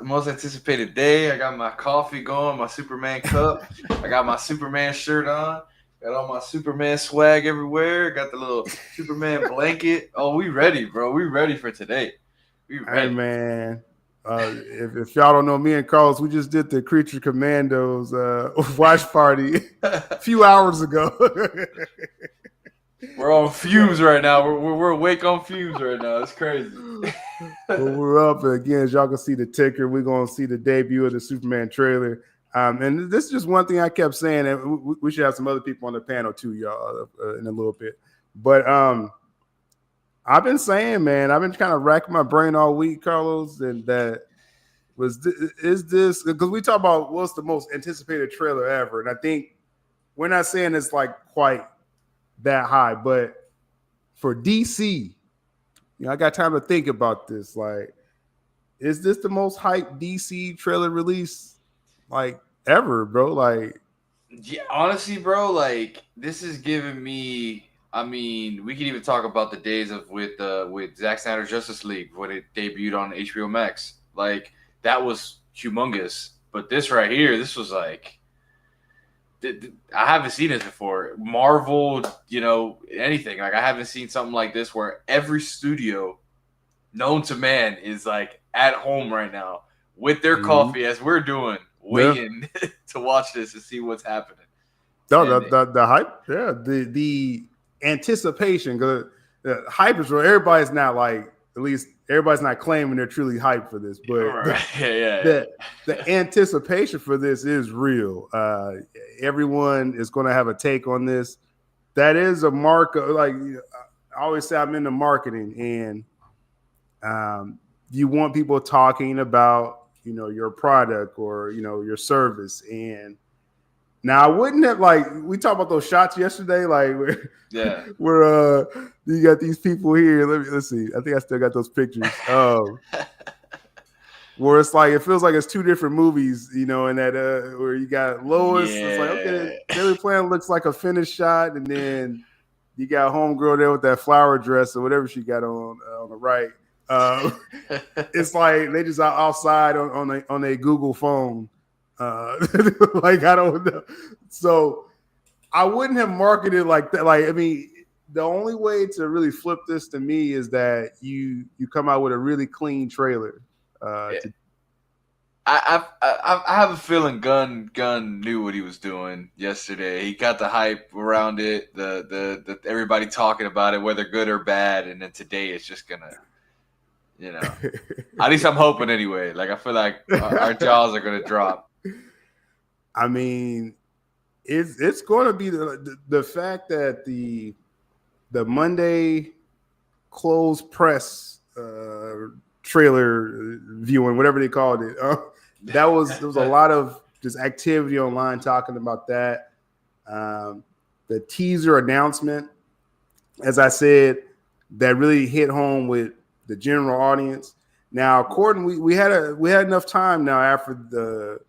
most anticipated day. I got my coffee going, my Superman cup. I got my Superman shirt on. Got all my Superman swag everywhere. Got the little Superman blanket. Oh, we ready, bro. We ready for today. We Hey ready. man, if y'all don't know, me and Carlos, we just did the Creature Commandos watch party a few hours ago. We're on fumes right now. We're awake on fumes right now. It's crazy. Well, we're up again. As y'all can see the ticker, we're gonna see the debut of the Superman trailer. And this is just one thing I kept saying, and we should have some other people on the panel too, y'all, in a little bit. But I've been saying, man, I've been kind of racking my brain all week, Carlos, and that is this because we talk about what's the most anticipated trailer ever, and I think we're not saying it's like quite that high, but for DC, I got time to think about this. Like, is this the most hyped DC trailer release like ever, bro? Like, Yeah, honestly, bro, like this is giving me. I mean, we can even talk about the days of with Zack Snyder's Justice League when it debuted on HBO Max. Like that was humongous. But this right here, this was like I haven't seen this before. Marvel, anything. Like I haven't seen something like this where every studio known to man is like at home right now with their coffee as we're doing, yeah. waiting to watch this and see what's happening. No, And the hype, yeah, the anticipation, because the hype is real. Everybody's not like, at least everybody's not claiming they're truly hyped for this, but the anticipation for this is real. Everyone is going to have a take on this. That is a mark of, like I always say, I'm into marketing, and you want people talking about your product or your service. And now I wouldn't have, like, we talked about those shots yesterday, like where you got these people here. Let's see. I think I still got those pictures. Where it's like it feels like it's two different movies, and that where you got Lois. It's like, okay, Daily Plan looks like a finished shot, and then you got homegirl there with that flower dress or whatever she got on the right. It's like they just outside on a Google phone. Like I don't know. So I wouldn't have marketed like that. Like, I mean, the only way to really flip this to me is that you come out with a really clean trailer. I have a feeling Gunn knew what he was doing yesterday. He got the hype around it, the everybody talking about it, whether good or bad, and then today it's just gonna, at least I'm hoping anyway. Like I feel like our jaws are gonna drop. I mean, it's going to be the fact that the Monday closed press trailer viewing, whatever they called it, there was a lot of just activity online talking about that. The teaser announcement, as I said, that really hit home with the general audience. Now, according, we had enough time now after the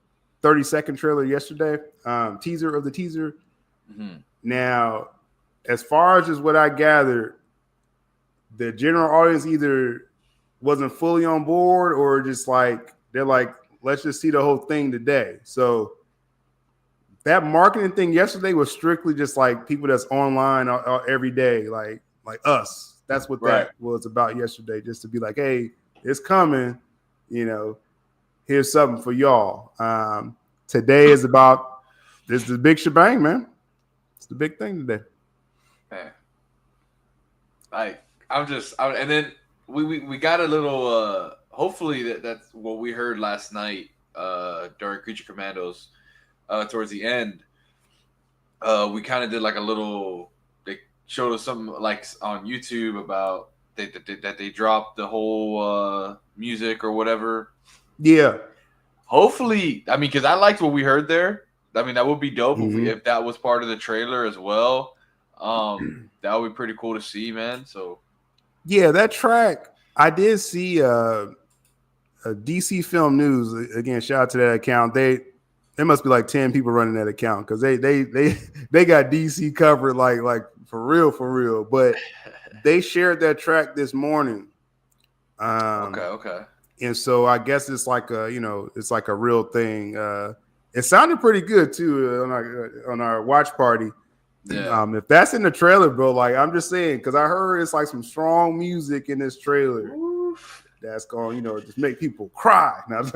30-second trailer yesterday, teaser of the teaser. Mm-hmm. Now, as far as just what I gathered, the general audience either wasn't fully on board or just like, they're like, let's just see the whole thing today. So that marketing thing yesterday was strictly just like people that's online every day, like us. That's what that was about yesterday, just to be like, hey, it's coming, here's something for y'all. Today is about this is the big shebang, man. It's the big thing today. Man. And then we got a little hopefully that's what we heard last night during Creature Commandos towards the end. We kind of did like a little, they showed us something like on YouTube about that they dropped the whole music or whatever. Yeah. Hopefully, I mean, because I liked what we heard there. I mean, that would be dope if that was part of the trailer as well. That would be pretty cool to see, man. So, yeah, that track, I did see a DC Film News, again, shout out to that account. There must be like 10 people running that account because they got DC covered like for real. But they shared that track this morning. okay. And so I guess it's like it's like a real thing. It sounded pretty good too on our watch party. Yeah. If that's in the trailer, bro, like I'm just saying, because I heard it's like some strong music in this trailer. Oof. That's going, just make people cry. Or at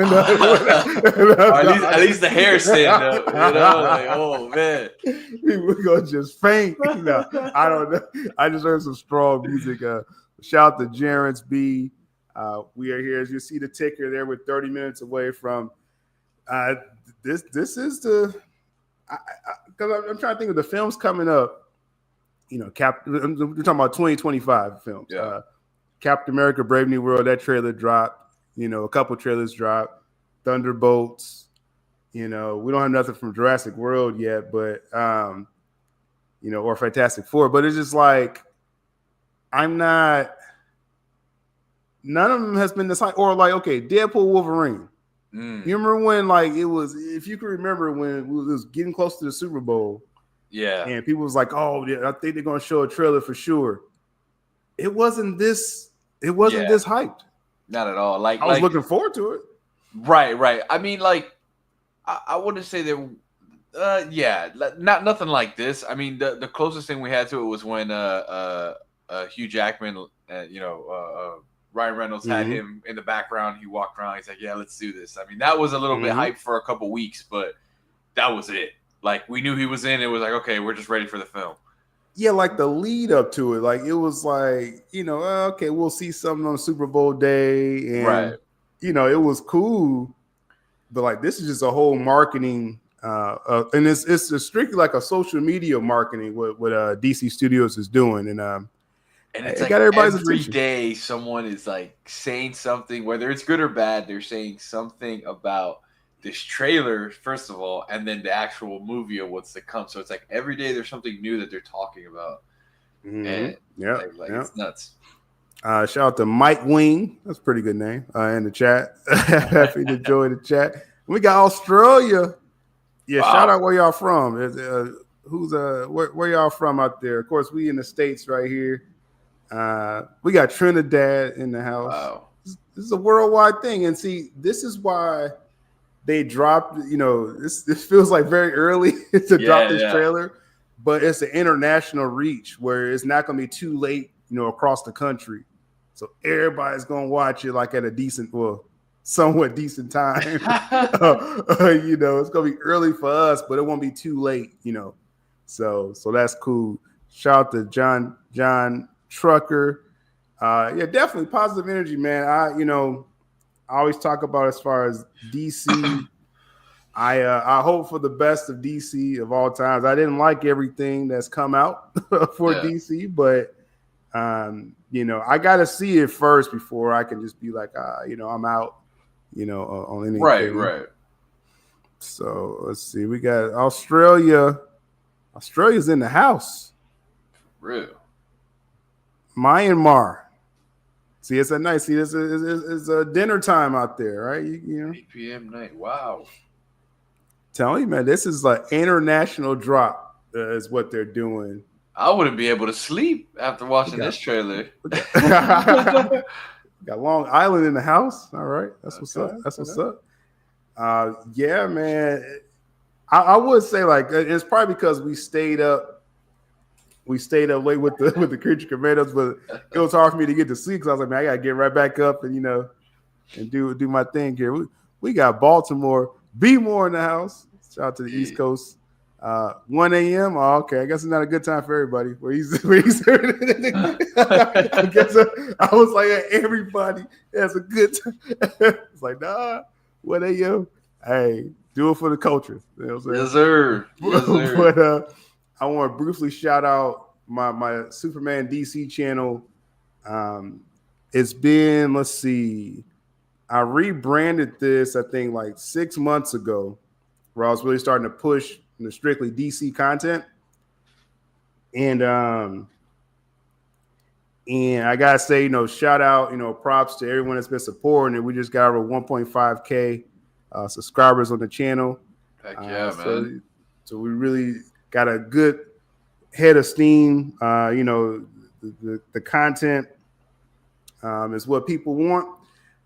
least the hair stand up, like, oh man, people gonna just faint. No, I don't know. I just heard some strong music. Shout out to Jerence B. We are here, as you see the ticker there. We're 30 minutes away from this. This is the because I'm trying to think of the films coming up. We're talking about 2025 films. Yeah. Captain America: Brave New World. That trailer dropped. A couple trailers dropped. Thunderbolts. We don't have nothing from Jurassic World yet, but or Fantastic Four. But it's just like I'm not. None of them has been this high. Or like, okay, Deadpool, Wolverine. You remember when it was? If you can remember when it was getting close to the Super Bowl. Yeah. And people was like, "Oh, I think they're gonna show a trailer for sure." It wasn't this. It wasn't this hyped. Not at all. I was looking forward to it. Right. I mean, I wouldn't say that. Nothing like this. I mean, the closest thing we had to it was when Hugh Jackman, Ryan Reynolds had him in the background. He walked around. He's like, "Yeah, let's do this." I mean, that was a little bit hype for a couple weeks, but that was it. Like, we knew he was in. It was like, okay, we're just ready for the film. Yeah, like the lead up to it, like it was like, okay, we'll see something on Super Bowl day, and it was cool. But like, this is just a whole marketing, and it's strictly like a social media marketing what DC Studios is doing, and it's like got everybody's every attention. day someone is like saying something, whether it's good or bad. They're saying something about this trailer, first of all, and then the actual movie of what's to come. So it's like every day there's something new that they're talking about. And it's nuts. Shout out to Mike Wing. That's a pretty good name in the chat. Happy to join the chat. We got Australia. Yeah, wow. Shout out where y'all from. Where y'all from out there? Of course, we in the States right here. We got Trinidad in the house. Wow. This is a worldwide thing. And see, this is why they dropped, this feels like very early to drop this trailer, but it's an international reach where it's not going to be too late, across the country. So everybody's going to watch it like at a somewhat decent time. It's going to be early for us, but it won't be too late, So that's cool. Shout out to John Trucker. Definitely positive energy, man. I always talk about as far as DC. I hope for the best of DC of all times. I didn't like everything that's come out for DC, but I got to see it first before I can just be like, I'm out, on anything. Right. So let's see. We got Australia. Australia's in the house. Real. Myanmar. See, it's a nice. See, it's a dinner time out there, right? 8 p.m. night. Wow. Tell you, man, this is an international drop. Is what they're doing. I wouldn't be able to sleep after watching this trailer. Got Long Island in the house. All right, that's what's up. That's what's up. Yeah, man. I would say it's probably because we stayed up. We stayed up late with the Creature Commandos, but it was hard for me to get to sleep because I was like, man, I gotta get right back up and and do my thing here. We got Baltimore, B More in the house. Shout out to the East Coast. 1 a.m. Oh, okay. I guess it's not a good time for everybody. I guess I was like, everybody has a good time. It's like, nah, 1 a.m. Hey, do it for the culture. You know what I'm saying? Yes, sir. Yes, sir. But I want to briefly shout out my Superman DC channel. It's been, let's see, I rebranded this, I think, like 6 months ago, where I was really starting to push the strictly DC content. And I gotta say, shout out, props to everyone that's been supporting it. We just got over 1.5K subscribers on the channel. Heck yeah, man. So we really got a good head of steam. The content is what people want.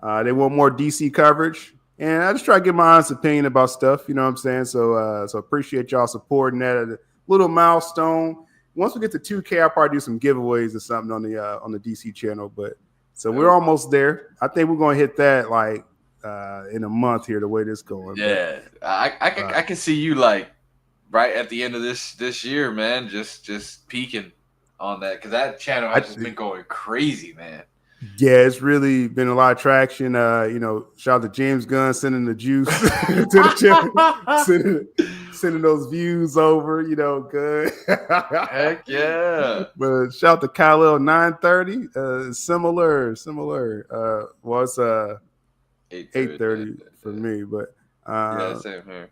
They want more DC coverage, and I just try to get my honest opinion about stuff. You know what I'm saying? So appreciate y'all supporting that. A little milestone. Once we get to 2K, I'll probably do some giveaways or something on the DC channel. But so we're almost there. I think we're gonna hit that like in a month here. The way this going. Yeah, but, I can see you like right at the end of this year, man. Just peaking on that because that channel has just been going crazy, man. Yeah, it's really been a lot of traction. Shout out to James Gunn sending the juice to the channel, sending those views over. Good. Heck yeah! But shout out to Kyle 930. Similar. Was 8:30 for me, but yeah, same here.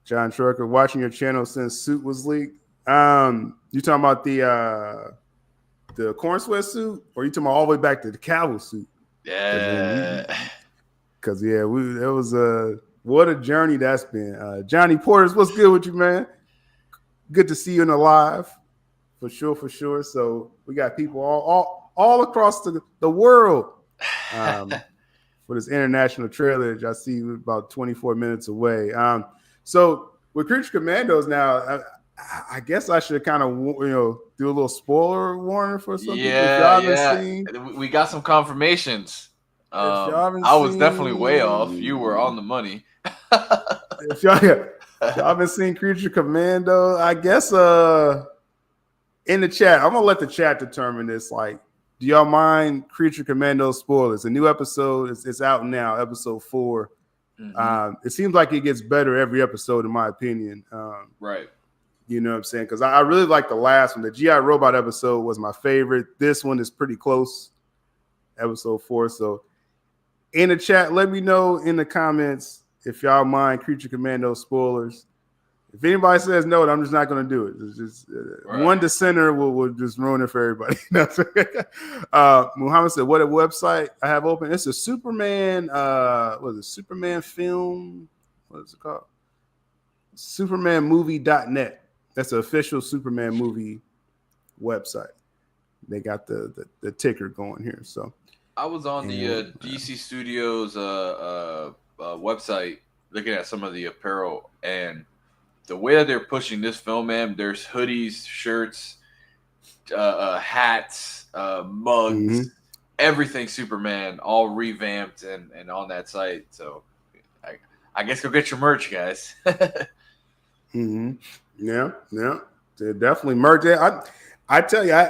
John Trucker, watching your channel since Suit was leaked. You talking about the corn sweat suit, or you talking about all the way back to the cowboy suit? Yeah. Because it was what a journey that's been. Johnny Porters, what's good with you, man? Good to see you in the live, for sure. So we got people all across the world for this international trailer. I see about 24 minutes away. So with Creature Commandos now. I guess I should kind of do a little spoiler warning for some people. If y'all haven't seen, we got some confirmations. I was definitely way off. You were on the money. if y'all haven't seen Creature Commando, I guess in the chat, I'm gonna let the chat determine this. Like, do y'all mind Creature Commando spoilers? A new episode it's out now, episode 4. Mm-hmm. It seems like it gets better every episode, in my opinion. Right. You know what I'm saying? Because I really like the last one. The GI Robot episode was my favorite. This one is pretty close, episode 4. So in the chat, let me know in the comments if y'all mind Creature Commando spoilers. If anybody says no, I'm just not going to do it. It's just, right. One dissenter will just ruin it for everybody. Muhammad said, what a website I have open. It's a Superman, Superman film? What is it called? SupermanMovie.net. That's an official Superman movie website. They got the ticker going here. So I was on the DC Studios website looking at some of the apparel, and the way that they're pushing this film, man, there's hoodies, shirts, hats, mugs, everything Superman, all revamped and on that site. So I guess go get your merch, guys. Yeah, definitely merch. I tell you,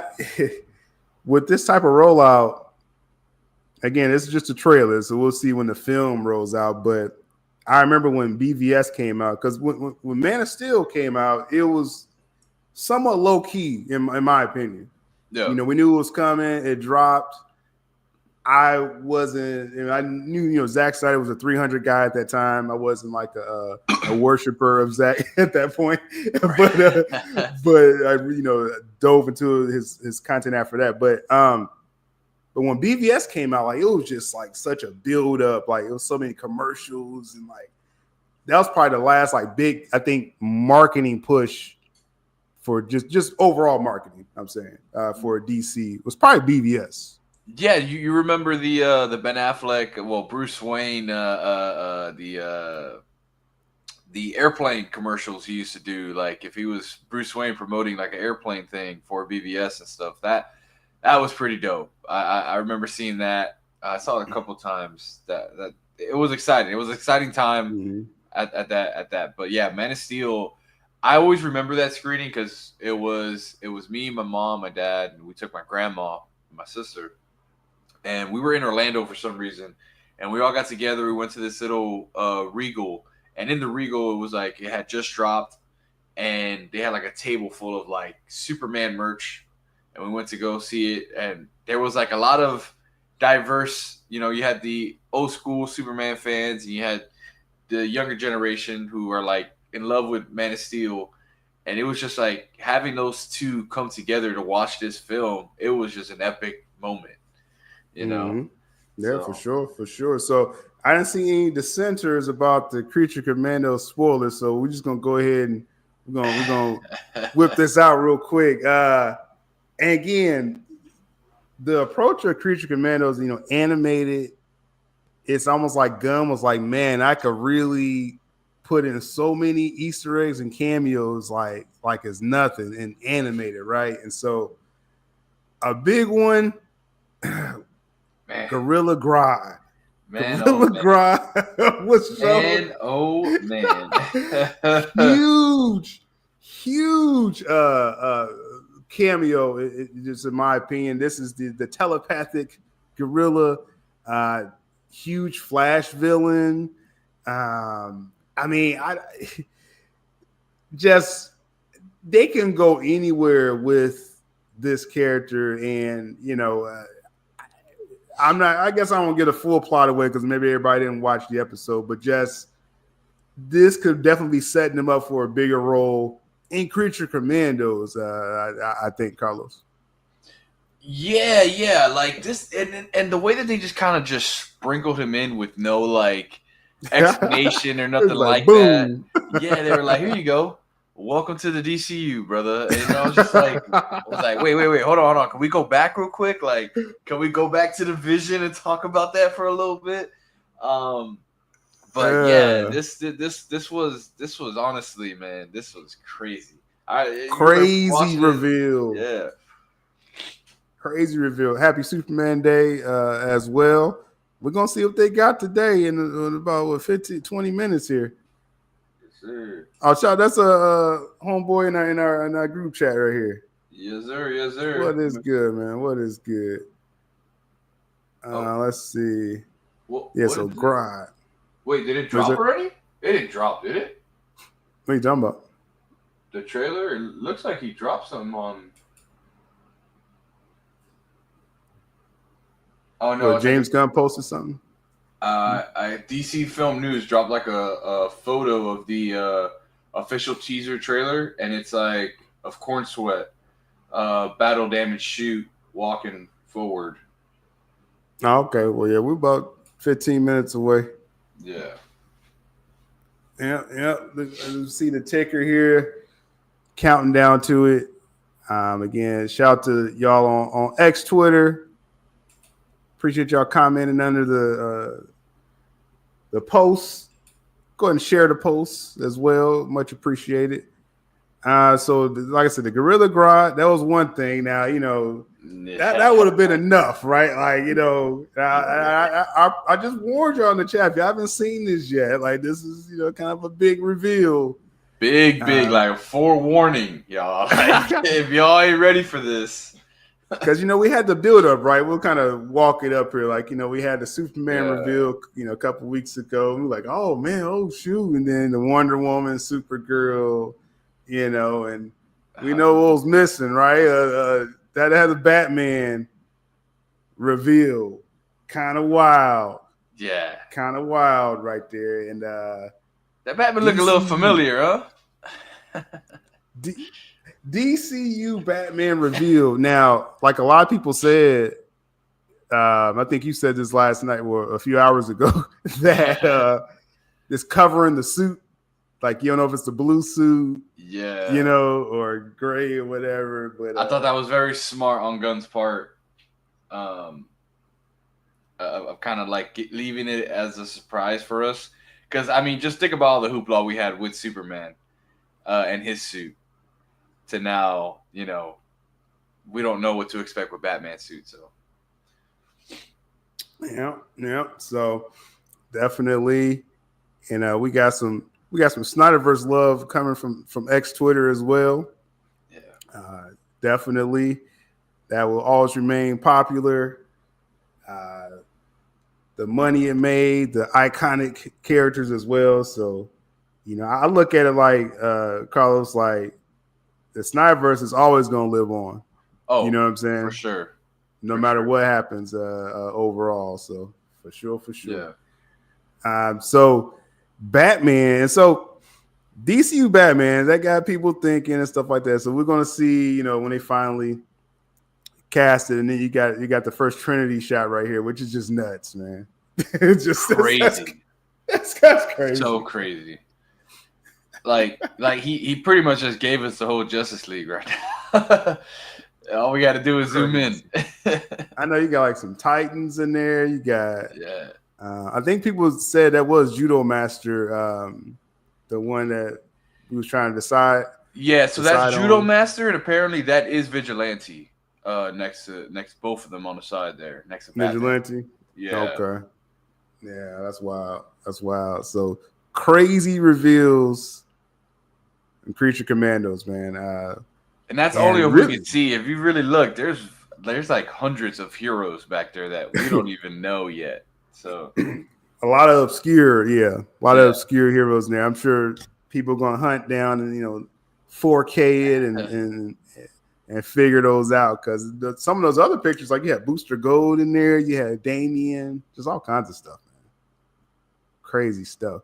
with this type of rollout, again, it's just a trailer, so we'll see when the film rolls out. But I remember when BVS came out, because when Man of Steel came out, it was somewhat low key, in my opinion. Yeah. We knew it was coming. It dropped. I wasn't. I knew, Zack Snyder was a 300 guy at that time. I wasn't like a worshiper of Zack at that point, but I dove into his content after that. But when BVS came out, like it was just like such a build up. Like it was so many commercials and like that was probably the last like big, I think, marketing push for just overall marketing. I'm saying for DC was probably BVS. Yeah, you remember the Ben Affleck, Bruce Wayne, the airplane commercials he used to do. Like if he was Bruce Wayne promoting like an airplane thing for BVS and stuff, that was pretty dope. I remember seeing that. I saw it a couple times. That it was exciting. It was an exciting time at that. But yeah, Man of Steel. I always remember that screening because it was me, my mom, my dad, and we took my grandma, and my sister. And we were in Orlando for some reason, and we all got together. We went to this little Regal, and in the Regal, it was like it had just dropped, and they had like a table full of like Superman merch, and we went to go see it. And there was like a lot of diverse, you had the old school Superman fans, and you had the younger generation who are like in love with Man of Steel, and it was just like having those two come together to watch this film. It was just an epic moment. Yeah, so. for sure. So I didn't see any dissenters about the Creature Commando spoilers, so we're just gonna go ahead and we're gonna whip this out real quick. And again, the approach of Creature Commandos, animated, it's almost like Gunn was like, man, I could really put in so many Easter eggs and cameos like it's nothing and animated, right? And so a big one, Man. Gorilla Grodd. Man, Gorilla oh, man. Grodd was so Man, oh man. huge cameo. Just in my opinion, this is the telepathic gorilla, huge Flash villain. I mean, just they can go anywhere with this character, and I'm not. I guess I won't get a full plot away because maybe everybody didn't watch the episode, but just this could definitely be setting him up for a bigger role in Creature Commandos. I think, Carlos. Yeah, like this, and the way that they just kind of just sprinkled him in with no like explanation or nothing like that. Yeah, they were like, "Here you go, welcome to the DCU, brother." And I was just like, wait, hold on. Can we go back real quick? Like, can we go back to the Vision and talk about that for a little bit? But yeah, this was honestly, man, this was crazy. Crazy reveal. Yeah. Crazy reveal. Happy Superman Day as well. We're going to see what they got today in about 20 minutes here. Yes, sir. Oh, shout, that's a homeboy in our group chat right here. Yes, sir. Yes, sir. What is good, man? What is good? Let's see. So Grodd. Wait, did it drop already? It didn't drop, did it? What are you talking about? The trailer? It looks like he dropped something on... Oh, no. James Gunn posted something? DC Film News dropped like a photo of the official teaser trailer, and it's like of Corn Sweat, battle damage shoot, walking forward. Oh, okay. Well, yeah, we're about 15 minutes away. Yeah. Yeah. You see the ticker here, counting down to it. Again, shout out to y'all on X Twitter. Appreciate y'all commenting under the posts. Go ahead and share the posts as well. Much appreciated. So, like I said, the Gorilla Grodd, that was one thing. Now, that would have been enough, right? Like, I just warned you on the chat. If you haven't seen this yet, like, this is, kind of a big reveal. Big, like forewarning, y'all. Like, if y'all ain't ready for this. Because, we had the build up, right? We'll kind of walk it up here. Like, we had the Superman reveal, a couple weeks ago. We were like, oh, man, oh, shoot. And then the Wonder Woman, Supergirl, and we know what was missing, right? That had a Batman reveal. Kind of wild. Yeah. Kind of wild right there. And that Batman look a little familiar, huh? DCU Batman reveal. Now, like a lot of people said, I think you said this last night or a few hours ago, that it's covering the suit. Like, you don't know if it's the blue suit, or gray or whatever. But I thought that was very smart on Gunn's part. Of kind of like leaving it as a surprise for us. Because, I mean, just think about all the hoopla we had with Superman and his suit. To now, we don't know what to expect with Batman's suit. So, yeah. So, definitely, we got some Snyderverse love coming from X Twitter as well. Yeah, definitely, that will always remain popular. The money it made, the iconic characters as well. So, I look at it like Carlos, like, the Snyderverse is always going to live on. Oh, you know what I'm saying? For sure. No matter what happens overall. So, for sure. Yeah. So, Batman. So, DCU Batman, that got people thinking and stuff like that. So, we're going to see, when they finally cast it. And then you got the first Trinity shot right here, which is just nuts, man. It's just crazy. That's crazy. So crazy. Like he pretty much just gave us the whole Justice League right now. All we got to do is zoom in. I know you got like some Titans in there. You got I think people said that was Judo Master, the one that we was trying to decide. Yeah, so that's Judo on. Master, and apparently that is Vigilante. Next both of them on the side there, next to Batman. Vigilante. Yeah. Okay. Yeah, that's wild. That's wild. So crazy reveals and Creature Commandos, man. And that's only if we can see. If you really look, there's like hundreds of heroes back there that we don't even know yet. So a lot of obscure, of obscure heroes in there. I'm sure people are gonna hunt down and 4K it and figure those out, because some of those other pictures, like you had Booster Gold in there, you had Damien, just all kinds of stuff, man. Crazy stuff.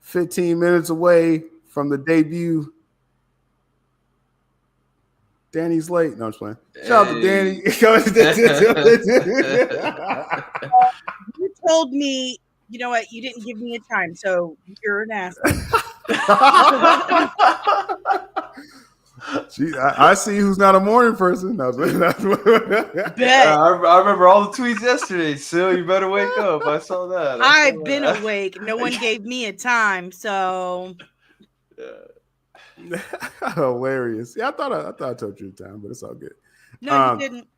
15 minutes away from the debut. Danny's late. No, I'm just playing. Shout out to Danny. You told me, you know what? You didn't give me a time, so you're an asshole. Gee, I see who's not a morning person. I remember all the tweets yesterday. So you better wake up. I saw that. I've been awake. No one gave me a time, so. Hilarious. Yeah, I thought I told you the time, but it's all good. No, you didn't.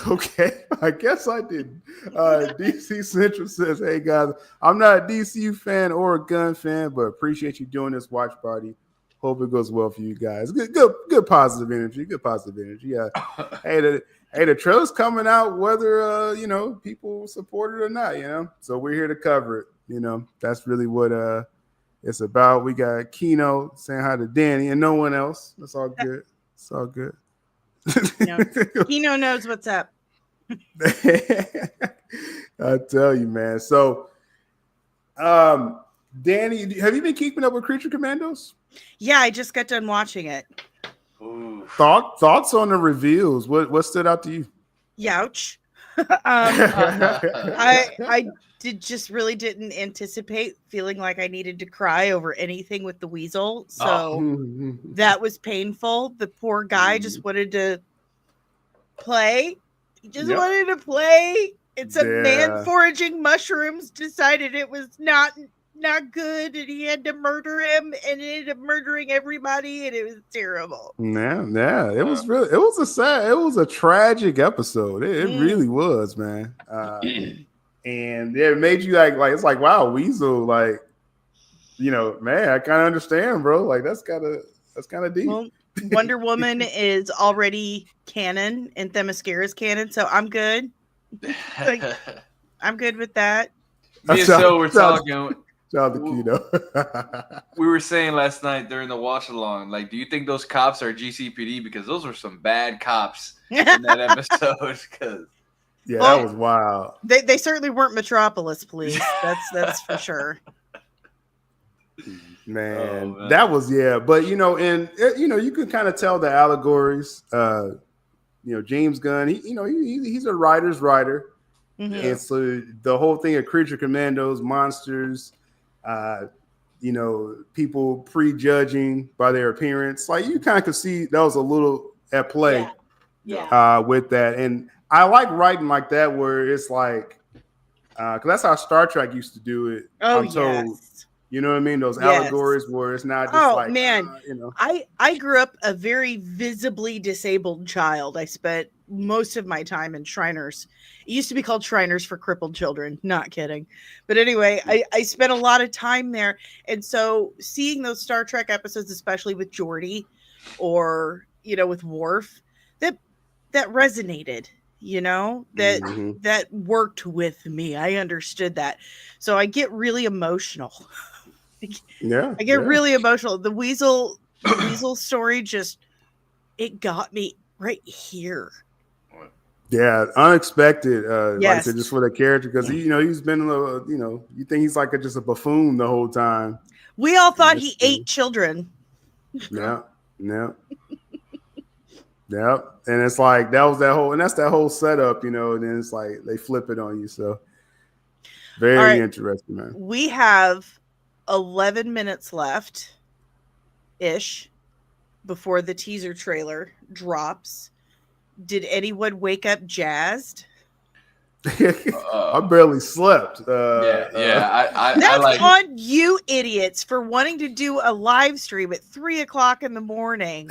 Okay, I guess I didn't. DC Central says, "Hey guys, I'm not a DCU fan or a Gunn fan, but appreciate you doing this watch party. Hope it goes well for you guys. Good positive energy. Good positive energy. Yeah. the trailer's coming out, whether people support it or not. So we're here to cover it. That's really what it's about. We got Kino saying hi to Danny and no one else. That's all good. It's all good. Kino knows what's up. I tell you, man. So, Danny, have you been keeping up with Creature Commandos? Yeah, I just got done watching it. Thoughts on the reveals? What stood out to you? Youch. I really didn't anticipate feeling like I needed to cry over anything with the weasel. So that was painful. The poor guy just wanted to play. He just wanted to play. It's a man foraging mushrooms decided it was not good, and he had to murder him, and he ended up murdering everybody, and it was terrible. Yeah. It was a tragic episode. It really was, man. And it made you like it's like, wow, Weasel, like, man, I kind of understand, bro. Like that's kind of deep. Well, Wonder Woman is already canon and Themyscira's canon, so I'm good. Like, I'm good with that. Yeah, so we're talking. Shout out to Kino. We were saying last night during the watch along, like, do you think those cops are GCPD? Because those were some bad cops in that episode. That was wild. They certainly weren't Metropolis Police. That's for sure. Man, that was but you could kind of tell the allegories. James Gunn, he's a writer's writer. Mm-hmm. And so the whole thing of Creature Commandos, monsters, people prejudging by their appearance, like you kind of could see that was a little at play with that. And I like writing like that, where it's like, because that's how Star Trek used to do it. I'm told. You know what I mean? Those allegories where it's not just I grew up a very visibly disabled child. I spent most of my time in Shriners. It used to be called Shriners for crippled children. Not kidding. But anyway, I spent a lot of time there. And so seeing those Star Trek episodes, especially with Geordi or, with Worf, that resonated. That worked with me. I understood that. So I get really emotional. I get really emotional. The weasel story it got me right here. Yeah, unexpected. Like I said, just for the character, because he's been you think he's like just a buffoon the whole time. We all thought he ate children. Yeah. And it's like that's that whole setup, and then it's like they flip it on you. So very interesting, man. We have 11 minutes left ish before the teaser trailer drops. Did anyone wake up jazzed? I barely slept. I That's like. on you idiots for wanting to do a live stream at 3:00 in the morning.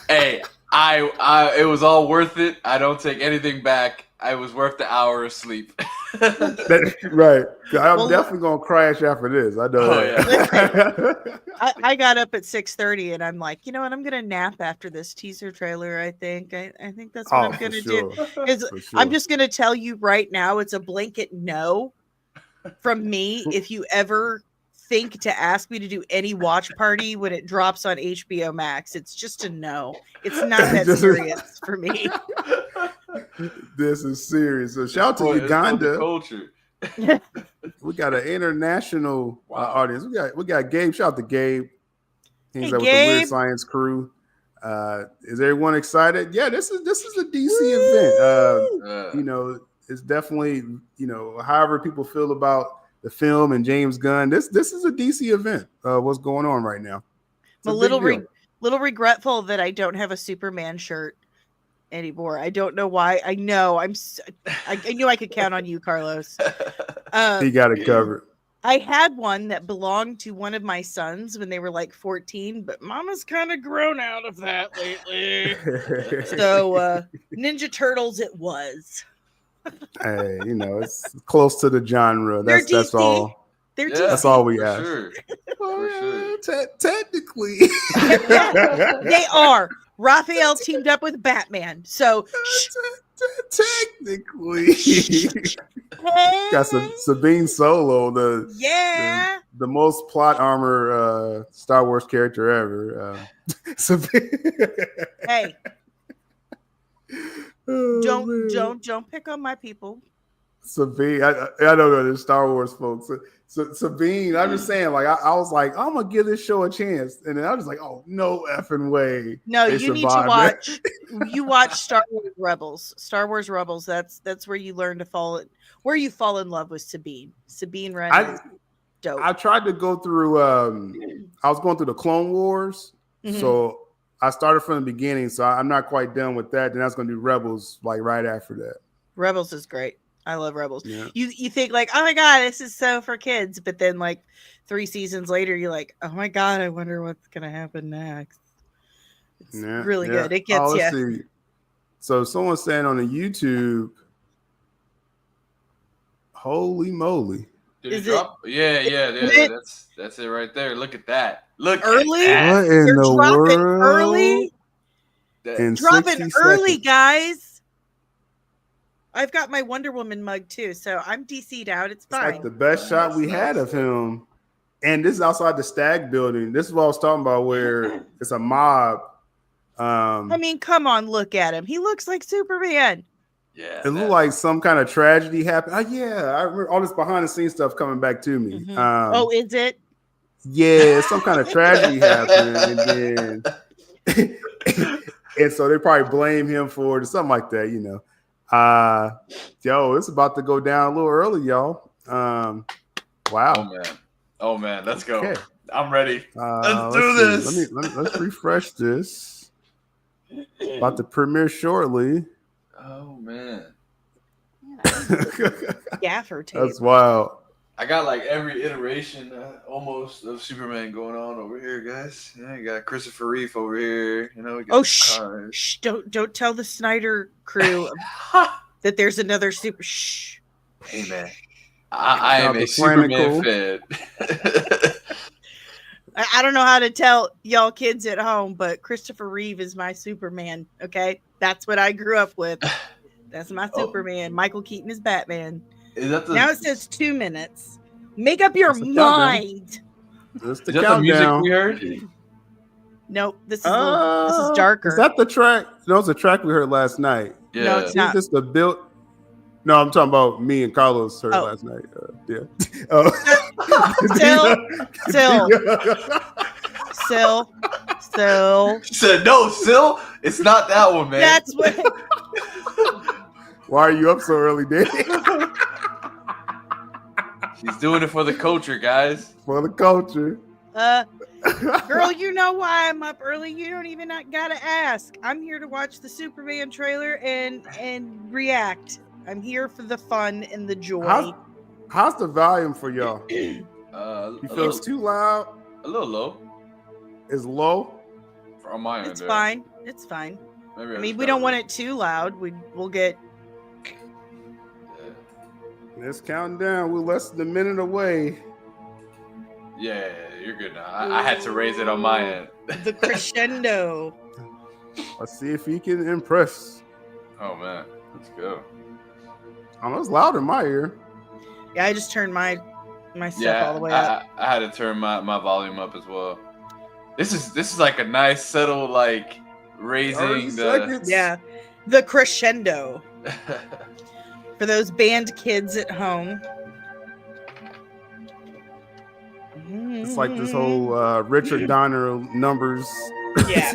Hey, it was all worth it. I don't take anything back. I was worth the hour of sleep. Right. I'm definitely gonna crash after this. I know that. I got up at 6:30 and I'm like, you know what? I'm gonna nap after this teaser trailer. I think that's what I'm gonna do. I'm just gonna tell you right now, it's a blanket no from me. If you ever think to ask me to do any watch party when it drops on HBO Max, it's just a no. It's not that serious for me. This is serious. So shout out to Uganda. Culture. We got an international audience. We got Gabe. Shout out to Gabe. He's with the Weird Science crew. Is everyone excited? Yeah, this is a DC event. You know, it's definitely, you know, however people feel about the film and James Gunn. This is a DC event. What's going on right now? I'm a little regretful that I don't have a Superman shirt anymore. I don't know why. I know I knew I could count on you, Carlos. He got it covered. I had one that belonged to one of my sons when they were like 14, but Mama's kind of grown out of that lately. So Ninja Turtles it was. Hey, you know, it's close to the genre. That's all. That's all we ask. Sure. Technically, they are. Raphael teamed up with Batman, so technically, got Sabine Solo, the most plot armor Star Wars character ever. Hey, don't pick on my people. Sabine, I don't know the Star Wars folks. So Sabine, I'm just saying, like I was like, I'm gonna give this show a chance, and then I was just like, oh no effing way. No, you need to watch. You watch Star Wars Rebels. Star Wars Rebels. That's where you learn to fall in love with Sabine. Sabine Wren is dope. I tried to go through. I was going through the Clone Wars, so I started from the beginning. So I'm not quite done with that. Then I was gonna do Rebels like right after that. Rebels is great. I love Rebels. Yeah. You think like, oh my God, this is so for kids. But then like 3 seasons later, you're like, oh my God, I wonder what's going to happen next. It's really good. It gets you. So someone's saying on the YouTube, holy moly. Did it drop? Yeah. That's it right there. Look at that. Look early. At that. What in the dropping world? Early. Dropping early, guys. I've got my Wonder Woman mug too, so I'm DC'd out. It's fine. It's like the best shot we had of him. And this is outside the Stag building. This is what I was talking about, where it's a mob. I mean, come on, look at him. He looks like Superman. Yeah. It looked like some kind of tragedy happened. Oh, yeah. I remember all this behind the scenes stuff coming back to me. Is it? Yeah, some kind of tragedy happened. And then and so they probably blame him for it or something like that, you know. It's about to go down a little early, y'all. Wow. Oh man, let's go. Okay. I'm ready. Let's do this. Let's refresh this. About to premiere shortly. Oh man. Gaffer tape. That's wild. I got like every iteration almost of Superman going on over here, guys. Yeah, you got Christopher Reeve over here. You know. Shh! Don't tell the Snyder crew that there's another super. Shh. Hey man, I am a Superman fan. I don't know how to tell y'all kids at home, but Christopher Reeve is my Superman. Okay, that's what I grew up with. That's my Superman. Michael Keaton is Batman. Now it says 2 minutes. Make up your mind. Is that the music we heard? Nope. This is darker. Is that the track? No, it's a track we heard last night. Yeah. No, it's not. Is this the build? No, I'm talking about me and Carlos heard last night. Still. She said, no, Sil. It's not that one, man. That's what. Why are you up so early, Dave? She's doing it for the culture, guys. For the culture. Girl, you know why I'm up early. You don't even gotta ask. I'm here to watch the Superman trailer and react. I'm here for the fun and the joy. How's the volume for y'all? You You feel it's too loud? A little low. It's low? On my end. It's fine. It's fine. Maybe I mean, we don't want it too loud. We'll get. It's counting down. We're less than a minute away. Yeah, you're good now. I had to raise it on my end. The crescendo. Let's see if he can impress. Oh man, let's go. Oh, it's loud in my ear. Yeah, I just turned my stuff all the way up. I had to turn my volume up as well. This is like a nice settle, like raising the the crescendo for those band kids at home. It's like this whole Richard Donner numbers. Yeah.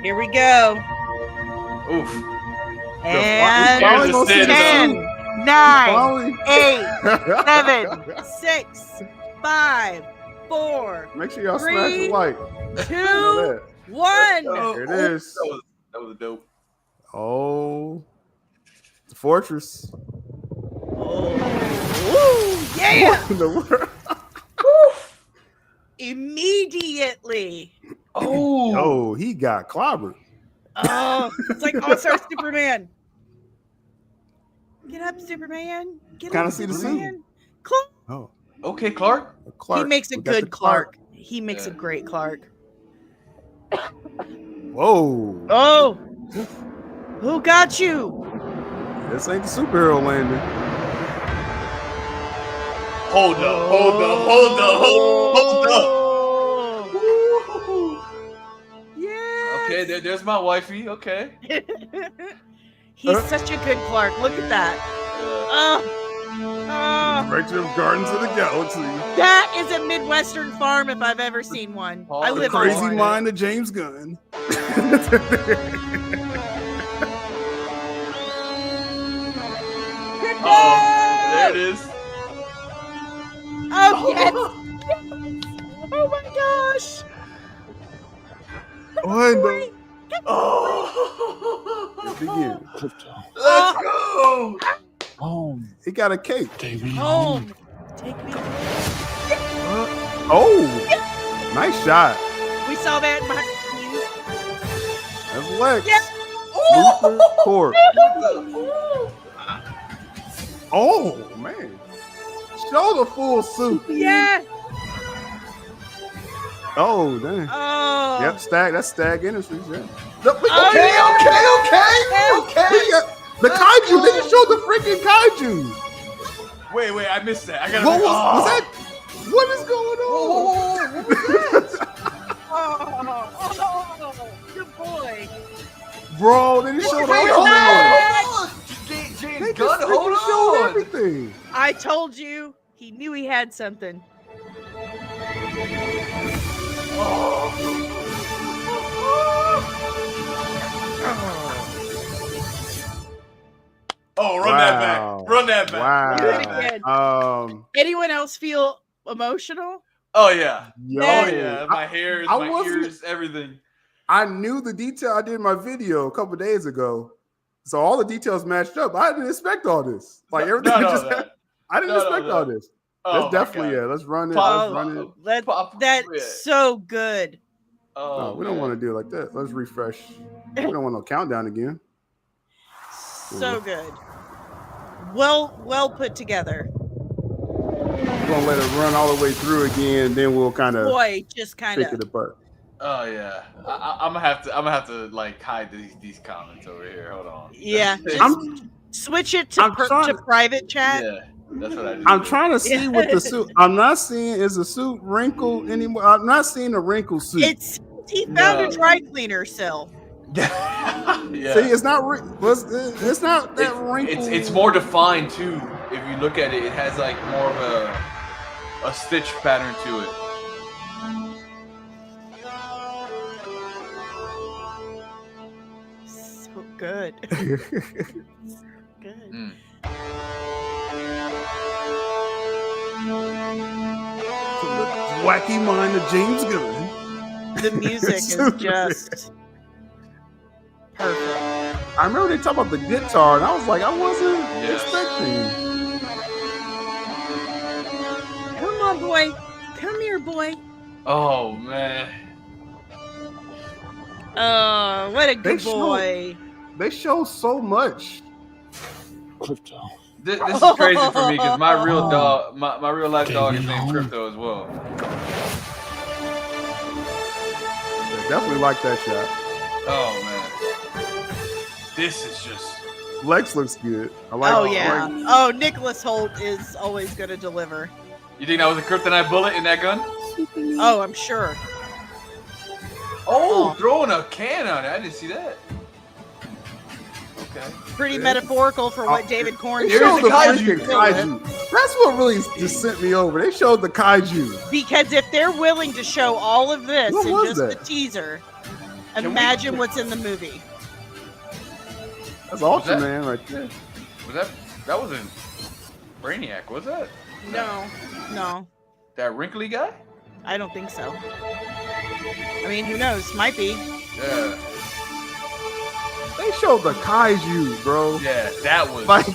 Here we go. Oof. And Finally 10, 9, 8, 7, 6, 5, 4. Make sure y'all 3, smash the like. 2, 1. There it is. That was dope. Oh, the fortress. Oh, woo, yeah! What in the world? Immediately. Oh, he got clobbered. Oh, it's like All-Star Superman. Get up, Superman. Get Kinda up, see the Superman. Clark. Oh, Okay, Clark. Clark. He makes a We got good the Clark. He makes a great Clark. Whoa. Oh, who got you? This ain't the superhero landing. Hold up. Yeah. Okay, there's my wifey. Okay. He's such a good Clark. Look at that. Oh. Right to the Gardens of the Galaxy. That is a Midwestern farm if I've ever seen one. I The live on crazy one. mind of James Gunn. There it is. Oh, yes. Oh, my gosh. Oh, Oh. it begins. Let's go. Home. He got a cake. Home. Take me. Oh, nice shot. We saw that in my. That's Lex. Yeah. Luther Court. Oh, man. Show the full suit. Yeah. Oh, dang. Oh. Yep, Stag. That's Stag Industries. Yeah. Oh, Okay. The kaiju. Oh. They just showed the freaking kaiju. Wait, I missed that. I gotta. What was that? What is going on? Oh, good boy. Bro, they just showed Wait, all hold that. on. They James just Gunn, hold freaking showed on. everything. I told you he knew he had something. Oh, run that back. Run that back. Do it again. Wow. Anyone else feel emotional? Oh yeah. Yo, Oh yeah. My hair, I my wasn't- ears, everything. I knew the detail. I did my video a couple days ago, so all the details matched up. I didn't expect all this. Like everything I didn't expect all this. Oh, Let's definitely, Let's run it. Pop- Let's run it. That's so good. Oh, No, we don't want to do it like that. Let's refresh. We don't want no countdown again. So good. Well put together. We're gonna let it run all the way through again, then we'll kind of Boy, just kind pick it of. apart. Oh yeah. I'm gonna have to like hide these comments over here. Hold on. Yeah. Just I'm- switch it to, I'm trying- to private chat. Yeah. That's what I do. I'm trying to see what the suit. I'm not seeing is the suit wrinkled anymore. I'm not seeing a wrinkled suit. He found a dry cleaner cell. Yeah. See, it's not. It's not that wrinkled. It's more defined too. If you look at it, it has like more of a stitch pattern to it. So good. Good. Mm. Wacky mind of James Gunn. The music is just perfect. I remember they talk about the guitar, and I was like, I wasn't Yes. expecting. Come on, boy. Come here, boy. Oh man. Oh, what a good show- boy. They show so much. Crypto. This is crazy for me because my real dog, my real life dog is named Crypto as well. I definitely like that shot. Oh man. This is just. Lex looks good. I like. Oh yeah. Oh, Nicholas Holt is always going to deliver. You think that was a kryptonite bullet in that gun? Oh, I'm sure. Oh, throwing a can on it. I didn't see that. Okay. Pretty metaphorical for what David Korn They did. showed the kaiju. freaking kaiju. That's what really just sent me over. They showed the kaiju. Because if they're willing to show all of this What in was just that? the teaser, Can we- imagine what's in the movie. That's that- Ultraman right there. Was that wasn't Brainiac, was that? No, That wrinkly guy? I don't think so. I mean, who knows? Might be. Yeah. They showed the kaiju, bro. Yeah, that was Like,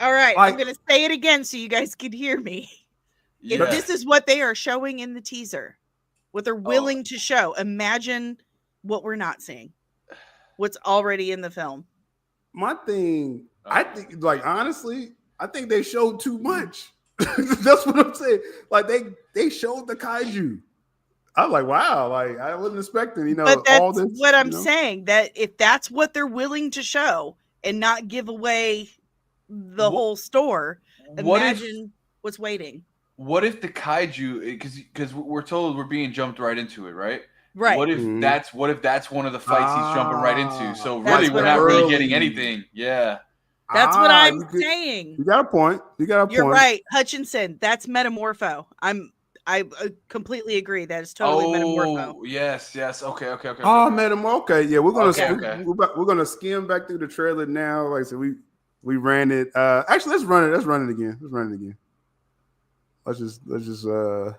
All right, Like- I'm going to say it again so you guys can hear me. If yeah. this is what they are showing in the teaser, what they're willing to show, imagine what we're not seeing. What's already in the film. my thing, I think, like, honestly, I think they showed too much. That's what I'm saying. Like, they showed the kaiju. I'm like, wow, like, I wasn't expecting, But that's all this. what I'm saying, that if that's what they're willing to show and not give away the whole store, What imagine what's waiting. What if the kaiju? Because we're told we're being jumped right into it, right? Right. What if Mhm. that's one of the fights he's jumping right into? So That's really, what we're not I'm really saying. getting anything. Yeah. That's what I'm You saying. got a point. You got a You're point. right, Hutchinson. That's Metamorpho. I completely agree. That is totally Metamorpho. Oh, yes. Okay. Oh, okay. Yeah, we're gonna Okay. we're gonna skim back through the trailer now. Like I said, we ran it. Actually, let's run it. Let's run it again. Let's just run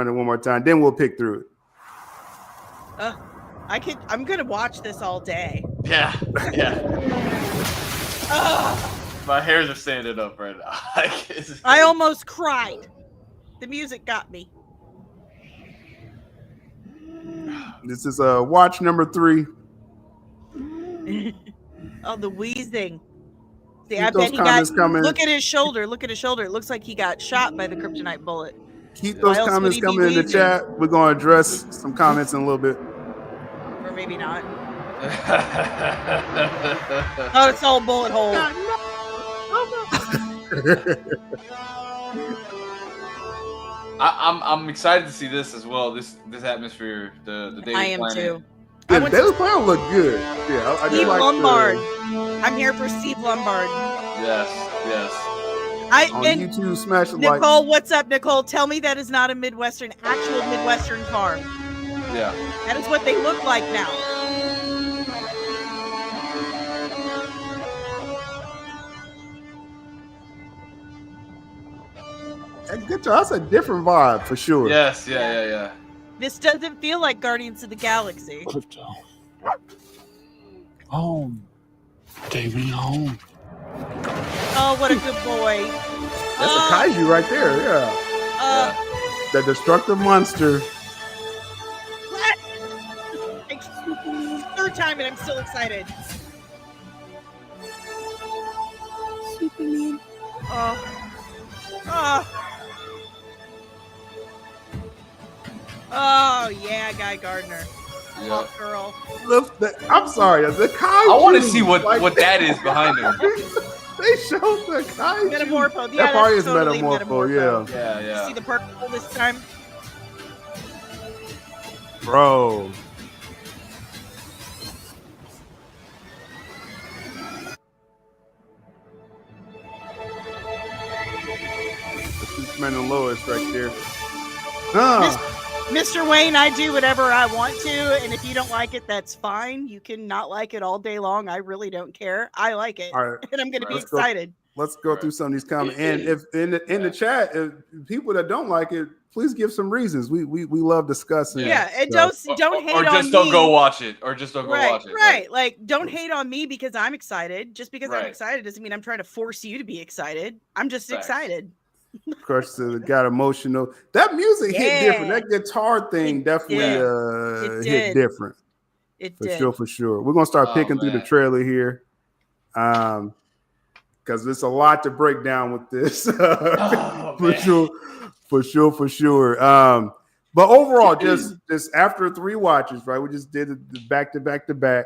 it one more time. Then we'll pick through it. I'm gonna watch this all day. Yeah. My hairs are standing up right now. I almost cried. The music got me. This is watch number 3. Oh, the wheezing. See, Keep I those bet he got. comments coming. Look at his shoulder. It looks like he got shot by the kryptonite bullet. Keep Why those else would comments he be coming in the wheezing? chat. We're gonna address some comments in a little bit. Or maybe not. Oh, it's all bullet hole. I'm excited to see this as well. This atmosphere, the Daily I am Planet. too. The I went Daily to Planet look good. Yeah, I do Steve like Lombard. I'm here for Steve Lombard. Yes. On And YouTube, smash the like. Nicole, what's up, Nicole? Tell me that is not a actual Midwestern farm. Yeah. That is what they look like now. Good job. That's a different vibe for sure. Yes. Yeah. This doesn't feel like Guardians of the Galaxy. Crypto. Home. Take me home. Oh, what a good boy. That's a kaiju right there. Yeah. The destructive monster. What? Third time and I'm still excited. Superman. Oh yeah, Guy Gardner. Yeah. Oh, girl. I'm sorry. The kaiju. I want to see what like, that is behind him. They showed the kaiju. Metamorpho. Yeah, That probably is that's totally Metamorpho. Yeah. Yeah. See the purple this time? Bro. The Superman and Lois right there. Huh. Mr. Wayne, I do whatever I want to, and if you don't like it, that's fine. You can not like it all day long. I really don't care. I like it, All right. and I'm going to be Let's go. excited. let's go through some of these comments. And if in the chat, if people that don't like it, please give some reasons. We love discussing. Yeah, and stuff. don't hate or on just me. don't go watch it, or just don't go watch it. Right. Like, don't hate on me because I'm excited. Just because I'm Right. excited doesn't mean I'm trying to force you to be excited. I'm just Facts. excited. Crush got emotional. That music hit different. Yeah. That guitar thing It definitely did. hit did. different. It For did. sure, for sure. We're gonna start Oh, picking through the man. trailer here. Because there's a lot to break down with this. Oh, for man. sure. But overall, just after 3 watches, right? We just did it back to back.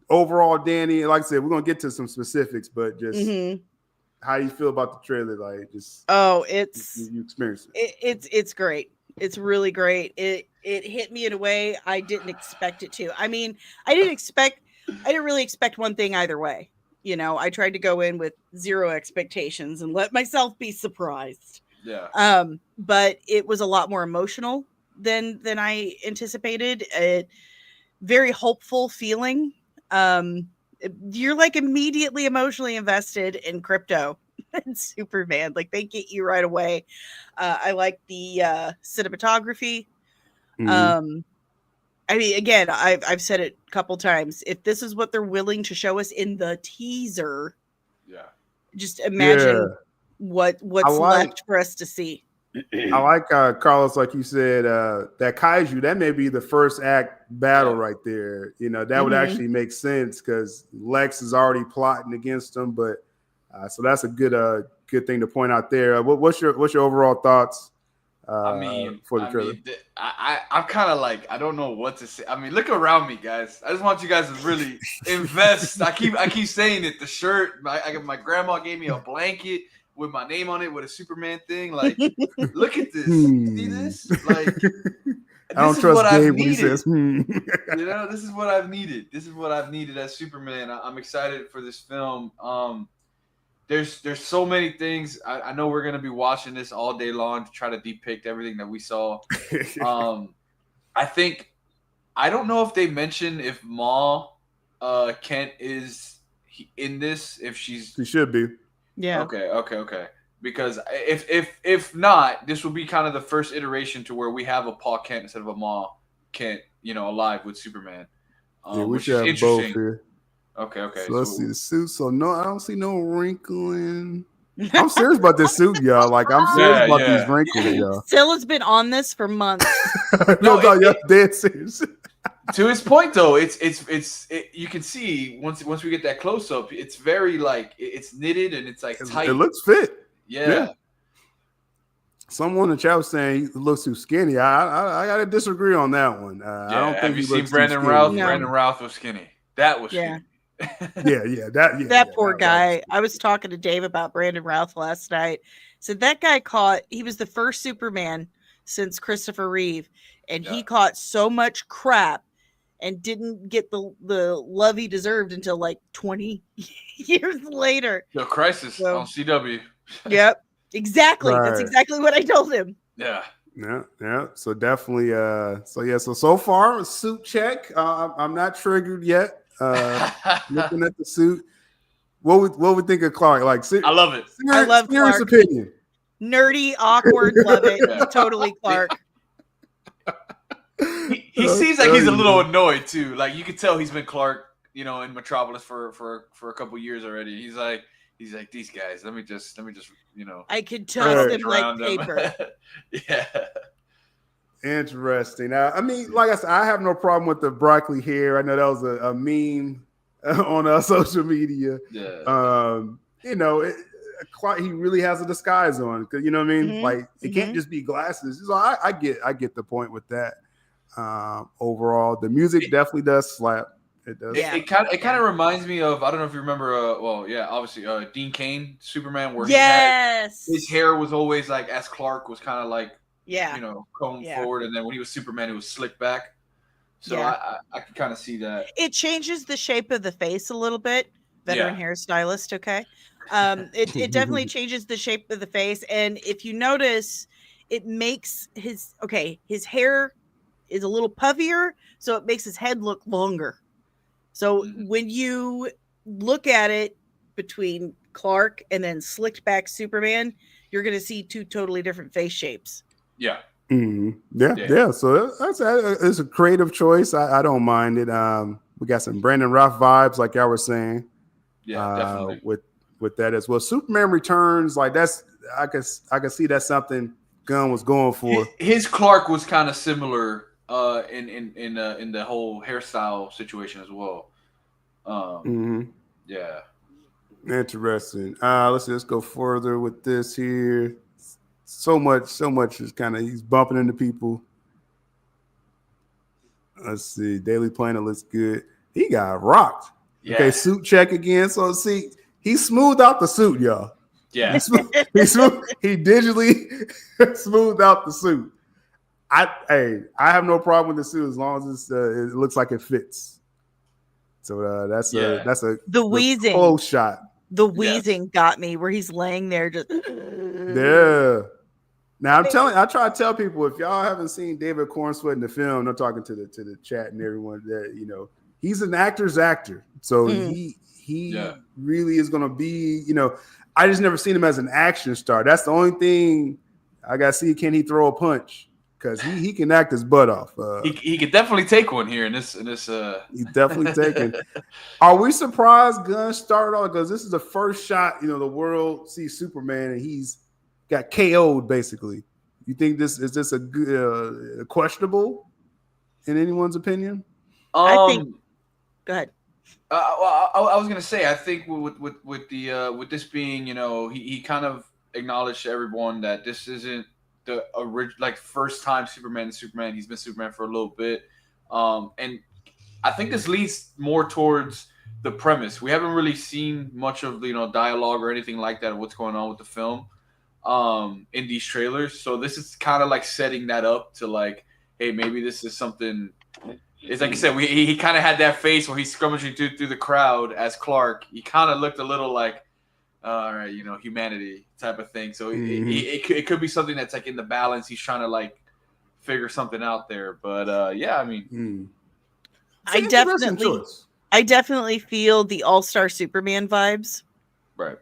Overall, Danny, like I said, we're gonna get to some specifics, but just how you feel about the trailer, like just it's you experienced it's great. It's really great. It hit me in a way I didn't expect it to. I mean, I didn't really expect one thing either way. You know, I tried to go in with 0 expectations and let myself be surprised. Yeah. But it was a lot more emotional than I anticipated. Very hopeful feeling. You're like immediately emotionally invested in Crypto and Superman. Like they get you right away. I like the cinematography. I mean, again, I've said it a couple times. If this is what they're willing to show us in the teaser, just imagine what's left for us to see. I like Carlos, like you said, that Kaiju, that may be the first act battle right there. You know, that would actually make sense because Lex is already plotting against him. But so that's a good thing to point out there. What's your overall thoughts? For the trailer? I'm kind of like, I don't know what to say. I mean, look around me, guys. I just want you guys to really invest. I keep saying it. The shirt, my grandma gave me a blanket with my name on it with a Superman thing. Like, look at this. See this? Like, I don't trust Gabe when he says, You know, this is what I've needed. This is what I've needed as Superman. I'm excited for this film. There's so many things. I know we're gonna be watching this all day long to try to depict everything that we saw. I don't know if they mentioned if Ma Kent is in this. If she should be. Yeah. Okay. Because if not, this will be kind of the first iteration to where we have a Pa Kent instead of a Ma Kent, you know, alive with Superman. We should have both here. Okay. So let's see the suit. So no, I don't see no wrinkling. I'm serious about this suit, y'all. Like I'm serious about these wrinkles, y'all. Stilla's been on this for months. Y'all dead serious. To his point, though, it's you can see once we get that close up, it's very like it's knitted and it's like tight. It looks fit. Yeah. Someone in the chat was saying he looks too skinny. I gotta disagree on that one. I don't think have you he seen looks Brandon too Routh? skinny. No. Brandon Routh was skinny. That was skinny. That poor guy. I was talking to Dave about Brandon Routh last night. So that guy he was the first Superman since Christopher Reeve, and he caught so much crap and didn't get the love he deserved until like 20 years later. The Crisis on CW. Yep, exactly. Right. That's exactly what I told him. Yeah. So definitely. So far, a suit check. I'm not triggered yet. Looking at the suit, what we think of Clark? Like, I love it. I love serious Clark. opinion. Nerdy, awkward, love it. Totally Clark. He seems like he's a little annoyed too. Like you could tell he's been Clark, you know, in Metropolis for a couple years already. He's like these guys. Let me just you know. I could toss them like paper. Yeah. Interesting. I mean, like I said, I have no problem with the broccoli hair. I know that was a meme on social media. Yeah. You know, Clark, he really has a disguise on because you know what I mean. Mm-hmm. Like it can't just be glasses. So I get the point with that. Overall, the music definitely does slap. It does. It kind of reminds me of, I don't know if you remember. Obviously, Dean Cain, Superman, where his hair was always like, as Clark was kind of like, you know, combed forward, and then when he was Superman, it was slicked back. So I can kind of see that. It changes the shape of the face a little bit. Veteran hairstylist, okay. It definitely changes the shape of the face, and if you notice, it makes his hair is a little puffier, so it makes his head look longer. So when you look at it, between Clark and then slicked back Superman, you're going to see two totally different face shapes. Yeah. Yeah. So it's a creative choice. I don't mind it. We got some Brandon Routh vibes, like y'all were saying. Yeah, definitely. With that as well. Superman Returns, like that's I can see that's something Gunn was going for. His Clark was kind of similar in the whole hairstyle situation as well. Yeah. Interesting. Let's go further with this here. So much is kind of he's bumping into people. Let's see. Daily Planet looks good. He got rocked. Yeah. Okay, suit check again. So see, he smoothed out the suit, y'all. Yeah. He digitally smoothed out the suit. I have no problem with the suit as long as it looks like it fits. So that's a the wheezing close shot. The wheezing got me where he's laying there just yeah. Now I try to tell people if y'all haven't seen David Cornsweet in the film, I'm talking to the chat and everyone that he's an actor's actor. So he really is gonna be, I just never seen him as an action star. That's the only thing I gotta see. Can he throw a punch? Because he can act his butt off. He could definitely take one here in this. He's definitely taking. Are we surprised Gunn started off? Because this is the first shot, the world sees Superman and he's got KO'd basically. You think this a good, questionable in anyone's opinion? I think. Go ahead. I was gonna say I think with this being he kind of acknowledged to everyone that this isn't the first time Superman. He's been Superman for a little bit, and I think this leads more towards the premise. We haven't really seen much of dialogue or anything like that of what's going on with the film in these trailers. So this is kind of like setting that up to like, hey, maybe this is something. It's like you said, he kind of had that face where he's scrummaging through the crowd as Clark. He kind of looked a little like, all right, humanity type of thing. So it could be something that's like in the balance. He's trying to like figure something out there. But yeah, I mean, I definitely feel the All-Star Superman vibes. Right.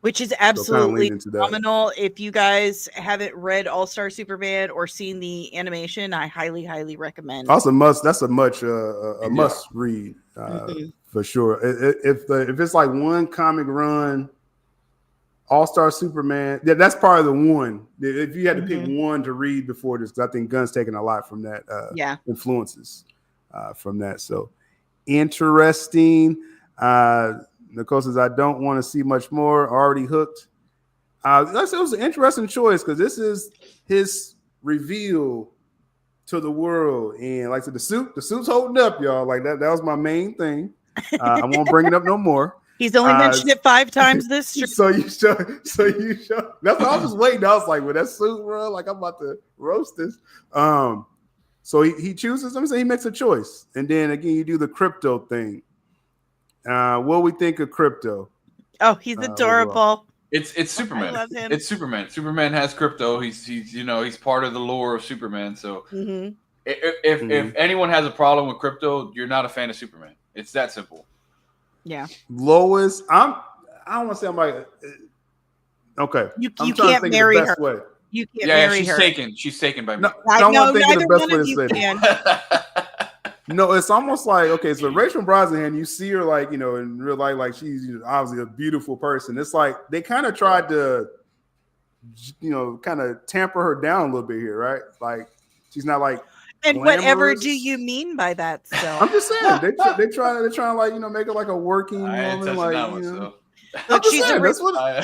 Which is absolutely phenomenal. If you guys haven't read All-Star Superman or seen the animation, I highly, highly recommend. That's a must. That's a must read for sure. If it's like one comic run, All-Star Superman, that's part of the one. If you had to pick one to read before this, because I think Gunn's taking a lot from that. Influences from that. So interesting. Nicole says, I don't want to see much more. Already hooked. It was an interesting choice because this is his reveal to the world. And like I said, the suit's holding up, y'all. Like that was my main thing. I won't bring it up no more. He's only mentioned it 5 times this stream. So you show. That's what I was waiting. I was like, well, that suit, bro, like I'm about to roast this. So he chooses, he makes a choice. And then again, you do the crypto thing. What we think of crypto? Oh, he's adorable. It's Superman. I love him. It's Superman. Superman has crypto. He's part of the lore of Superman. So if anyone has a problem with crypto, you're not a fan of Superman. It's that simple. Yeah. Lois, I don't want to say I'm like okay. You can't marry her. Way. You can't marry her. She's taken by me. No, I don't want to think of the best way to say it. No, it's almost like, okay, so Rachel Brosnahan, you see her like, in real life, like she's obviously a beautiful person. It's like they kind of tried to, kind of tamper her down a little bit here, right? Like she's not like. And glamorous. Whatever do you mean by that? So I'm just saying they're trying to like make her like a working woman, like Look,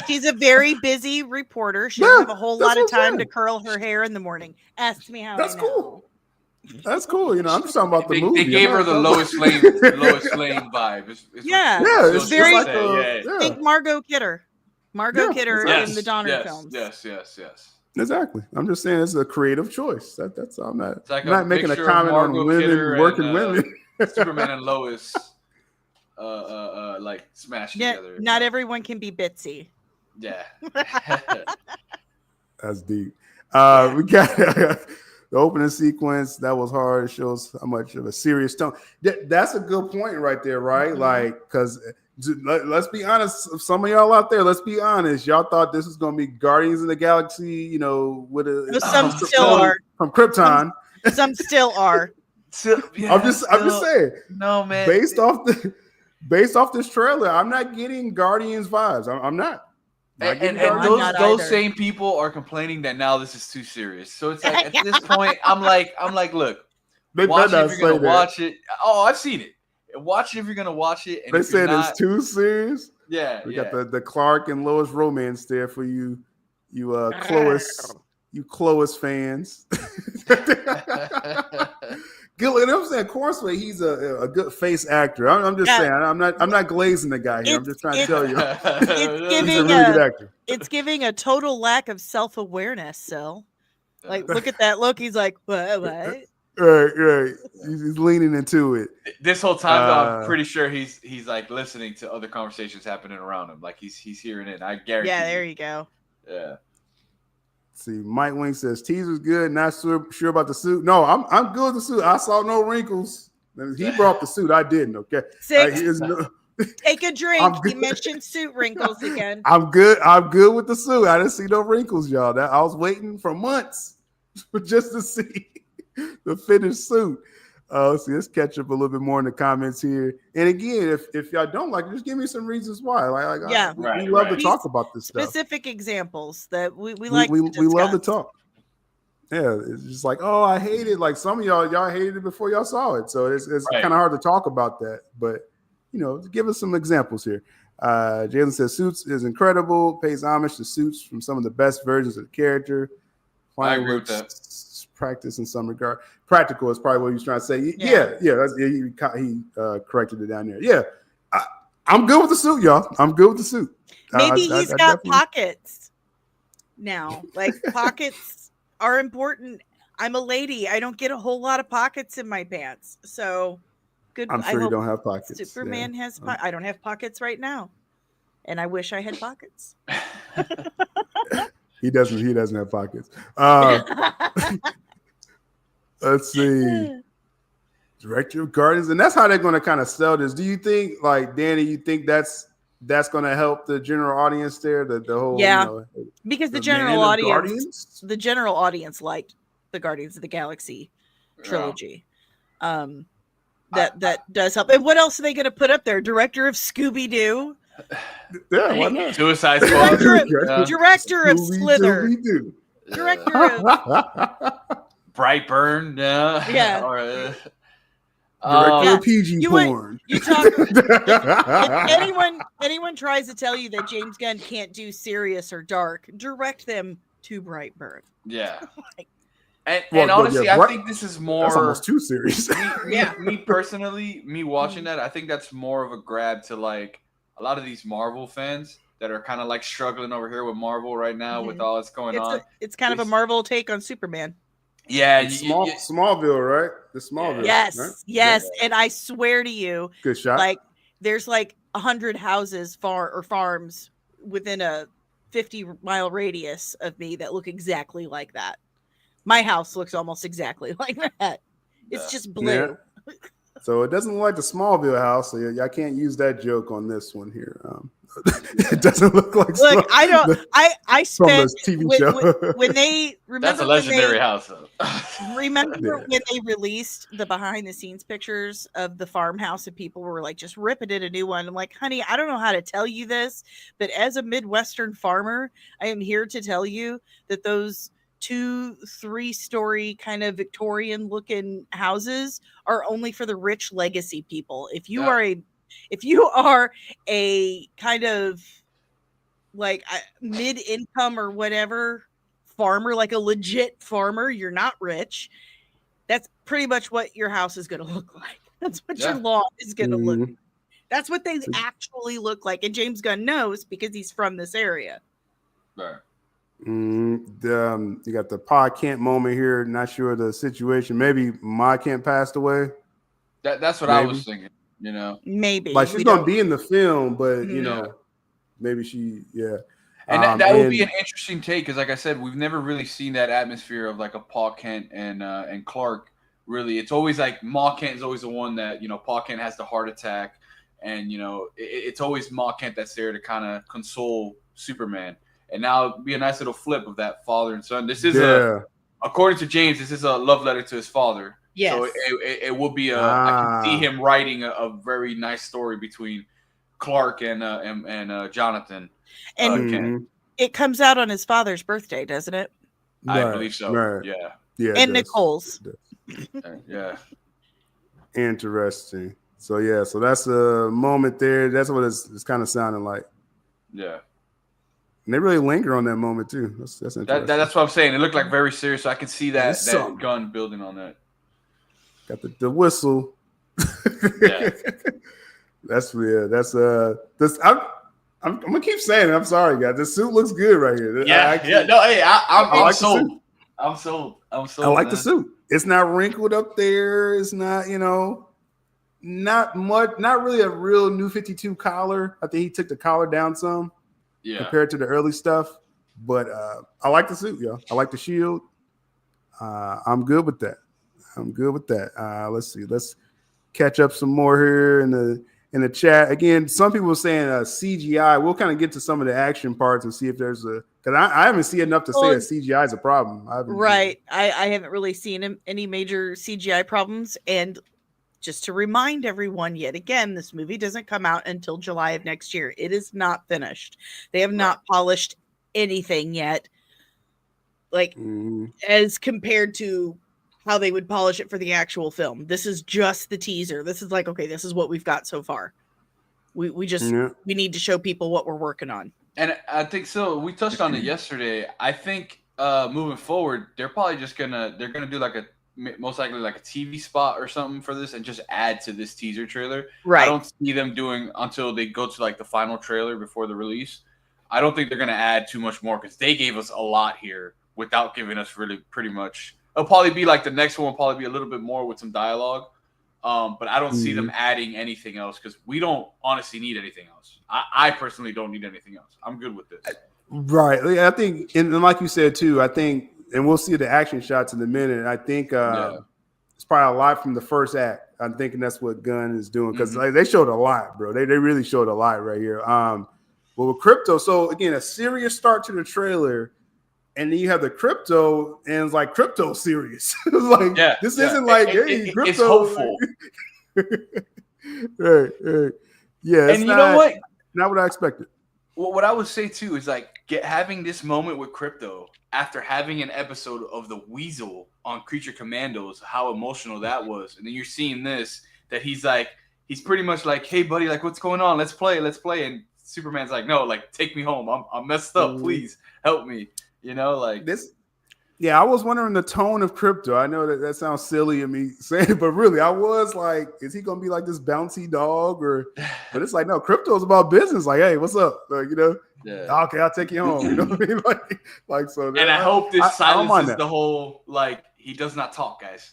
she's a very busy reporter. She doesn't have a whole lot of time to curl her hair in the morning. Ask me how. That's cool. That's cool. I'm just talking about the movie. They gave her the Lois Lane vibe. It's very. Think Margot Kidder. Kidder in the Donner films. Yes. Exactly. I'm just saying it's a creative choice. That's all. I'm not making a picture comment on Margot women Kidder working women. Superman and Lois, like smash together. Not everyone can be Bitsy. Yeah. That's deep. We got. The opening sequence, that was hard. It shows how much of a serious tone. That's a good point right there, right? Like, because let's be honest. Some of y'all out there, let's be honest. Y'all thought this was gonna be Guardians of the Galaxy, you know, with Some still are from Krypton. Some still are. I'm just saying. No, man. Based off this trailer, I'm not getting Guardians vibes. I'm not. And not those either. same people are complaining that now this is too serious. So it's like at this point, I'm like, look, They watch better it not if you're gonna say that. watch it. Oh, I've seen it. Watch it if you're gonna watch it. And They if you're said not, it's too serious. yeah, We yeah. got the Clark and Lois romance there for you Chloe fans. Good, and I'm saying Corsway, he's a good face actor. I'm just saying, I'm not glazing the guy here. I'm just trying to tell you, he's a really good actor. It's giving a total lack of self-awareness. So, like, look at that look. He's like, what? Right. He's leaning into it. This whole time, though, I'm pretty sure he's like listening to other conversations happening around him. Like he's hearing it. I guarantee. Yeah, there you go. Yeah. See, Mike Wing says teaser's good. Not sure about the suit. No, I'm good with the suit. I saw no wrinkles. He brought the suit. I didn't. Okay. Six. Take a drink. He mentioned suit wrinkles again. I'm good with the suit. I didn't see no wrinkles, y'all. I was waiting for months just to see the finished suit. Let's see. Let's catch up a little bit more in the comments here. And again, if y'all don't like it, just give me some reasons why. We love to talk about this stuff. Specific examples that we like. We love to talk. Yeah, it's just like, oh, I hate it. Like some of y'all hated it before y'all saw it, so it's kind of hard to talk about that. But give us some examples here. Jalen says Suits is incredible. Pays homage to Suits from some of the best versions of the character. I agree with that. Practice in some regard. Practical is probably what he was trying to say. He corrected it down there. Yeah, I'm good with the suit, y'all. I'm good with the suit. Maybe he's got pockets now. Like pockets are important. I'm a lady. I don't get a whole lot of pockets in my pants. So good. I'm sure you don't have pockets. Superman has. I don't have pockets right now, and I wish I had pockets. He doesn't have pockets. Let's see. Director of Guardians, and that's how they're going to kind of sell this. Do you think, like Danny, you think that's going to help the general audience there? The whole because the general audience liked the Guardians of the Galaxy trilogy. That does help. And what else are they going to put up there? Director of Scooby Doo. Yeah, why not? Suicide Squad. Director of Slither. Director of Brightburn. Yeah. Director of PG porn. You talk. If anyone tries to tell you that James Gunn can't do serious or dark, direct them to Brightburn. Yeah. And honestly, I think this is more. That's almost too serious. Me personally, watching that, I think that's more of a grab to like a lot of these Marvel fans that are kind of like struggling over here with Marvel right now with all that's going on. It's kind of a Marvel take on Superman. Yeah, Smallville, right? The Smallville. Yes, right? yes, and I swear to you, good shot. Like there's like 100 houses farms within a 50-mile radius of me that look exactly like that. My house looks almost exactly like that. It's just blue. Yeah. So it doesn't look like the Smallville house. So I can't use that joke on this one here. It doesn't look like. Look, I don't. I spent TV show. when they remember. That's a legendary house, though. Remember when they released the behind-the-scenes pictures of the farmhouse, and people were like, "Just ripping it a new one." I'm like, "Honey, I don't know how to tell you this, but as a Midwestern farmer, I am here to tell you that those 2-3 story kind of Victorian looking houses are only for the rich legacy people. If you are a kind of like mid-income or whatever farmer, like a legit farmer, you're not rich. That's pretty much what your house is going to look like. That's what your lawn is going to look like. That's what they actually look like. And James Gunn knows because he's from this area. Right. You got the Pa Kent moment here. Not sure the situation. Maybe Ma Kent passed away. That's what I was thinking. Maybe like she's gonna be in the film, but maybe she. And that would be an interesting take because, like I said, we've never really seen that atmosphere of like a Pa Kent and Clark. Really, it's always like Ma Kent is always the one that Pa Kent has the heart attack. and it's always Ma Kent that's there to kind of console Superman. And now it'd be a nice little flip of that father and son. This is according to James, this is a love letter to his father. Yes. So it will be I can see him writing a very nice story between Clark and Jonathan. And it comes out on his father's birthday, doesn't it? I believe so. Right. Yeah. And Nicole's. Yeah. Interesting. So so that's a moment there. That's what it's kind of sounding like. Yeah. And they really linger on that moment too. That's interesting. That's what I'm saying. It looked like very serious. So I can see that Gunn building on that. Got the whistle. Yeah. That's weird. That's I'm gonna keep saying it. I'm sorry, guys. The suit looks good right here. No, hey, I'm like sold. I'm sold. I like the suit. It's not wrinkled up there. It's not, not much. Not really a real New 52 collar. I think he took the collar down some, compared to the early stuff. But I like the suit, yo. I like the shield. I'm good with that. Let's see. Let's catch up some more here in the chat. Again, some people were saying CGI. We'll kind of get to some of the action parts and see if there's because I haven't seen enough to say that CGI is a problem. I haven't really seen any major CGI problems. And just to remind everyone yet again, this movie doesn't come out until July of next year. It is not finished. They have not polished anything yet. Like as compared to how they would polish it for the actual film. This is just the teaser. This is like, okay, this is what we've got so far. We need to show people what we're working on. And I think so. We touched on it yesterday. I think moving forward, they're probably just gonna do most likely like a TV spot or something for this and just add to this teaser trailer. Right. I don't see them doing until they go to like the final trailer before the release. I don't think they're gonna add too much more because they gave us a lot here without giving us really pretty much. It'll probably be like the next one will probably be a little bit more with some dialogue. But I don't see them adding anything else because we don't honestly need anything else. I personally don't need anything else. I'm good with this. Right. I think, and like you said too, I think, and we'll see the action shots in a minute. I think it's probably a lot from the first act. I'm thinking that's what Gunn is doing because they showed a lot, bro. They really showed a lot right here. But with Crypto, so again, a serious start to the trailer. And then you have the Crypto, and it's like Crypto serious. It's like this isn't like Crypto. It's hopeful. Right. Yeah, and you know what? Not what I expected. Well, what I would say too is like having this moment with Crypto after having an episode of the Weasel on Creature Commandos, how emotional that was, and then you're seeing this that he's pretty much like, hey buddy, like what's going on? Let's play, and Superman's like, no, like take me home. I'm messed up. Please help me. Like this. Yeah, I was wondering the tone of Crypto. I know that sounds silly of me saying, but really, I was like, is he gonna be like this bouncy dog, or? But it's like, no, Crypto's about business. Like, hey, what's up? Like, okay, I'll take you home. You know what I mean? Like so. And I hope this silences the whole like he does not talk, guys.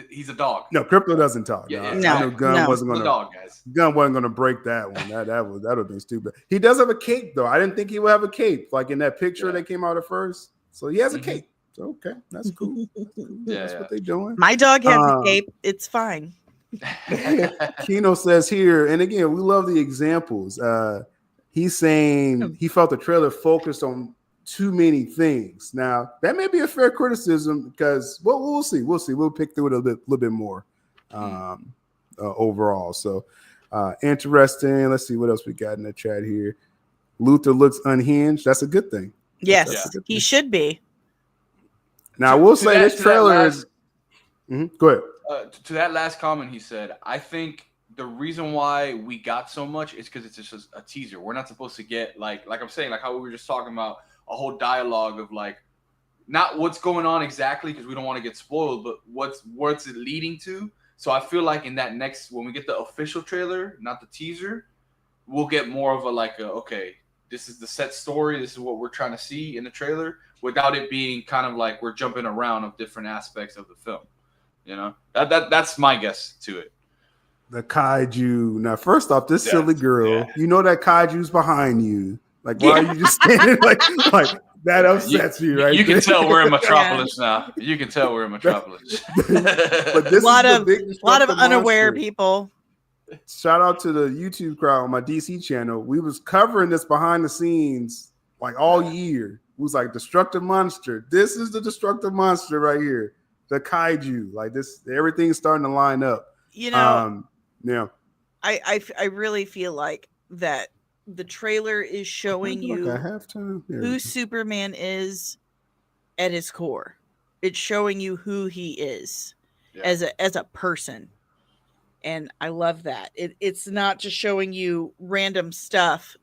He's a dog. No, Crypto doesn't talk. Yeah. I know Gunn wasn't gonna. Dog, guys. Gunn wasn't gonna break that one. That would have been stupid. He does have a cape though. I didn't think he would have a cape like in that picture that came out at first. So he has a cape. So, okay, that's cool. That's what they're doing. My dog has a cape. It's fine. Kino says here, and again, we love the examples. He's saying he felt the trailer focused on too many things. Now, that may be a fair criticism because, well, we'll see. We'll pick through it a little bit more overall. So, interesting. Let's see what else we got in the chat here. Luther looks unhinged. That's a good thing. Yes, he should be. Now, I will say this trailer is. Go ahead. To that last comment he said, I think the reason why we got so much is because it's just a teaser. We're not supposed to get like I'm saying, like how we were just talking about a whole dialogue of like not what's going on exactly because we don't want to get spoiled, but what's it leading to. So I feel like in that next when we get the official trailer, not the teaser, we'll get more of a okay. This is the set story. This is what we're trying to see in the trailer without it being kind of like we're jumping around of different aspects of the film. That's my guess to it. The kaiju. Now, first off, this silly girl, you know that kaiju's behind you. Like, why are you just standing like that upsets me, right? You can tell we're in Metropolis now. You can tell we're in Metropolis. But this a lot of unaware people. shout out to the YouTube crowd on my DC channel. We was covering this behind the scenes like all year. It was like destructive monster. This is the destructive monster right here. The kaiju. Like this, everything's starting to line up. You know, yeah. I really feel like that the trailer is showing you who Superman is at his core. It's showing you who he is as a person. And I love that. It's not just showing you random stuff,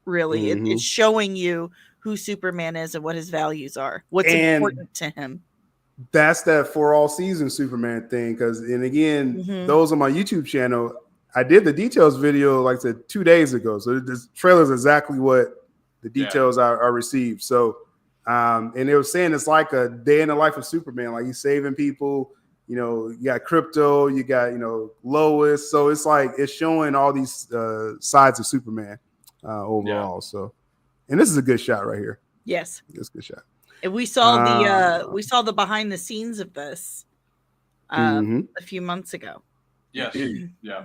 really. It's showing you who Superman is and what his values are, what's important to him. That's that for all season Superman thing. And again, those on my YouTube channel, I did the details video, like I said, 2 days ago. So this trailer is exactly what the details I received. So, and they were saying it's like a day in the life of Superman. Like he's saving people. You know, you got Crypto, you got, Lois. So it's like it's showing all these sides of Superman overall. So, and this is a good shot right here. Yes, it's a good shot. And we saw the behind the scenes of this a few months ago. Yes, yeah.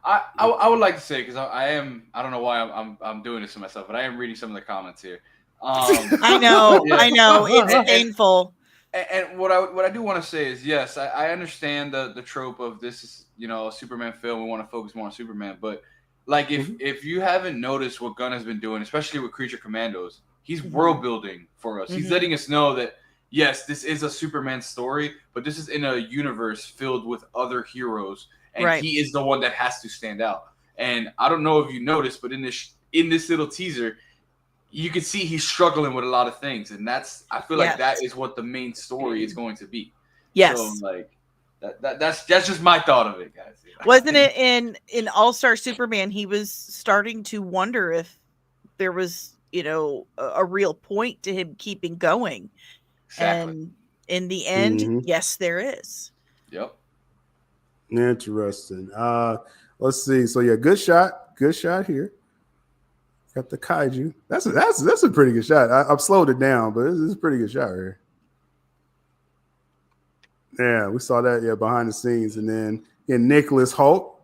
I would like to say, because I don't know why I'm doing this to myself, but I am reading some of the comments here. I know, it's painful. And what I do want to say is, yes, I understand the trope of this is, a Superman film. We want to focus more on Superman. But like if you haven't noticed what Gunn has been doing, especially with Creature Commandos, he's world building for us. He's letting us know that, yes, this is a Superman story, but this is in a universe filled with other heroes. And he is the one that has to stand out. And I don't know if you noticed, but in this little teaser, you can see he's struggling with a lot of things, and I feel like that is what the main story is going to be. Yes. So like that's just my thought of it, guys. Wasn't it in All-Star Superman? He was starting to wonder if there was, a real point to him keeping going. Exactly. And in the end, yes, there is. Yep. Interesting. Let's see. So yeah, good shot here. Got the kaiju. That's a pretty good shot. I've slowed it down, but it's a pretty good shot here. Yeah, we saw that behind the scenes, and then Nicholas Hoult.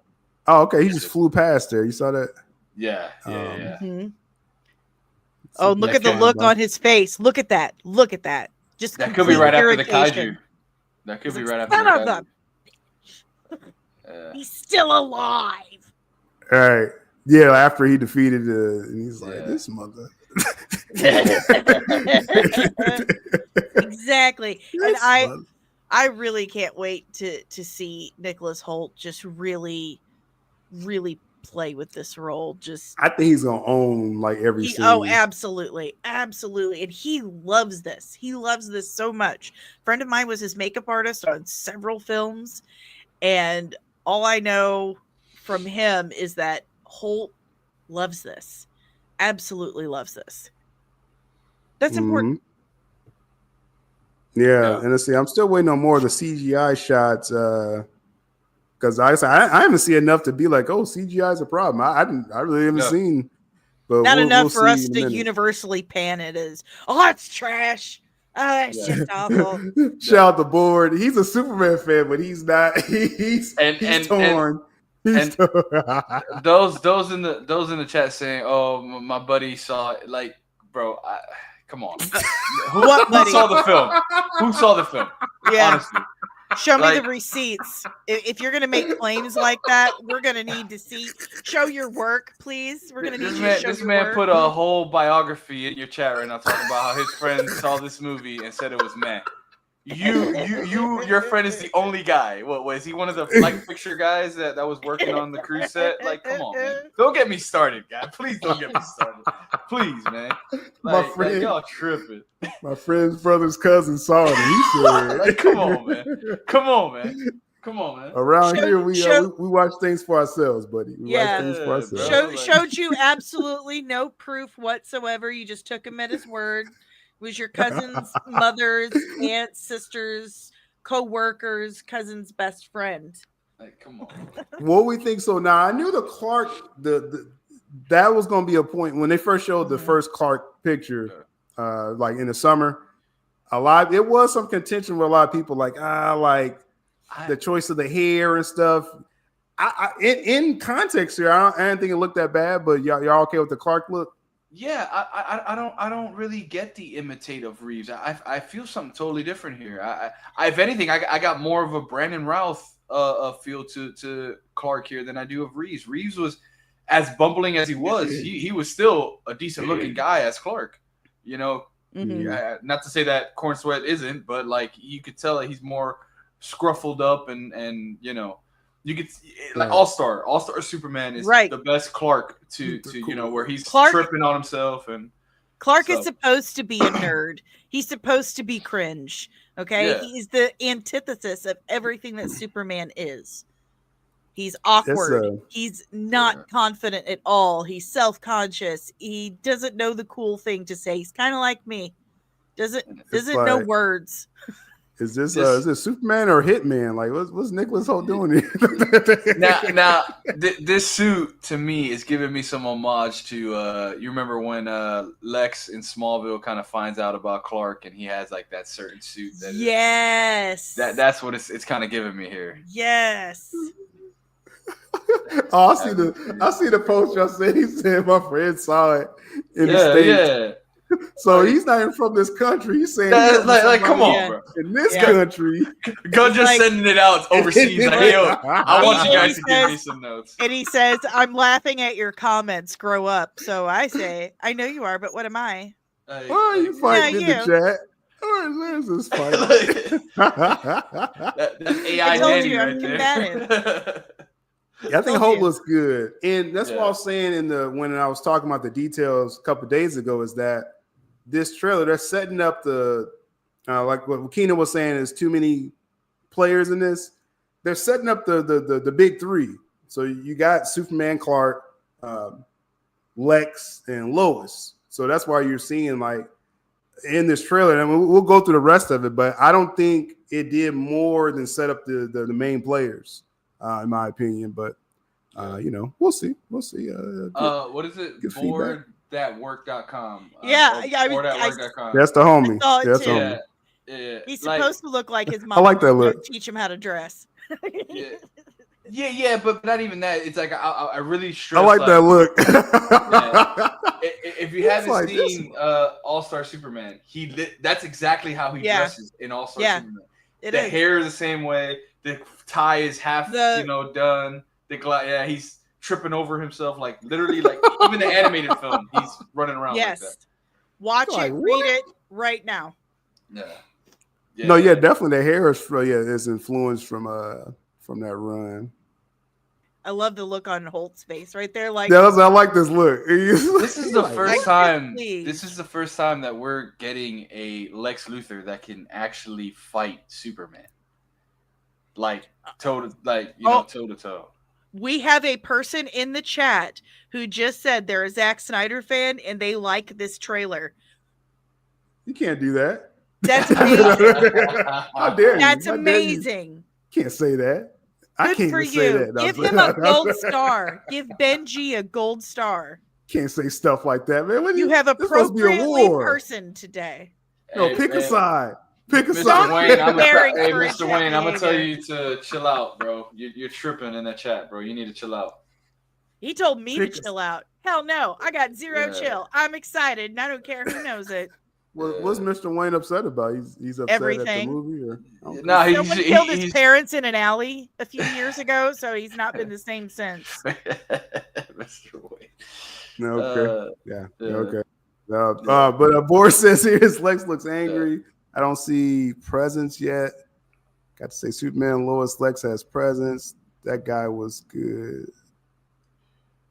Oh, okay, he just flew past there. You saw that? Yeah. Oh, look at the look on his face. Look at that. Just that could be right after the kaiju. That could be right after the kaiju. He's still alive. All right. Yeah, after he defeated he's like, this mother. Exactly. And I really can't wait to see Nicholas Hoult just really, really play with this role. I think he's gonna own like every scene. Oh, absolutely. Absolutely. And he loves this. He loves this so much. A friend of mine was his makeup artist on several films, and all I know from him is that Holt loves this. Absolutely loves this. That's important. Yeah, and let's see. I'm still waiting on more of the CGI shots because I haven't seen enough to be like, oh, CGI is a problem. I really haven't seen. But not enough for us to universally pan it as, oh, it's trash. Oh, that shit's awful. Shout out the board. He's a Superman fan, but he's not. He's torn. And those in the chat saying, "Oh, my buddy saw it." Like, bro, come on. What buddy? Who saw the film? Who saw the film? Yeah. Honestly. Show me the receipts. If you're gonna make claims like that, we're gonna need to see. Show your work, please. We're gonna need you to show your work. This man put a whole biography in your chat right now talking about how his friend saw this movie and said it was meh. Your friend is the only guy. What was he? One of the light fixture guys that was working on the cruise set? Like, come on, man. Don't get me started, guy. Please don't get me started. Please, man. My friend, y'all tripping. My friend's brother's cousin saw it. He said, like, come on, man. Come on, man. Around here, we watch things for ourselves, buddy. We watch things for ourselves. Showed you absolutely no proof whatsoever. You just took him at his word. It was your cousin's mother's, aunts, sisters, co-workers, cousin's best friend. Like, come on. What we think so now? I knew the Clark, that was going to be a point when they first showed the first Clark picture, like in the summer. It was some contention with a lot of people, like the choice of the hair and stuff. In context here, I didn't think it looked that bad, but y'all okay with the Clark look? Yeah, I don't really get the imitate of Reeves. I feel something totally different here. If anything, I got more of a Brandon Routh feel to Clark here than I do of Reeves. Reeves was as bumbling as he was. He was still a decent looking guy as Clark. You know, not to say that Corn Sweat isn't, but like you could tell that he's more scruffled up and you know. You could like All-Star Superman is the best Clark to you know where he's tripping on himself and Clark is supposed to be a nerd. He's supposed to be cringe. Okay, he's the antithesis of everything that Superman is. He's awkward. He's not confident at all. He's self-conscious. He doesn't know the cool thing to say. He's kind of like me. Doesn't know words. Is this Superman or Hitman? Like, what's Nicholas Hoult doing here? now, this suit to me is giving me some homage to you remember when Lex in Smallville kind of finds out about Clark and he has like that certain suit that that's what it's kind of giving me here. Yes. I see the post y'all said. He said my friend saw it in the States. Yeah. So like, he's not even from this country. He's saying, like come on, bro. In this country, Gunn just sending it out overseas. Like, yo, I want you guys to give me some notes. And he says, "I'm laughing at your comments. Grow up." So I say, "I know you are, but what am I?" Well, you fighting in the chat. There's this fight. That's AI Danny right there. Yeah, I think Hope looks good, and that's what I was saying when I was talking about the details a couple of days ago. Is that this trailer they're setting up the like what Keenan was saying is too many players in this. They're setting up the big three. So you got Superman, Clark, Lex, and Lois. So that's why you're seeing like in this trailer, and we'll go through the rest of it. But I don't think it did more than set up the main players. In my opinion, but you know, we'll see. What is it? Boardthatwork.com. Boardthatwork.com. That's the homie. That's the homie. Yeah. He's supposed to look like his mom. I like that look. Teach him how to dress. Yeah, but not even that. It's like I really stress. I like that look. If you haven't seen All-Star Superman, that's exactly how he dresses in All-Star Superman. The hair is the same way. The tie is half, done. He's tripping over himself, like literally, like even the animated film, he's running around like that. Watch it, read it right now. Definitely the hair is influenced from that run. I love the look on Holt's face right there. Like, I like this look. This is the first time. This is the first time that we're getting a Lex Luthor that can actually fight Superman. Like toe to toe. We have a person in the chat who just said they're a Zack Snyder fan and they like this trailer. You can't do that. That's amazing. How dare you? That's amazing. You can't say that. I can't for say that. Give him a gold star. Give Benji a gold star. Can't say stuff like that, man. You have appropriately person today. No, pick a side. Pick a Mr. side. Wayne, Mr. Wayne, I'm gonna tell you to chill out, bro. You're tripping in that chat, bro. You need to chill out. He told me to chill out. Hell no, I got zero chill. I'm excited, and I don't care who knows it. What's Mr. Wayne upset about? He's upset everything. At the movie, or someone killed his parents in an alley a few years ago, so he's not been the same since. Mr. Wayne. Okay. Okay. But Boris says here his Lex looks angry. I don't see presence yet. Got to say Superman, Lois, Lex has presence. That guy was good.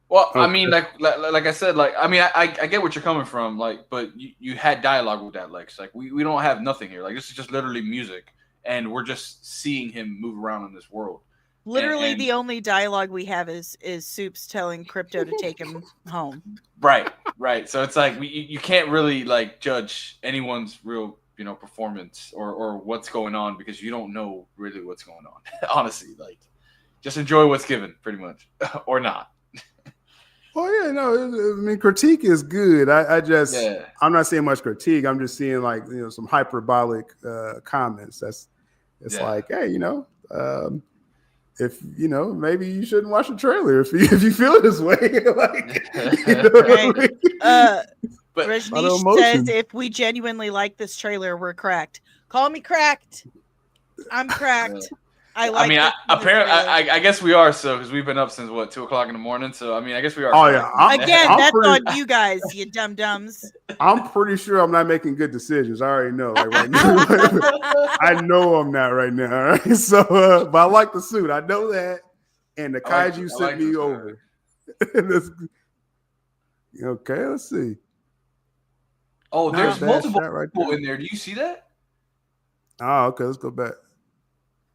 Well, I mean, like I said, I get what you're coming from, but you had dialogue with that Lex. Like we don't have nothing here. Like this is just literally music, and we're just seeing him move around in this world. Literally, the only dialogue we have is Soups telling Crypto to take him home. Right. So it's like you can't really judge anyone's real performance or what's going on because you don't know really what's going on. Honestly, just enjoy what's given, pretty much, or not. Oh yeah, no. I mean, critique is good. I'm not seeing much critique. I'm just seeing some hyperbolic comments. It's like, hey, if you know, maybe you shouldn't watch the trailer if you feel this way. Like, you know Right. what I mean? But Rajneesh says if we genuinely like this trailer, we're cracked. Call me cracked. I'm cracked. I like. I mean, this apparently, trailer. I guess we are so because we've been up since what 2:00 in the morning. So I mean, I guess we are. Oh correct. yeah, Again, I'm that's pretty, on you guys, you dum dums. I'm pretty sure I'm not making good decisions. I already know. Like right now, I know I'm not right now. All right, so but I like the suit. I know that, and the kaiju sent me over. Okay, let's see. Oh, there's multiple right people in there. Do you see that? Oh, okay. Let's go back.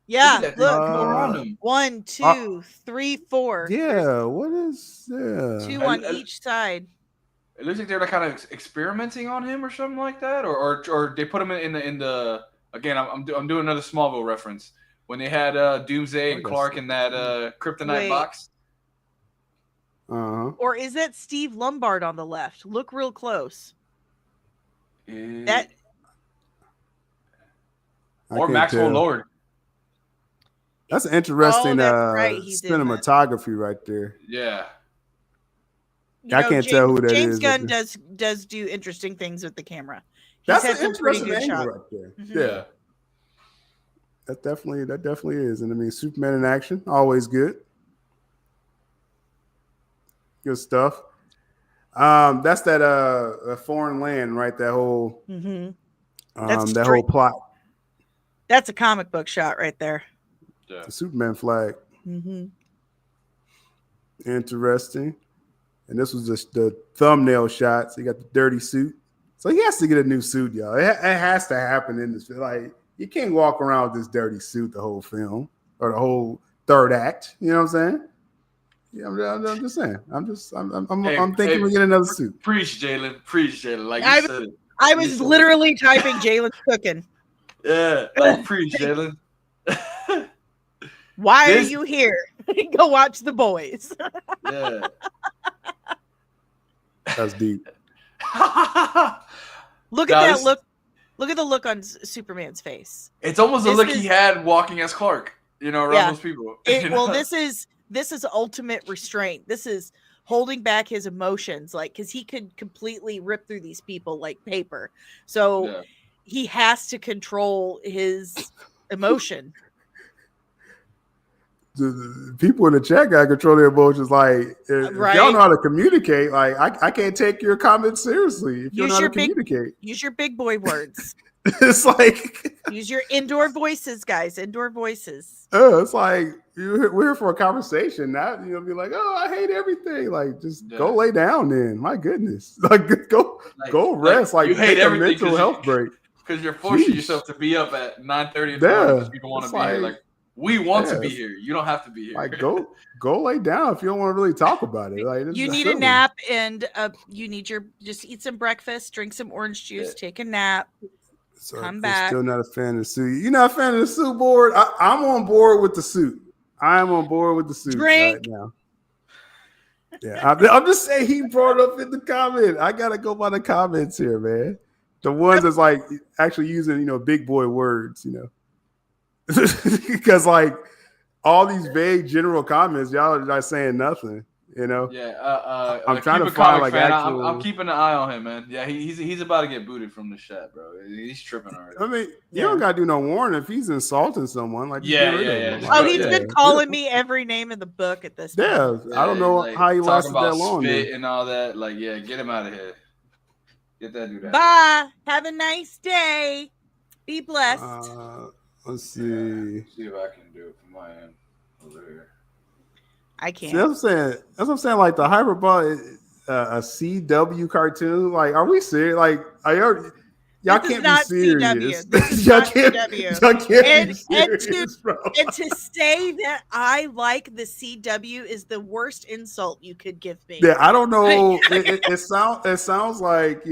Yeah, Look, look. around him. 1, 2, 3, 4. Yeah, what is? Yeah, 2 on each side. It looks like they're like kind of experimenting on him or something like that, or they put him in the. Again, I'm doing another Smallville reference when they had Doomsday and Clark in that kryptonite box. Or is that Steve Lombard on the left? Look real close. That or Maxwell Lord. That's an interesting right. cinematography right there. Yeah. I can't tell who that is. James Gunn does do interesting things with the camera. That's an interesting angle right there. Mm-hmm. Yeah. That definitely is. And I mean, Superman in action, always good. Good stuff. That's that foreign land, right? That whole that whole plot. That's a comic book shot right there. Yeah. The Superman flag. Mm-hmm. Interesting. And this was just the thumbnail shot. So you got the dirty suit. So he has to get a new suit, y'all. It has to happen in this. Like, you can't walk around with this dirty suit the whole film or the whole third act. You know what I'm saying? Yeah, I'm just saying. I'm thinking we get another suit. Preach, Jalen. Preach, Jalen. Like you said it. I was literally typing Jalen's cooking. Yeah, like preach, Jalen. Why are you here? Go watch The Boys. Yeah. That's deep. Look at that look. Look at the look on Superman's face. It's almost the look he had walking as Clark, around those people. Well, this is ultimate restraint. This is holding back his emotions, like, because he could completely rip through these people like paper. So he has to control his emotion. The people in the chat got to control their emotions. Like, if y'all know how to communicate, like, I can't take your comments seriously if you don't know how to communicate. Use your big boy words. It's like use your indoor voices, guys. Indoor voices. It's like we're here for a conversation. Not be like, oh, I hate everything. Like, just go lay down. Then, my goodness, like go rest. Like, you hate take a mental health break because you're forcing yourself to be up at 9:30 in the morning because people want to be here. Like, we want to be here. You don't have to be here. Like, go lay down if you don't want to really talk about it. Like, you need a nap, and you need just eat some breakfast, drink some orange juice, take a nap. So come back. Still not a fan of the suit. You're not a fan of the suit board? I'm on board with the suit. I'm on board with the suit right now. Yeah, I'm just saying he brought up in the comment. I gotta go by the comments here, man. The ones that's like actually using big boy words, because like all these vague general comments, y'all are not saying nothing. Yeah, I'm trying to find like actual. I'm keeping an eye on him, man. Yeah, he's about to get booted from the chat, bro. He's tripping already. I mean, you don't gotta do no warning if he's insulting someone. Like, yeah. Oh, he's been calling me every name in the book at this point. Yeah, I don't know how he lasted that long. Spit and all that. Like, yeah, get him out of here. Get that dude out. Bye. Have a nice day. Be blessed. Let's see. See if I can do it from my end over here. I can't. See, that's what I'm saying. Like, the Hyperball, a CW cartoon. Like, are we serious? Like, y'all can't be serious. Y'all can't be serious, bro. And to say that I like the CW is the worst insult you could give me. Yeah, I don't know. It sounds like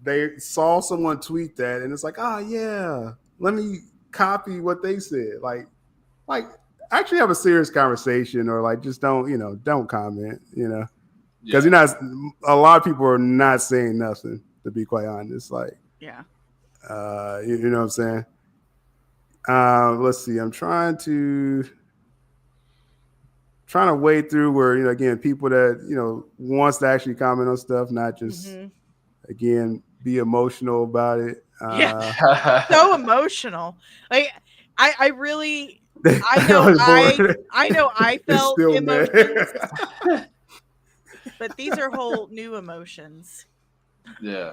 they saw someone tweet that, and it's like, let me copy what they said. Like. Actually have a serious conversation, or like just don't comment, because a lot of people are not saying nothing, to be quite honest. Like, you know what I'm saying? Let's see. I'm trying to trying to wade through where, you know, again, people that, you know, wants to actually comment on stuff, not just again be emotional about it. So emotional. Like I really I know I felt emotions, but these are whole new emotions. Yeah.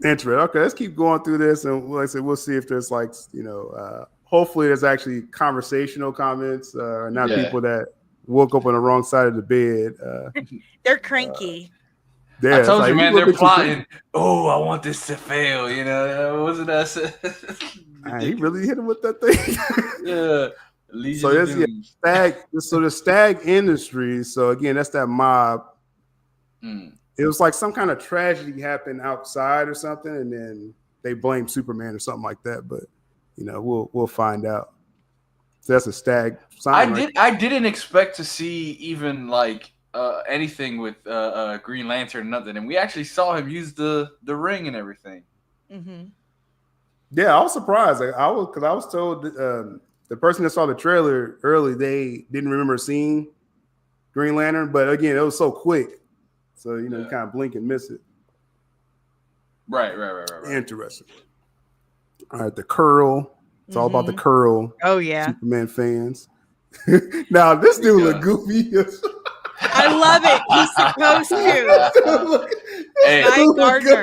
Interesting. Okay, let's keep going through this, and like I said, we'll see if there's like, you know, hopefully there's actually conversational comments, not people that woke up on the wrong side of the bed. They're cranky. Yeah, I told you, man, they're plotting. Cranky. Oh, I want this to fail. You know, wasn't that? He really hit him with that thing. Yeah. So there's Stag. So the Stag industry. So again, that's that mob. It was like some kind of tragedy happened outside or something, and then they blame Superman or something like that. But you know, we'll find out. So that's a Stag sign. I didn't expect to see even like anything with Green Lantern, nothing, and we actually saw him use the ring and everything. Yeah, I was surprised. I was told the person that saw the trailer early, they didn't remember seeing Green Lantern, but again, it was so quick. So, you know, you kind of blink and miss it. Right. Interesting. All right, the curl. It's all about the curl. Oh, yeah. Superman fans. Now, this dude look goofy. I love it. He's supposed to. Hey, Guy Gardner.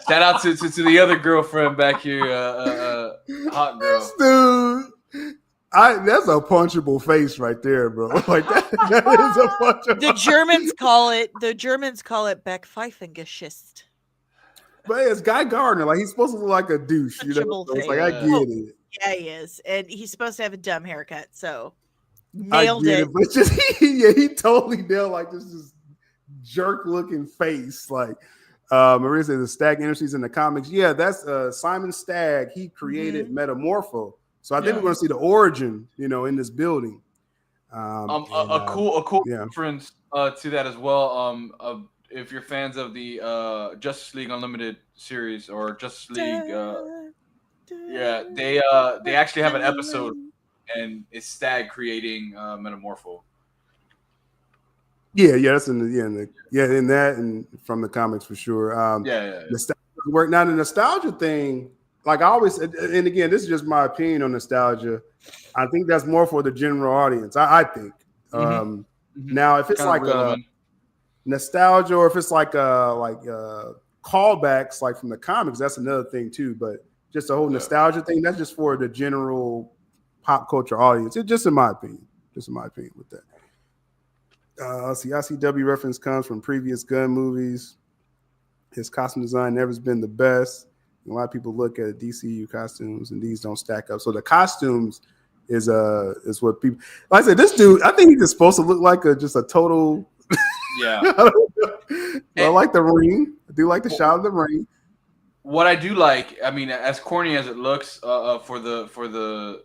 Shout out to the other girlfriend back here, hot girl. This dude. That's a punchable face right there, bro. Like that is a punchable. The Germans call it Backpfeifengeschichte. But it's Guy Gardner. Like he's supposed to look like a douche, you know. So it's like I get it. Yeah, he is, and he's supposed to have a dumb haircut. So nailed it. But just he totally nailed like this jerk looking face. Like Maria said, the Stag Industries in the comics. Yeah, that's Simon Stagg. He created Metamorpho. So I think we're going to see the origin, you know, in this building. A cool reference to that as well. If you're fans of the Justice League Unlimited series or Justice League, they actually have an episode, and it's Stagg creating Metamorpho. Yeah, that's in that and from the comics for sure. Nostalgia work. Now the nostalgia thing. Like I always, and again, this is just my opinion on nostalgia. I think that's more for the general audience. I think. Now, if it's like a nostalgia, or if it's like callbacks, like from the comics, that's another thing too. But just the whole nostalgia thing, that's just for the general pop culture audience. It's just in my opinion. With that. ICW reference comes from previous Gunn movies. His costume design never has been the best. A lot of people look at DCU costumes and these don't stack up. So the costumes is what people like I said, this dude, I think he's supposed to look like just a total I like the ring. I do like the shot of the ring. What I do like, I mean, as corny as it looks, for the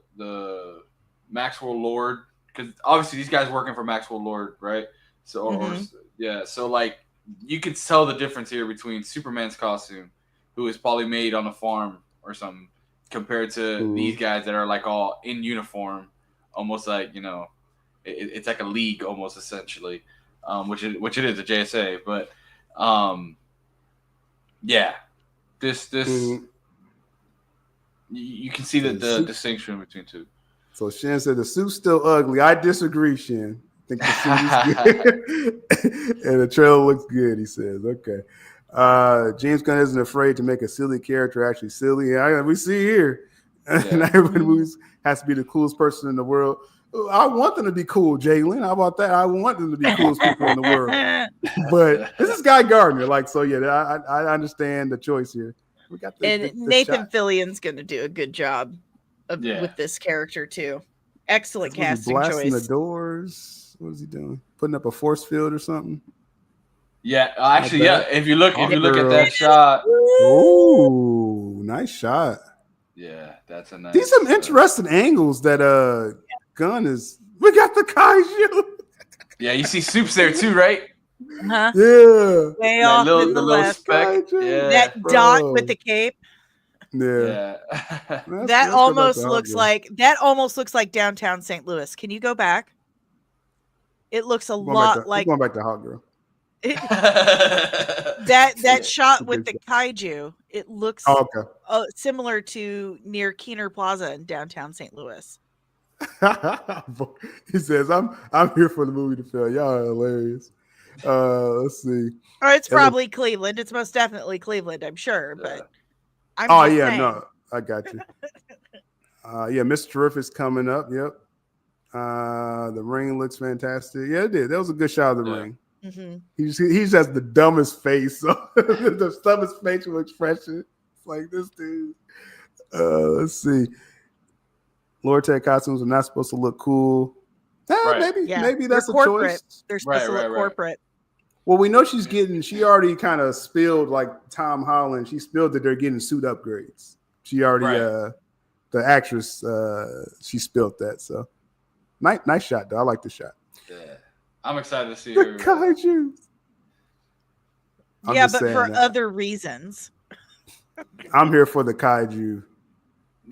Maxwell Lord, because obviously these guys working for Maxwell Lord, right? So so like you could tell the difference here between Superman's costume, who is probably made on a farm or something, compared to these guys that are like all in uniform, almost like, you know, it's like a league almost essentially, which it is a JSA, but this you can see the distinction between two. So Shin said the suit's still ugly. I disagree, Shin. I think the suit is good, and the trailer looks good. He says, "Okay." James Gunn isn't afraid to make a silly character actually silly. We see here, and everybody movies has to be the coolest person in the world. I want them to be cool, Jalen. How about that? I want them to be coolest people in the world. But this is Guy Gardner, like so. Yeah, I understand the choice here. We got the Nathan Fillion's going to do a good job with this character too. Excellent casting choice. Blasting the doors. What is he doing? Putting up a force field or something? Yeah, actually, If you look at that shot, ooh, nice shot. Yeah, that's a nice. These some interesting angles that Gunn is. We got the Kaiju. Yeah, you see Soup's there too, right? Yeah. Way that off in the the left. Speck. Yeah, that dot with the cape. Yeah. That almost looks like downtown St. Louis. Can you go back? It looks a I'm lot like going back to Hot Girl. that shot with the kaiju. It looks Oh, okay. similar to near Keener Plaza in downtown St. Louis. He says, "I'm here for the movie to film." Y'all are hilarious. Let's see. Or it's probably Cleveland. It's most definitely Cleveland, I'm sure. But I'm just saying. No, I got you. Yeah, Mr. Terrific's coming up. Yep. The ring looks fantastic. Yeah, it did. That was a good shot of the ring. Mm-hmm. He just has the dumbest face, the dumbest facial expression. It's like this dude. Let's see. Lord Tech costumes are not supposed to look cool. Maybe that's a choice. They're supposed to look corporate. Well, we know she already kind of spilled, like Tom Holland. She spilled that they're getting suit upgrades. She already, the actress, she spilled that. So nice shot, though. I like the shot. Yeah. I'm excited to see the her. Kaiju. Yeah, but for other reasons. I'm here for the Kaiju.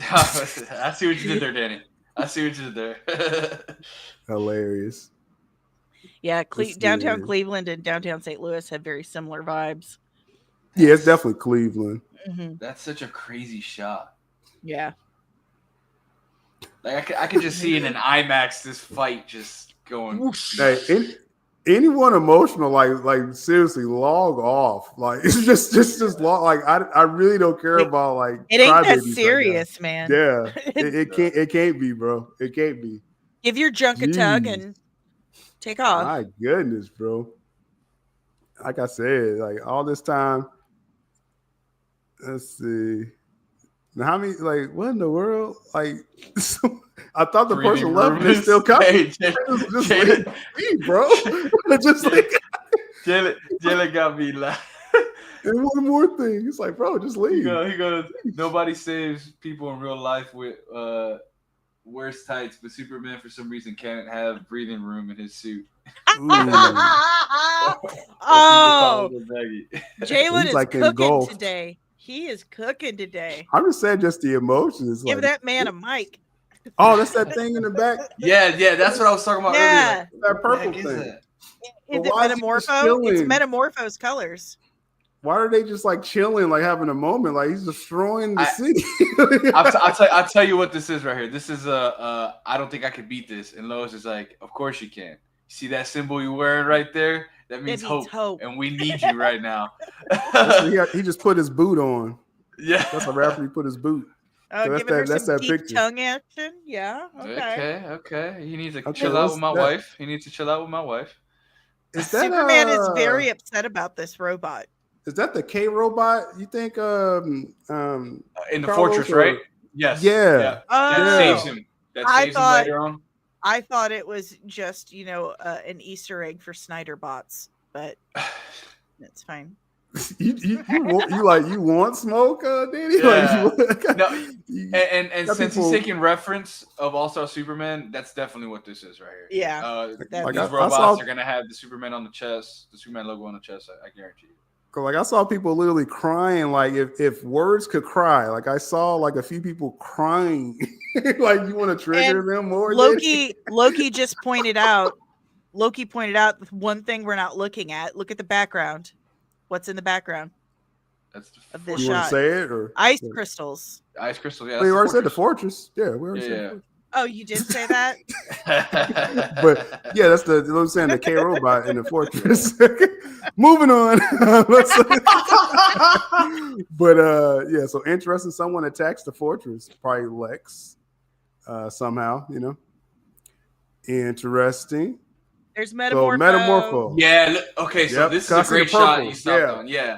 I see what you did there, Danny. I see what you did there. Hilarious. Yeah, downtown Cleveland and downtown St. Louis have very similar vibes. Yeah, it's definitely Cleveland. Mm-hmm. That's such a crazy shot. Yeah. Like I could just see in an IMAX this fight just going. Hey, anyone emotional, like seriously, log off. Like it's just log. Like I really don't care about like. It ain't that serious, man. Yeah, it can't be, bro. It can't be. Give your junk a tug and take off. My goodness, bro. Like I said, like all this time. Let's see. Now, how many? Like, what in the world? Like, I thought the person left and they still coming. Just leave me, bro. Just like Jalen got me laughing. And one more thing, it's like, bro, just leave. He goes. Nobody saves people in real life with worse tights, but Superman for some reason can't have breathing room in his suit. Jalen is like cooking today. He is cooking today. I'm just saying, just the emotions. Give that man a mic. Oh, that's that thing in the back. Yeah, that's what I was talking about earlier. That purple thing. Is it Metamorpho? It's Metamorpho's colors. Why are they just like chilling, like having a moment? Like he's destroying the city. I'll tell you what this is right here. This is I don't think I could beat this. And Lois is like, of course you can. See that symbol you're wearing right there? That means hope. And we need you right now. He just put his boot on. Yeah. That's a rapper. He put his boot. So that's that picture. Tongue action. Yeah. Okay. He needs to chill out with my wife. He needs to chill out with my wife. Superman is very upset about this robot. Is that the K robot? You think in the Carlos fortress, right? Yes. Yeah. That saves him. That saves him later on. I thought it was just, an Easter egg for Snyder bots, but that's fine. you want smoke, Danny? Yeah. And since he's taking reference of All-Star Superman, that's definitely what this is right here. Yeah. These robots are gonna have the Superman on the chest, the Superman logo on the chest. I guarantee you. Like I saw people literally crying, like if words could cry. Like I saw like a few people crying. Like you want to trigger them more. Loki just pointed out. Loki pointed out the one thing we're not looking at. Look at the background. What's in the background? That's of this you shot. Want to say it or ice crystals? Ice crystals. Yeah. We already said the fortress. Yeah, we already said. The fortress. Oh, you did say that? But yeah, that's what I'm saying, the K robot in the fortress. Moving on. But yeah, so interesting. Someone attacks the fortress, probably Lex, somehow, Interesting. There's Metamorpho. So, Metamorpho. Yeah. Okay. So this is a great shot you stopped on. Yeah.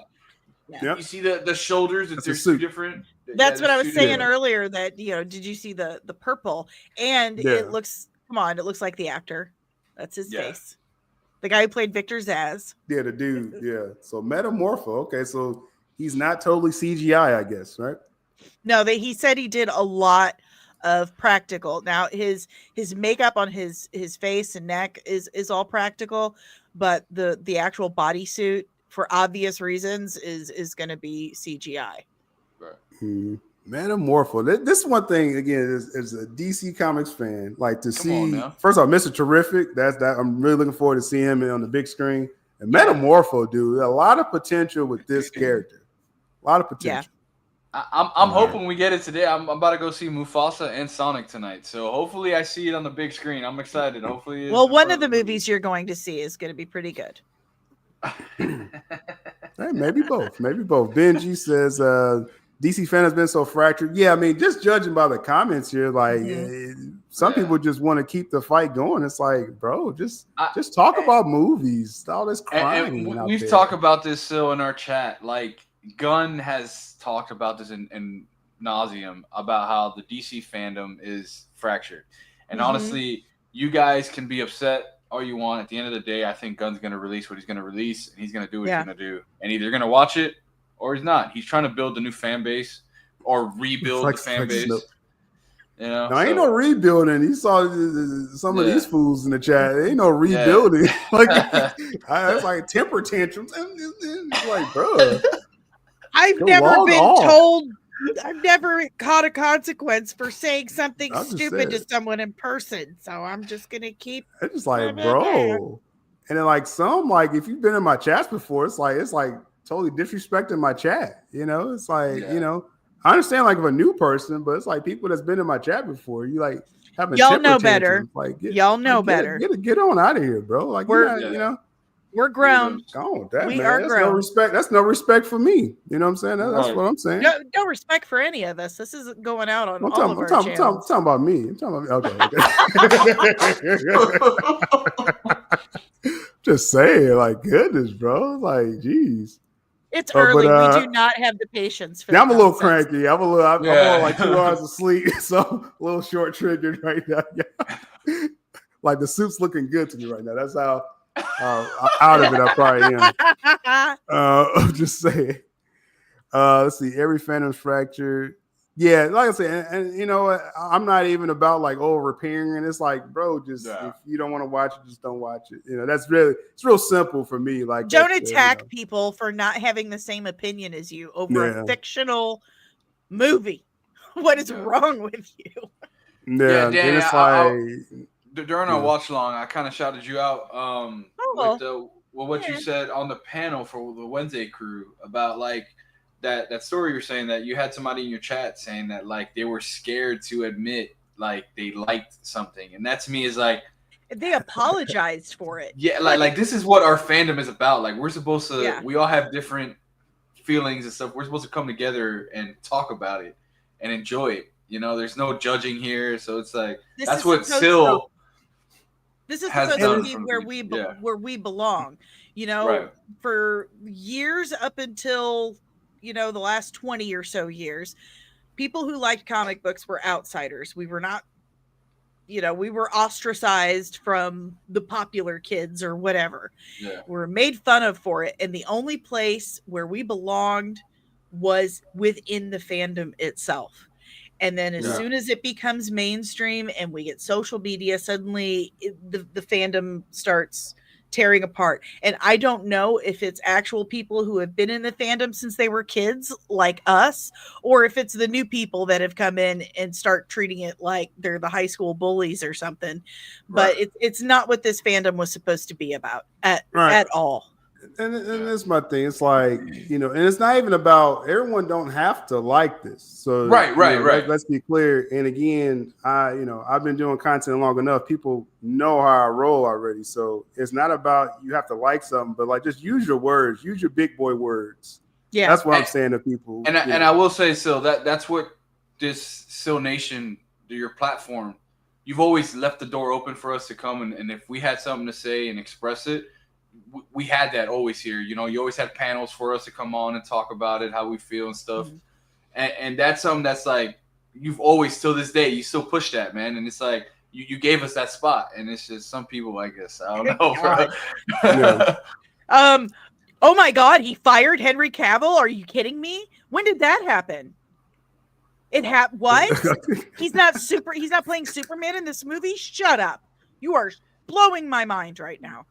Yep. You see the shoulders? There's two different. That's what I was saying earlier. That did you see the purple? And it looks. Come on, it looks like the actor. That's his face. The guy who played Victor Zsasz. Yeah, the dude. Yeah. So Metamorpho. Okay, so he's not totally CGI, I guess, right? No, he said he did a lot of practical. Now his makeup on his face and neck is all practical, but the actual bodysuit, for obvious reasons, is going to be CGI. Right. Mm-hmm. Metamorpho. This is one thing again is a DC Comics fan. Like to Come on see now. first of all, Mr. Terrific. That's that. I'm really looking forward to seeing him on the big screen. And Metamorpho, dude, a lot of potential with this character. A lot of potential. I'm hoping we get it today. I'm about to go see Mufasa and Sonic tonight, so hopefully I see it on the big screen. I'm excited. Hopefully, well, one of the movies you're going to see is going to be pretty good. Hey, maybe both. Maybe both. Benji says DC fan has been so fractured. Yeah, I mean, just judging by the comments here, like some people just want to keep the fight going. It's like, bro, just talk about movies. All this crying. And we've talked about this still in our chat. Like Gunn has talked about this in nauseum about how the DC fandom is fractured. And honestly, you guys can be upset all you want. At the end of the day, I think Gunn's going to release what he's going to release, and he's going to do what he's going to do. And either you're going to watch it or he's not. He's trying to build a new fan base or rebuild the fan base. You know, no, ain't no rebuilding. You saw some of these fools in the chat. Ain't no rebuilding. Like it's like temper tantrums. It's like, bro, I've never been told. I've never caught a consequence for saying something stupid to someone in person. So I'm just gonna keep. It's just like, bro, and then like some like if you've been in my chats before, it's like totally disrespecting my chat. You know, it's like you know. I understand like of a new person, but it's like people that's been in my chat before. You like having y'all know better. Like y'all know better. Get on out of here, bro. Like you know, we're grown. We are grown. No respect. That's no respect for me. You know what I'm saying? That's what I'm saying. No respect for any of us. This isn't going out on all of our channels. I'm talking about me. I'm talking about okay. Just saying, like goodness, bro. Like, geez. It's early. We do not have the patience for that. I'm a little cranky. I'm on like 2 hours of sleep, so I'm a little short triggered right now. Yeah. Like the suit's looking good to me right now. That's how out of it I probably am. I'm just saying. Let's see. Every fandom's fractured. Yeah, like I said, and you know what? I'm not even about like repairing. It's like, bro, just if you don't want to watch it, just don't watch it. You know, it's real simple for me. Like, don't attack people for not having the same opinion as you over a fictional movie. What is wrong with you? Yeah, Danny, it's like during our watch long, I kind of shouted you out with what you said on the panel for the Wednesday crew about like. That story you're saying that you had somebody in your chat saying that like they were scared to admit like they liked something, and that to me is like they apologized for it. Yeah, like this is what our fandom is about. Like we're supposed to, we all have different feelings and stuff. We're supposed to come together and talk about it and enjoy it. You know, there's no judging here, so it's like that's what Sil. This is supposed to be where we belong. You know, for years up until. You know, the last 20 or so years, people who liked comic books were outsiders. We were not, you know, we were ostracized from the popular kids or whatever. Yeah. We were made fun of for it. And the only place where we belonged was within the fandom itself. And then as soon as it becomes mainstream and we get social media, suddenly the fandom starts tearing apart. And I don't know if it's actual people who have been in the fandom since they were kids like us, or if it's the new people that have come in and start treating it like they're the high school bullies or something. But it's not what this fandom was supposed to be about at all. And that's my thing. It's like, you know, and it's not even about everyone don't have to like this. So right. Let's be clear. And again, I've been doing content long enough. People know how I roll already. So it's not about you have to like something, but like just use your words, use your big boy words. Yeah, that's what I'm saying to people. And I will say, Sil, that's what this Sil Nation, your platform, you've always left the door open for us to come and if we had something to say and express it. We had that always here. You know, you always had panels for us to come on and talk about it, how we feel and stuff. Mm-hmm. And that's something that's like, you've always, till this day, you still push that, man. And it's like, you gave us that spot. And it's just some people, I guess, I don't know. Oh my God, he fired Henry Cavill. Are you kidding me? When did that happen? What? He's not playing Superman in this movie? Shut up. You are blowing my mind right now.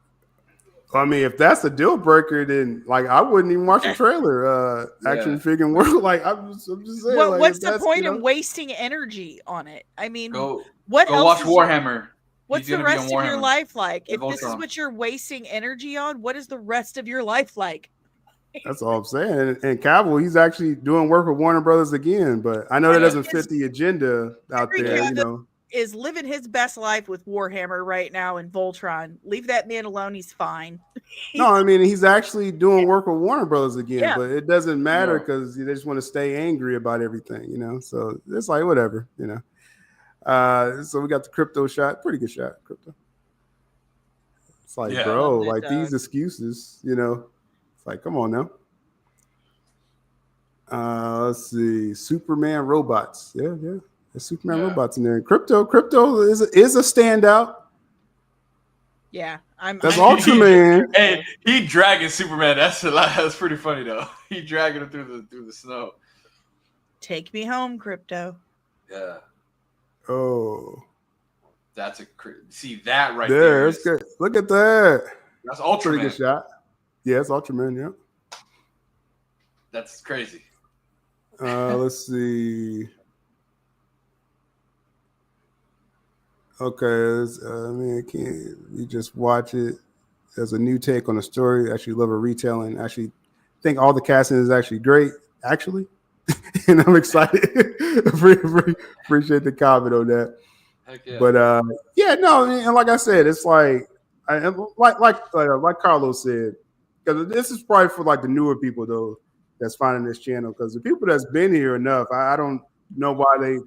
I mean, if that's a deal breaker, then like I wouldn't even watch a trailer. Action figure world. Like I'm just saying. Like, What's the point of wasting energy on it? I mean, Go what else watch is Warhammer. What's the rest of your life like? If this is what you're wasting energy on, what is the rest of your life like? That's all I'm saying. And Cavill, he's actually doing work with Warner Brothers again, but I know that doesn't fit the agenda out there. You know, is living his best life with Warhammer right now in Voltron. Leave that man alone. He's fine. No, I mean, he's actually doing work with Warner Brothers again, but it doesn't matter because they just want to stay angry about everything, you know? So it's like, whatever, you know? So we got the crypto shot. Pretty good shot, crypto. It's like, bro, like these excuses, you know? It's like, come on now. Let's see. Superman robots. Yeah. There's Superman robots in there. Crypto is a standout. Yeah, that's Ultraman. Hey, he dragging Superman. That's pretty funny though. He dragging him through the snow. Take me home, Crypto. Yeah. Oh, that's see that right there. That's good. Look at that. That's Ultraman. Pretty good shot. Yeah, it's Ultraman. Yeah. That's crazy. Let's see. Okay, I mean, we just watch it as a new take on the story. Actually, love a retelling. Actually, think all the casting is actually great. Actually, and I'm excited. Appreciate the comment on that. Heck yeah. But no, and like I said, it's like Carlos said, because this is probably for like the newer people though that's finding this channel. Because the people that's been here enough, I don't know why they,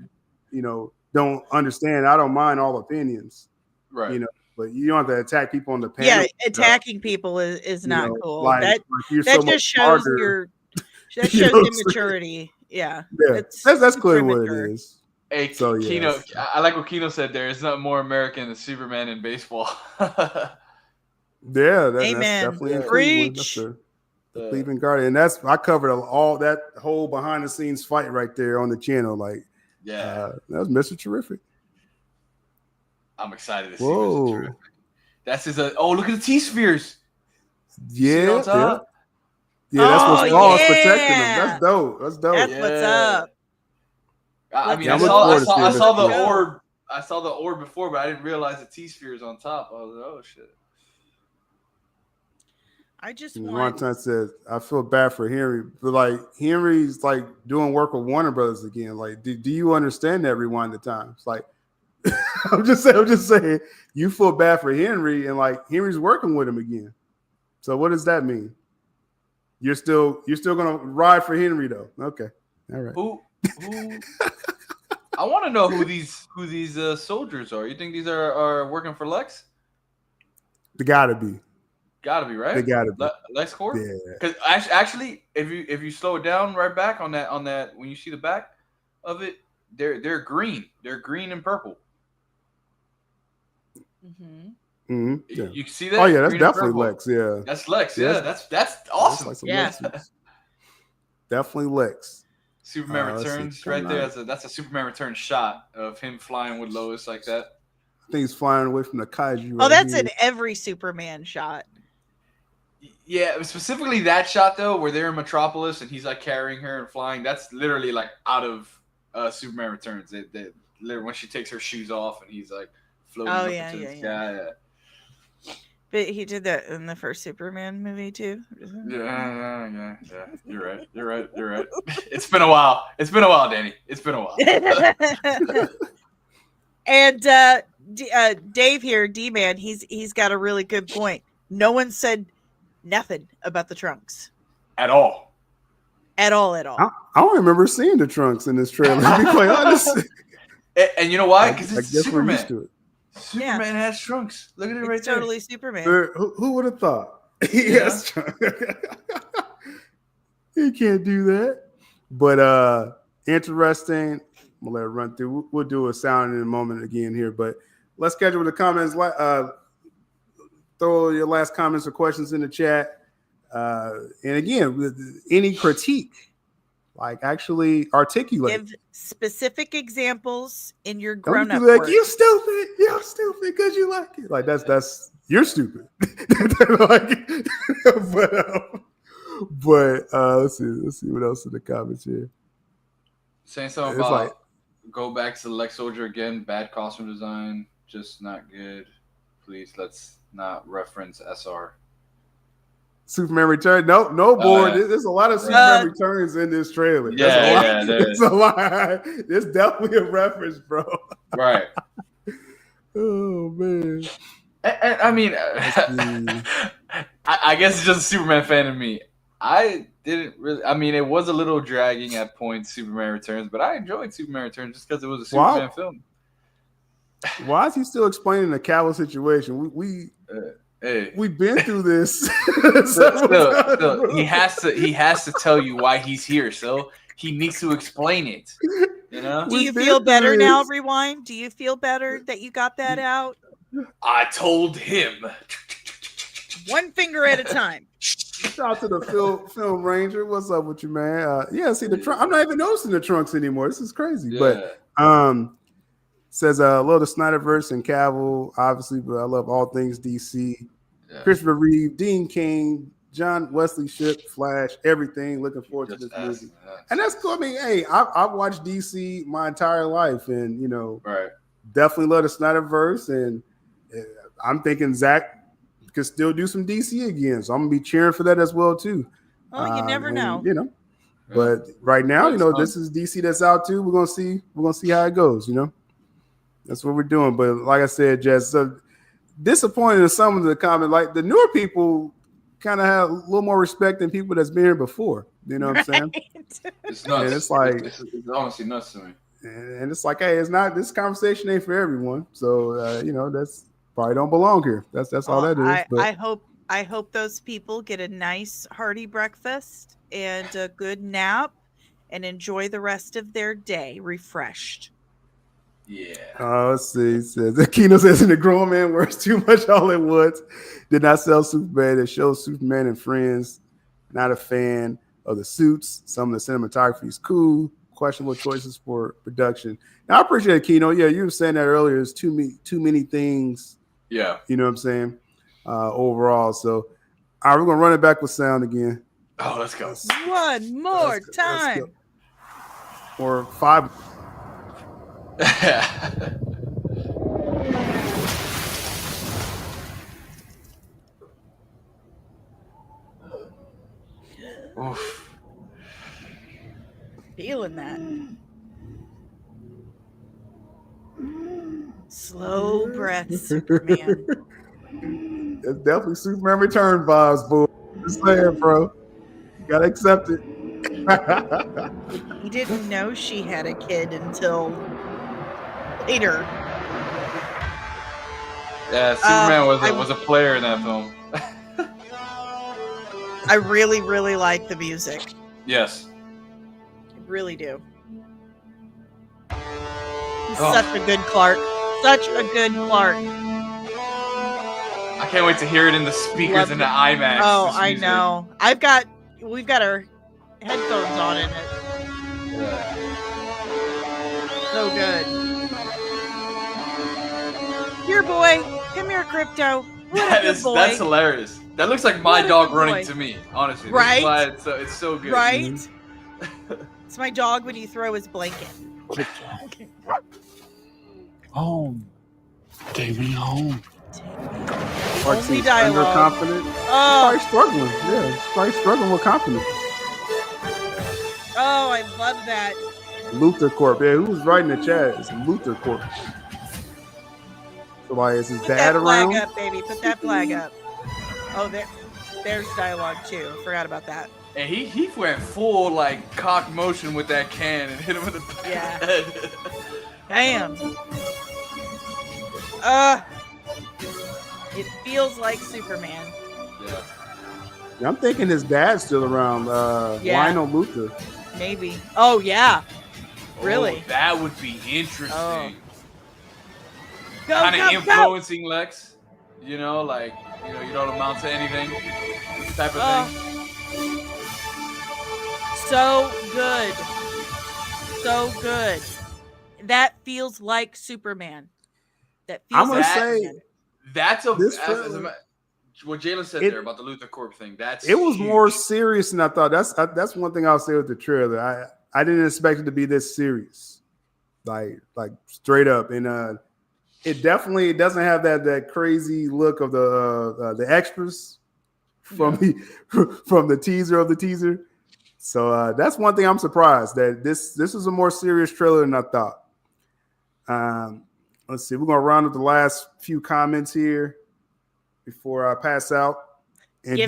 you know, don't understand. I don't mind all opinions, right? You know, but you don't have to attack people on the panel. Yeah, attacking people is not cool. That just shows your immaturity. Yeah, that's clearly what it is. Hey, so, Kino, I like what Kino said there. It's not more American than Superman in baseball. That's definitely preach. The Cleveland Guardian. And I covered all that whole behind the scenes fight right there on the channel. Like, that was Mr. Terrific. I'm excited to see Mr. Terrific. That's his. Look at the T-spheres. Yeah, that's what's Paul's protecting him. That's dope. That's what's up. I mean, I saw the orb. I saw the orb before, but I didn't realize the T-spheres on top. I was like, oh shit. I just one time said I feel bad for Henry, but like Henry's like doing work with Warner Brothers again. Like, do you understand that rewind the time? It's like I'm just saying you feel bad for Henry, and like Henry's working with him again. So what does that mean? You're still gonna ride for Henry though. Okay, all right. Who I want to know who these soldiers are. You think these are working for Lex? They gotta be. Gotta be, right? They gotta be. LexCorp? Yeah. Because actually, if you slow it down right back on that when you see the back of it, they're green. They're green and purple. Mm-hmm. Mm-hmm. Yeah. You can see that? Oh yeah, that's definitely Lex. Yeah. That's Lex. Yeah, that's awesome. That's like definitely Lex. Superman Returns right there. That's a Superman Returns shot of him flying with Lois like that. I think he's flying away from the kaiju. Oh, that's in every Superman shot. Yeah, specifically that shot though, where they're in Metropolis and he's like carrying her and flying. That's literally like out of Superman Returns. They when she takes her shoes off and he's like floating up into the sky. Yeah. But he did that in the first Superman movie too. Yeah. You're right. It's been a while, Danny. It's been a while. And Dave here, D-Man, he's got a really good point. No one said nothing about the trunks. At all. I don't remember seeing the trunks in this trailer, to be quite honest. And you know why? Because it's Superman. We're used to it. Superman has trunks. Look at it right there. Totally Superman. Who would have thought? He has trunks. He can't do that. But interesting. I'm gonna let it run through. We'll do a sound in a moment again here, but let's schedule the comments. Throw your last comments or questions in the chat. And again, any critique, like actually articulate. Give specific examples in your Don't grown-up be like, words. you're stupid because you like it. Like that's you're stupid. Like, but let's see what else in the comments here. Saying something It's about like, go back to Lex Soldier again. Bad costume design, just not good. Please, let's not reference SR. Superman Return. No board. Yeah. There's a lot of Superman Returns in this trailer. There's a lot. There's definitely a reference, bro. Right. Oh man. I mean, I guess it's just a Superman fan in me. I didn't really. I mean, it was a little dragging at points, Superman Returns, but I enjoyed Superman Returns just because it was a Superman film. Why is he still explaining the Cavill situation? We've been through this. Still, he has to tell you why he's here. So he needs to explain it. You know? Do you feel better now, Rewind? Do you feel better that you got that out? I told him. One finger at a time. Shout out to the film ranger. What's up with you, man? Yeah, see the trunk. I'm not even noticing the trunks anymore. This is crazy. Yeah. But says I love the Snyderverse and Cavill, obviously, but I love all things DC. Yeah. Christopher Reeve, Dean Cain, John Wesley Shipp, Flash, everything. Looking forward to this movie. And that's cool. I mean, hey, I've watched DC my entire life, and definitely love the Snyderverse, and I'm thinking Zach could still do some DC again, so I'm gonna be cheering for that as well too. Oh, you never know, you know. But right now, this is DC that's out too. We're gonna see how it goes. You know, that's what we're doing. But like I said, Jess, so disappointed in some of the comments. Like the newer people kind of have a little more respect than people that's been here before. You know what I'm saying? It's nuts. And it's like it's honestly nuts to me. And it's like, hey, it's not, this conversation ain't for everyone. So that's probably don't belong here. That's all that is. But I hope those people get a nice hearty breakfast and a good nap and enjoy the rest of their day refreshed. Yeah. Let's see. Kino says, in the grown man wears too much all at once. Did not sell Superman. It shows Superman and Friends. Not a fan of the suits. Some of the cinematography is cool. Questionable choices for production. Now, I appreciate it, Kino. Yeah, you were saying that earlier. There's too many things. Yeah. You know what I'm saying? Overall. So, all right, we're going to run it back with sound again. Oh, let's go. One more time. Or 5. Oof. Feeling that. Slow breath, Superman. It's definitely Superman Return vibes, boy. Just saying, bro. You gotta accept it. He didn't know she had a kid until later. Yeah, Superman was a player in that film. I really, really like the music. Yes. I really do. He's such a good Clark. Such a good Clark. I can't wait to hear it in the speakers in the IMAX. Oh, I know. We've got our headphones on in it. Yeah. So good. Here, boy. Come here, Crypto. That's hilarious. That looks like my dog running to me, honestly. Right? It's so good. Right? It's my dog when you throw his blanket. Home. Take me home. Only dialogue. Underconfident. Probably struggling. Yeah, probably struggling with confidence. Oh, I love that. Luther Corp. Yeah, who's writing the chat? It's Luther Corp. So, like, is his dad around? Put that flag up, baby. Put that flag up. Oh, there's dialogue too. Forgot about that. And he went full like cock motion with that can and hit him in the back of the head. Damn. It feels like Superman. Yeah. I'm thinking his dad's still around. Lionel Luther. Maybe. Oh yeah. Really? Oh, that would be interesting. Oh. Kind of influencing Lex. You know, like, you don't amount to anything. Type of thing. So good. So good. That feels like Superman. That feels I'm gonna say That's This as trailer, what Jalen said It- there about the Luther Corp thing. That's it was huge. more serious than I thought. That's one thing I'll say with the trailer. I didn't expect it to be this serious, like straight up. And it definitely doesn't have that crazy look of the extras from from the teaser of the teaser. So that's one thing I'm surprised that this is a more serious trailer than I thought. Let's see. We're gonna round up the last few comments here before I pass out. And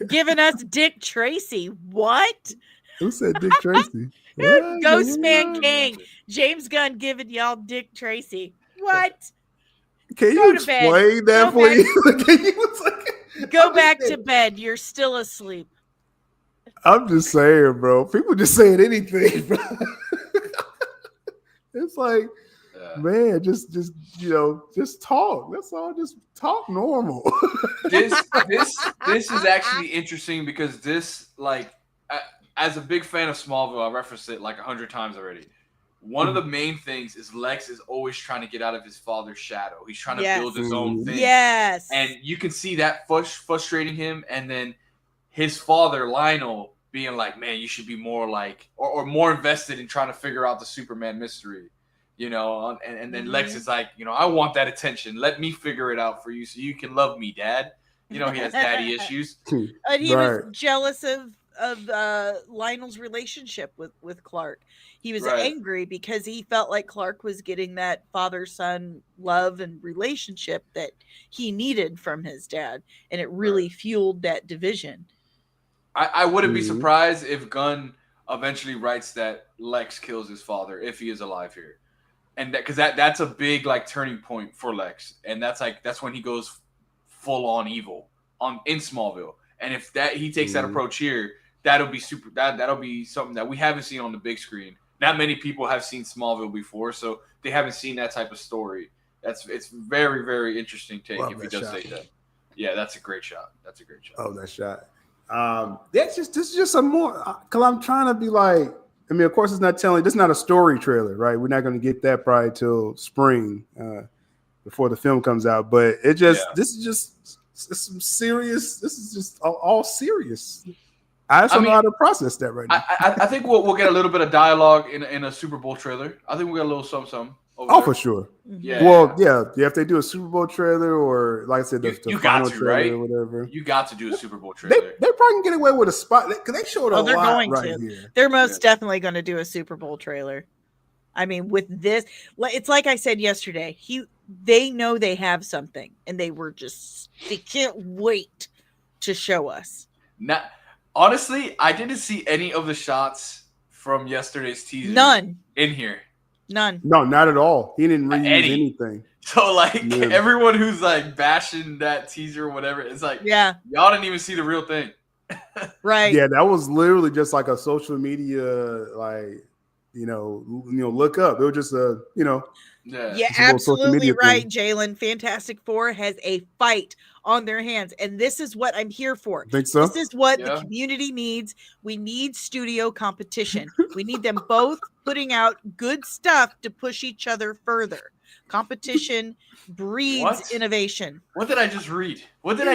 Giving us Dick Tracy. What? who said Dick Tracy? Ghostman King. James Gunn giving y'all Dick Tracy. What? Can Go you to bed. explain that, Go back. please? Go back to bed. You're still asleep. I'm just saying, bro. People just saying anything, bro. It's like, man, just talk. That's all. Just talk normal. This is actually interesting because this, like, as a big fan of Smallville, I referenced it like 100 times already. One of the main things is Lex is always trying to get out of his father's shadow. He's trying to build his own thing. Yes. And you can see that frustrating him. And then his father, Lionel, being like, man, you should be more like, or more invested in trying to figure out the Superman mystery. You know, and then Lex is like, I want that attention. Let me figure it out for you so you can love me, Dad. He has daddy issues. And he was jealous of Lionel's relationship with Clark. He was angry because he felt like Clark was getting that father-son love and relationship that he needed from his dad, and it really fueled that division. I wouldn't be surprised if Gunn eventually writes that Lex kills his father if he is alive here. And that's a big like turning point for Lex, and that's when he goes full on evil in Smallville. And if he takes that approach here, that'll be super. That'll be something that we haven't seen on the big screen. Not many people have seen Smallville before, so they haven't seen that type of story. It's very, very interesting take if he does take that. Yeah, that's a great shot. Oh, that shot. This is just some more because I'm trying to be like. I mean, of course, it's not telling. This is not a story trailer, right? We're not going to get that probably till spring before the film comes out. But this is just some serious. This is just all serious. I just don't know how to process that right now. I think we'll get a little bit of dialogue in a Super Bowl trailer. I think we'll get a little something. For sure. Yeah. Well, yeah. If they do a Super Bowl trailer, or like I said, the final trailer, right? or whatever, you got to do a Super Bowl trailer. They probably can get away with a spot because they showed a lot right here. They're most definitely going to do a Super Bowl trailer. I mean, with this, it's like I said yesterday. They know they have something, and they can't wait to show us. Honestly, I didn't see any of the shots from yesterday's teaser. None in here. None. No, not at all. He didn't reuse anything. So everyone who's like bashing that teaser or whatever, it's like, y'all didn't even see the real thing. Right. Yeah, that was literally just like a social media, like, look up. It was just Yeah, absolutely right, Jalen. Fantastic Four has a fight on their hands, and this is what I'm here for. Think so? This is what the community needs. We need studio competition. We need them both putting out good stuff to push each other further. Competition breeds innovation. What did I just read? What did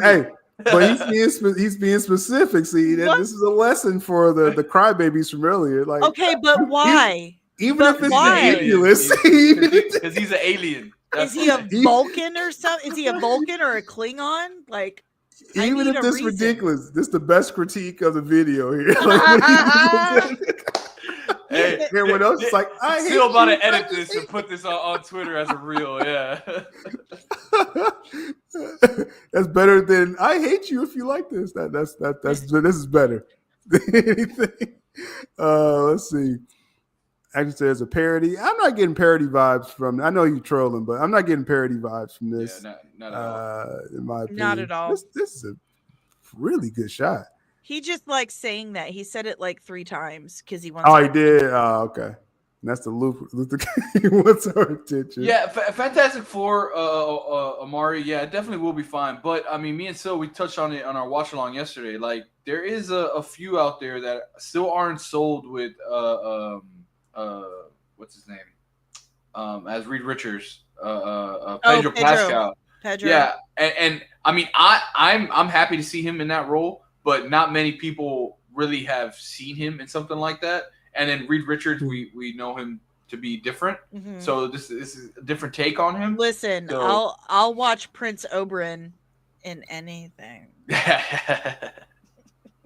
Hey, but he's being specific. See, this is a lesson for the crybabies from earlier. Like, okay, but why? Even if it's ridiculous, because he's an alien. Is he a Vulcan or something? Is he a Vulcan or a Klingon? Like, even if this is ridiculous, this is the best critique of the video here. Hey, everyone else is like, I hate still about to edit this and put this on Twitter as a reel. Yeah, that's better than I hate you if you like this. This is better than anything. Let's see. Actually, there's a parody. I'm not getting parody vibes from. I know you're trolling, but I'm not getting parody vibes from this. Yeah, not at all. In my opinion, not at all. This is a really good shot. He just likes saying that. He said it like 3 times because he wants. Oh, he did. Oh, okay. And that's the Luther King wants our attention. Yeah, Fantastic Four, Amari. Yeah, it definitely will be fine. But I mean, me and Sil, we touched on it on our watch along yesterday. Like, there is a few out there that still aren't sold with what's his name? as Reed Richards, Pedro Pedro. Pascal. Pedro. Yeah, and I mean, I'm happy to see him in that role, but not many people really have seen him in something like that. And then Reed Richards, we know him to be different, so this is a different take on him. Listen, So, I'll watch Prince Oberyn in anything.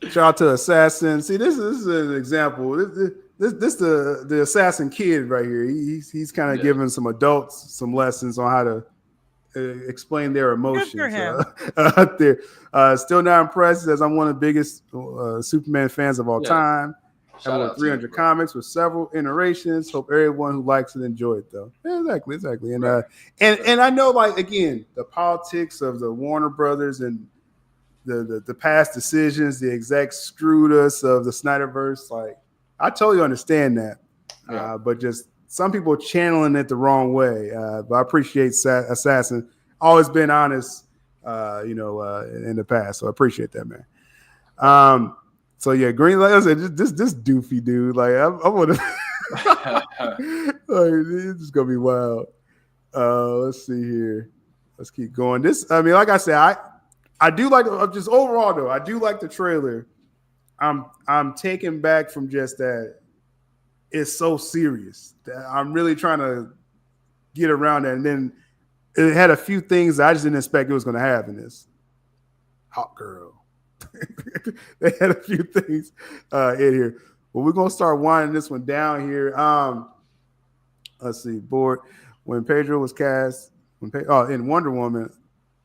Shout out to Assassin. See, this is an example. This the assassin kid right here. He's kind of giving some adults some lessons on how to explain their emotions. Good for him. Out there. Still not impressed, as I'm one of the biggest Superman fans of all time. Have over 300 comics with several iterations. Hope everyone who likes it enjoy it, though. Yeah, exactly. And and I know, like, again, the politics of the Warner Brothers and the past decisions, the execs screwed us of the Snyderverse. Like, I totally understand that, but just some people channeling it the wrong way. But I appreciate Assassin always been honest, in the past. So I appreciate that, man. So yeah, Green Lantern, this doofy dude. Like, I want to. Like, it's just gonna be wild. Let's see here. Let's keep going. This, I mean, like I said, I do like, just overall though, I do like the trailer. I'm taken back from just that. It's so serious that I'm really trying to get around that. And then it had a few things that I just didn't expect it was going to have in this. Hot girl. They had a few things in here. But we're going to start winding this one down here. Let's see. Board. When Pedro was cast, in Wonder Woman,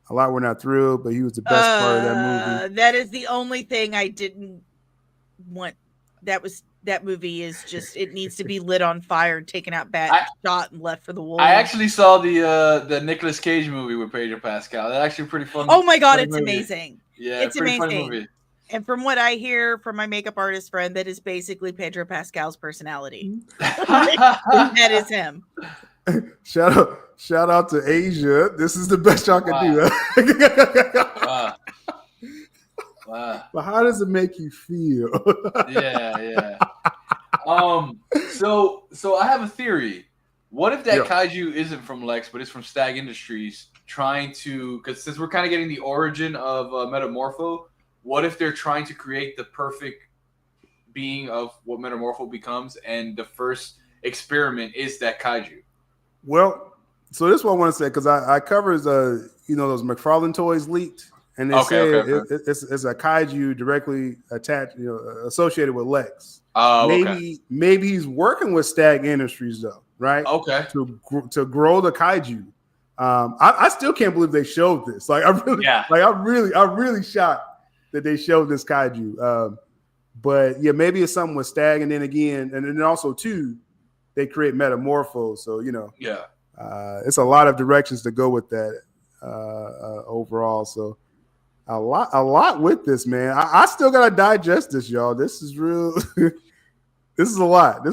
a lot were not thrilled, but he was the best part of that movie. That is the only thing I didn't want. That movie is just, it needs to be lit on fire and taken out shot and left for the wolves. I actually saw the Nicolas Cage movie with Pedro Pascal. That's actually pretty fun. Oh my god, it's movie. amazing. Yeah, it's pretty amazing. Funny movie. And from what I hear from my makeup artist friend, that is basically Pedro Pascal's personality. That is him. Shout out to Asia. This is the best y'all can do. Wow. But how does it make you feel? Yeah. So I have a theory. What if that kaiju isn't from Lex, but it's from Stag Industries trying to, because since we're kind of getting the origin of Metamorpho, what if they're trying to create the perfect being of what Metamorpho becomes, and the first experiment is that kaiju? Well, so this is what I want to say, because I covered those McFarlane toys leaked, and they say it's a kaiju directly attached, associated with Lex. Maybe he's working with Stag Industries though, right? Okay. To grow the kaiju. I still can't believe they showed this. Like, I'm really shocked that they showed this kaiju. But yeah, maybe it's something with Stag, and then again, and then also too, they create Metamorpho. So it's a lot of directions to go with that overall. So a lot with this, man. I still gotta digest this, y'all. This is real. This is a lot.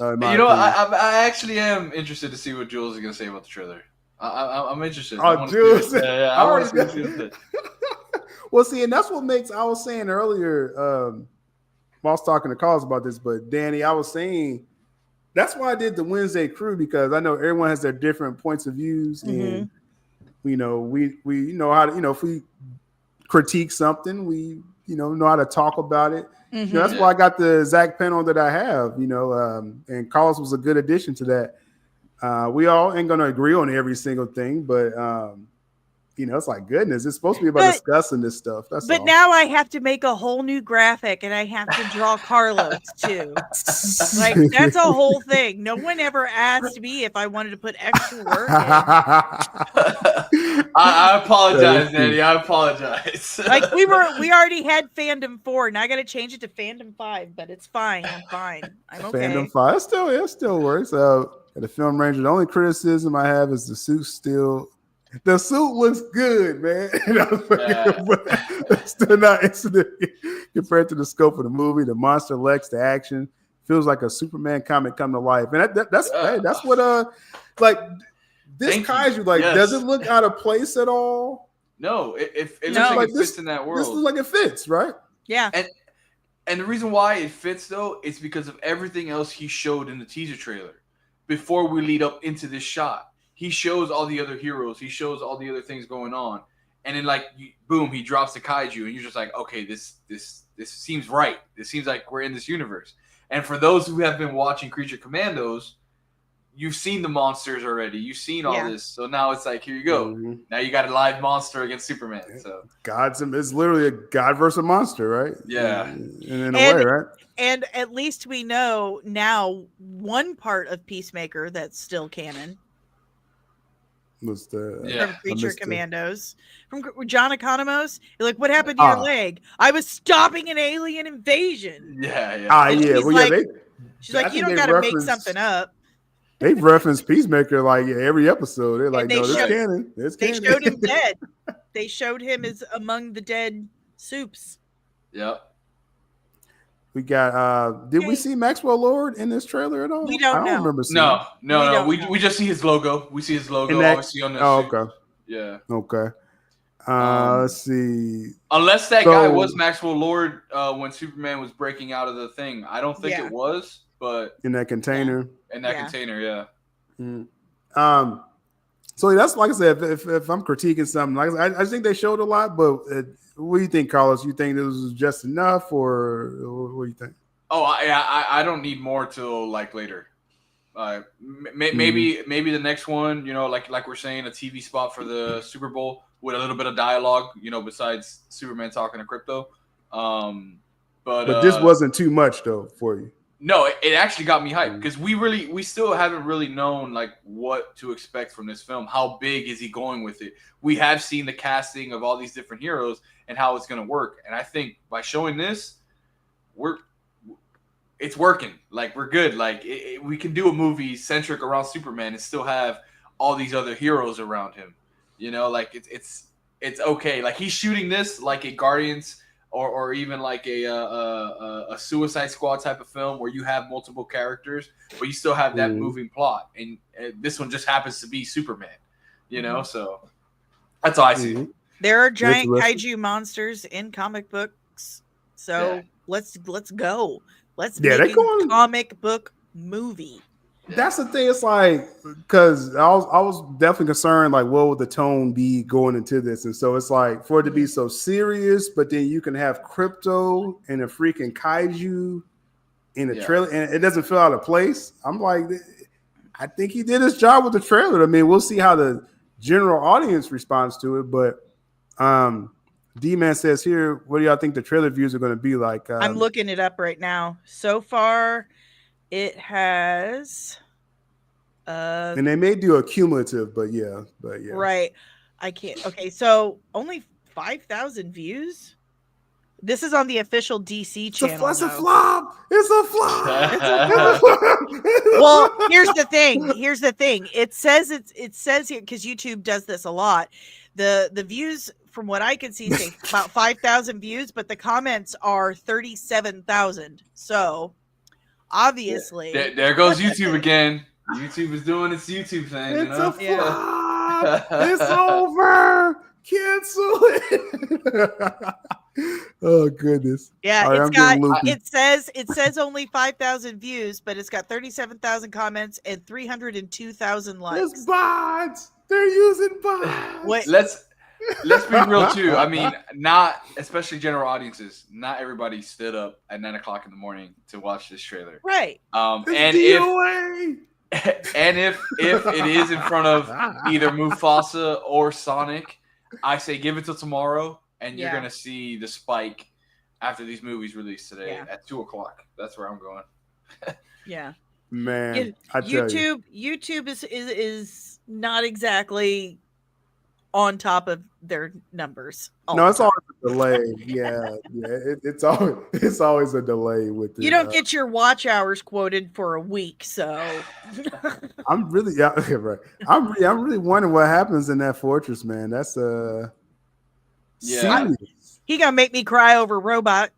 I actually am interested to see what Jules is gonna say about the trailer. I'm interested. Jules, I want to see it. Well, see, and that's what makes. I was saying earlier, while I was talking to Carlos about this, but Danny, I was saying that's why I did the Wednesday crew, because I know everyone has their different points of views, and we know how to, if we critique something, we know how to talk about it. That's why I got the Zach panel that I have, and Carlos was a good addition to that. We all ain't gonna agree on every single thing, but it's like, goodness, it's supposed to be about discussing this stuff. That's all. Now I have to make a whole new graphic, and I have to draw Carlos too. Like, that's a whole thing. No one ever asked me if I wanted to put extra work in. I apologize, Danny. I apologize. Like, we already had Fandom 4, and I got to change it to Fandom 5, but it's fine. I'm fine. I'm okay. Fandom 5, it still works. At the Film Ranger, the only criticism I have is the suit still. The suit looks good, man. But still not insignificant compared to the scope of the movie, the monster Lex, the action. Feels like a Superman comic come to life. And that's what like this kaiju, like, does it look out of place at all? No, it looks like it fits in that world. This looks like it fits, right? Yeah. And the reason why it fits, though, is because of everything else he showed in the teaser trailer. before we lead up into this shot. He shows all the other heroes. He shows all the other things going on, and then like boom, he drops the kaiju, and you're just like, okay, this seems right. This seems like we're in this universe. And for those who have been watching Creature Commandos, you've seen the monsters already. You've seen all this. So now it's like, here you go. Mm-hmm. Now you got a live monster against Superman. So it's literally a god versus monster, right? Yeah. In a way, right? And at least we know now one part of Peacemaker that's still canon. Was From Creature Commandos. From John Economos. You're like, what happened to your leg? I was stopping an alien invasion. Yeah. She's like, you don't got to make something up. They've referenced Peacemaker like every episode. They're like, no, this canon. They showed him dead. They showed him as among the dead soups. Yep. We got did we see Maxwell Lord in this trailer at all? We don't know. Remember seeing No. We just see his logo. We see his logo obviously on the suit. Okay. Yeah. Okay. Let's see. Unless that guy was Maxwell Lord when Superman was breaking out of the thing. I don't think it was, but in that container. In that container, yeah. Mm. So that's like I said, if I'm critiquing something, like I think they showed a lot, but what do you think, Carlos? You think this was just enough, or what do you think? Oh, I don't need more till like later. Maybe the next one, like we're saying, a TV spot for the Super Bowl with a little bit of dialogue, besides Superman talking to Crypto. But this wasn't too much though for you. No, it actually got me hyped because we still haven't really known like what to expect from this film. How big is he going with it? We have seen the casting of all these different heroes and how it's going to work. And I think by showing this, it's working. Like we're good. Like we can do a movie centric around Superman and still have all these other heroes around him. Like it's okay. Like he's shooting this like a Guardians or even like a Suicide Squad type of film where you have multiple characters, but you still have that moving plot. And this one just happens to be Superman, So that's all I see. There are giant kaiju monsters in comic books, so let's go. Let's make a comic book movie. That's the thing. It's like because I was definitely concerned, like what would the tone be going into this, and so it's like for it to be so serious, but then you can have Crypto and a freaking kaiju in a trailer, and it doesn't feel out of place. I'm like, I think he did his job with the trailer. I mean, we'll see how the general audience responds to it, but D-Man says here, what do y'all think the trailer views are going to be like? I'm looking it up right now. So far, it has and they may do a cumulative, but yeah. Right. I can't. Okay, so only 5,000 views. This is on the official DC channel. It's a flop. It's a flop. Well, here's the thing. It says here because YouTube does this a lot. The views from what I can see say about 5,000 views, but the comments are 37,000. So obviously, there goes YouTube again. YouTube is doing its YouTube thing. It's a flop. It's over. Cancel it. Oh goodness. Yeah, right, it says only 5,000 views, but it's got 37,000 comments and 302,000 likes. It's bots. They're using bots. Wait, let's be real too. I mean, not especially general audiences. Not everybody stood up at 9:00 in the morning to watch this trailer. Right. And if it is in front of either Mufasa or Sonic, I say give it till tomorrow, and you're gonna see the spike after these movies release today at 2:00. That's where I'm going. Yeah. Man, YouTube is not exactly on top of their numbers. It's always a delay. Yeah. It's always a delay with it. You don't get your watch hours quoted for a week, so I'm really right. I'm really wondering what happens in that fortress, man. That's serious. He gonna make me cry over Robot.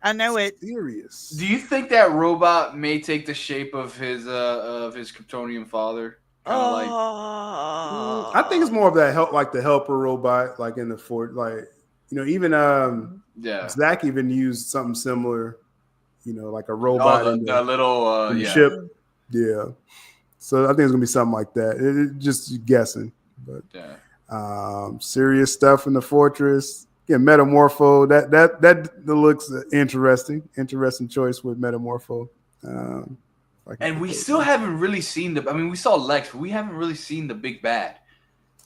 I know it. Serious. Do you think that Robot may take the shape of his Kryptonian father? I think it's more of that help, the helper robot, like in the fort, like even Zach even used something similar, like a robot the little ship. Yeah. So I think it's gonna be something like that. Just guessing, but Yeah. serious stuff in the Fortress. Yeah, Metamorpho. That looks interesting. Interesting choice with Metamorpho. And we still haven't really seen the. I mean, we saw Lex, but we haven't really seen the big bad.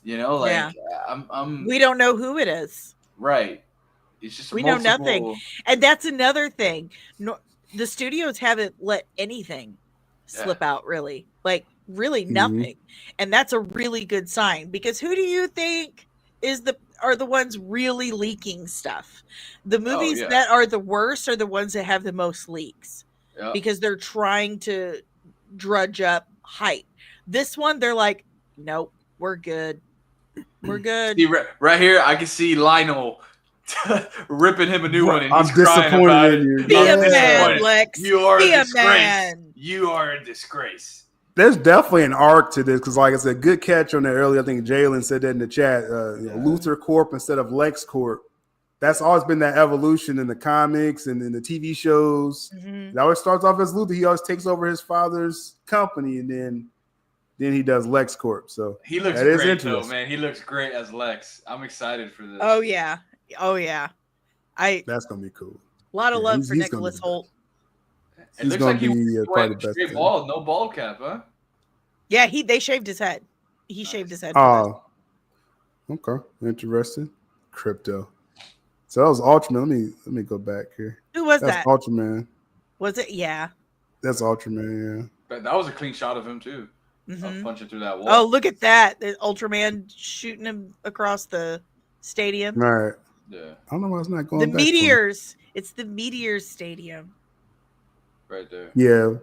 You know, like I'm. We don't know who it is. Right. It's just we know nothing, and that's another thing. No, the studios haven't let anything slip out. Really, like really nothing, and that's a really good sign. Because who do you think are the ones really leaking stuff? The movies that are the worst are the ones that have the most leaks. Because they're trying to drudge up hype. This one, they're like, nope, we're good. We're good. See, right here, I can see Lionel ripping him a new one, and he's I'm crying about disappointed in you. Be a man, Lex. You are Be a disgrace. Man. You are a disgrace. There's definitely an arc to this because, like I said, good catch on that earlier. I think Jalen said that in the chat. Luthor Corp instead of Lex Corp. That's always been that evolution in the comics and in the TV shows. It always starts off as Luthor. He always takes over his father's company, and then he does Lex Corp. So he looks great, though, man. He looks great as Lex. I'm excited for this. Oh yeah. That's gonna be cool. A lot of love for Nicholas Hoult. It looks like he went straight bald, no bald cap, huh? Yeah, they shaved his head. He shaved his head. Oh, okay, interesting. Crypto. So that was Ultraman. Let me go back here. Who was that? Ultraman. Was it? Yeah. That's Ultraman. Yeah. But that was a clean shot of him too. Punching through that wall. Oh, look at that! The Ultraman shooting him across the stadium. All right. Yeah. I don't know why it's not going. The Meteors. It's the Meteors Stadium. Right there. Yeah.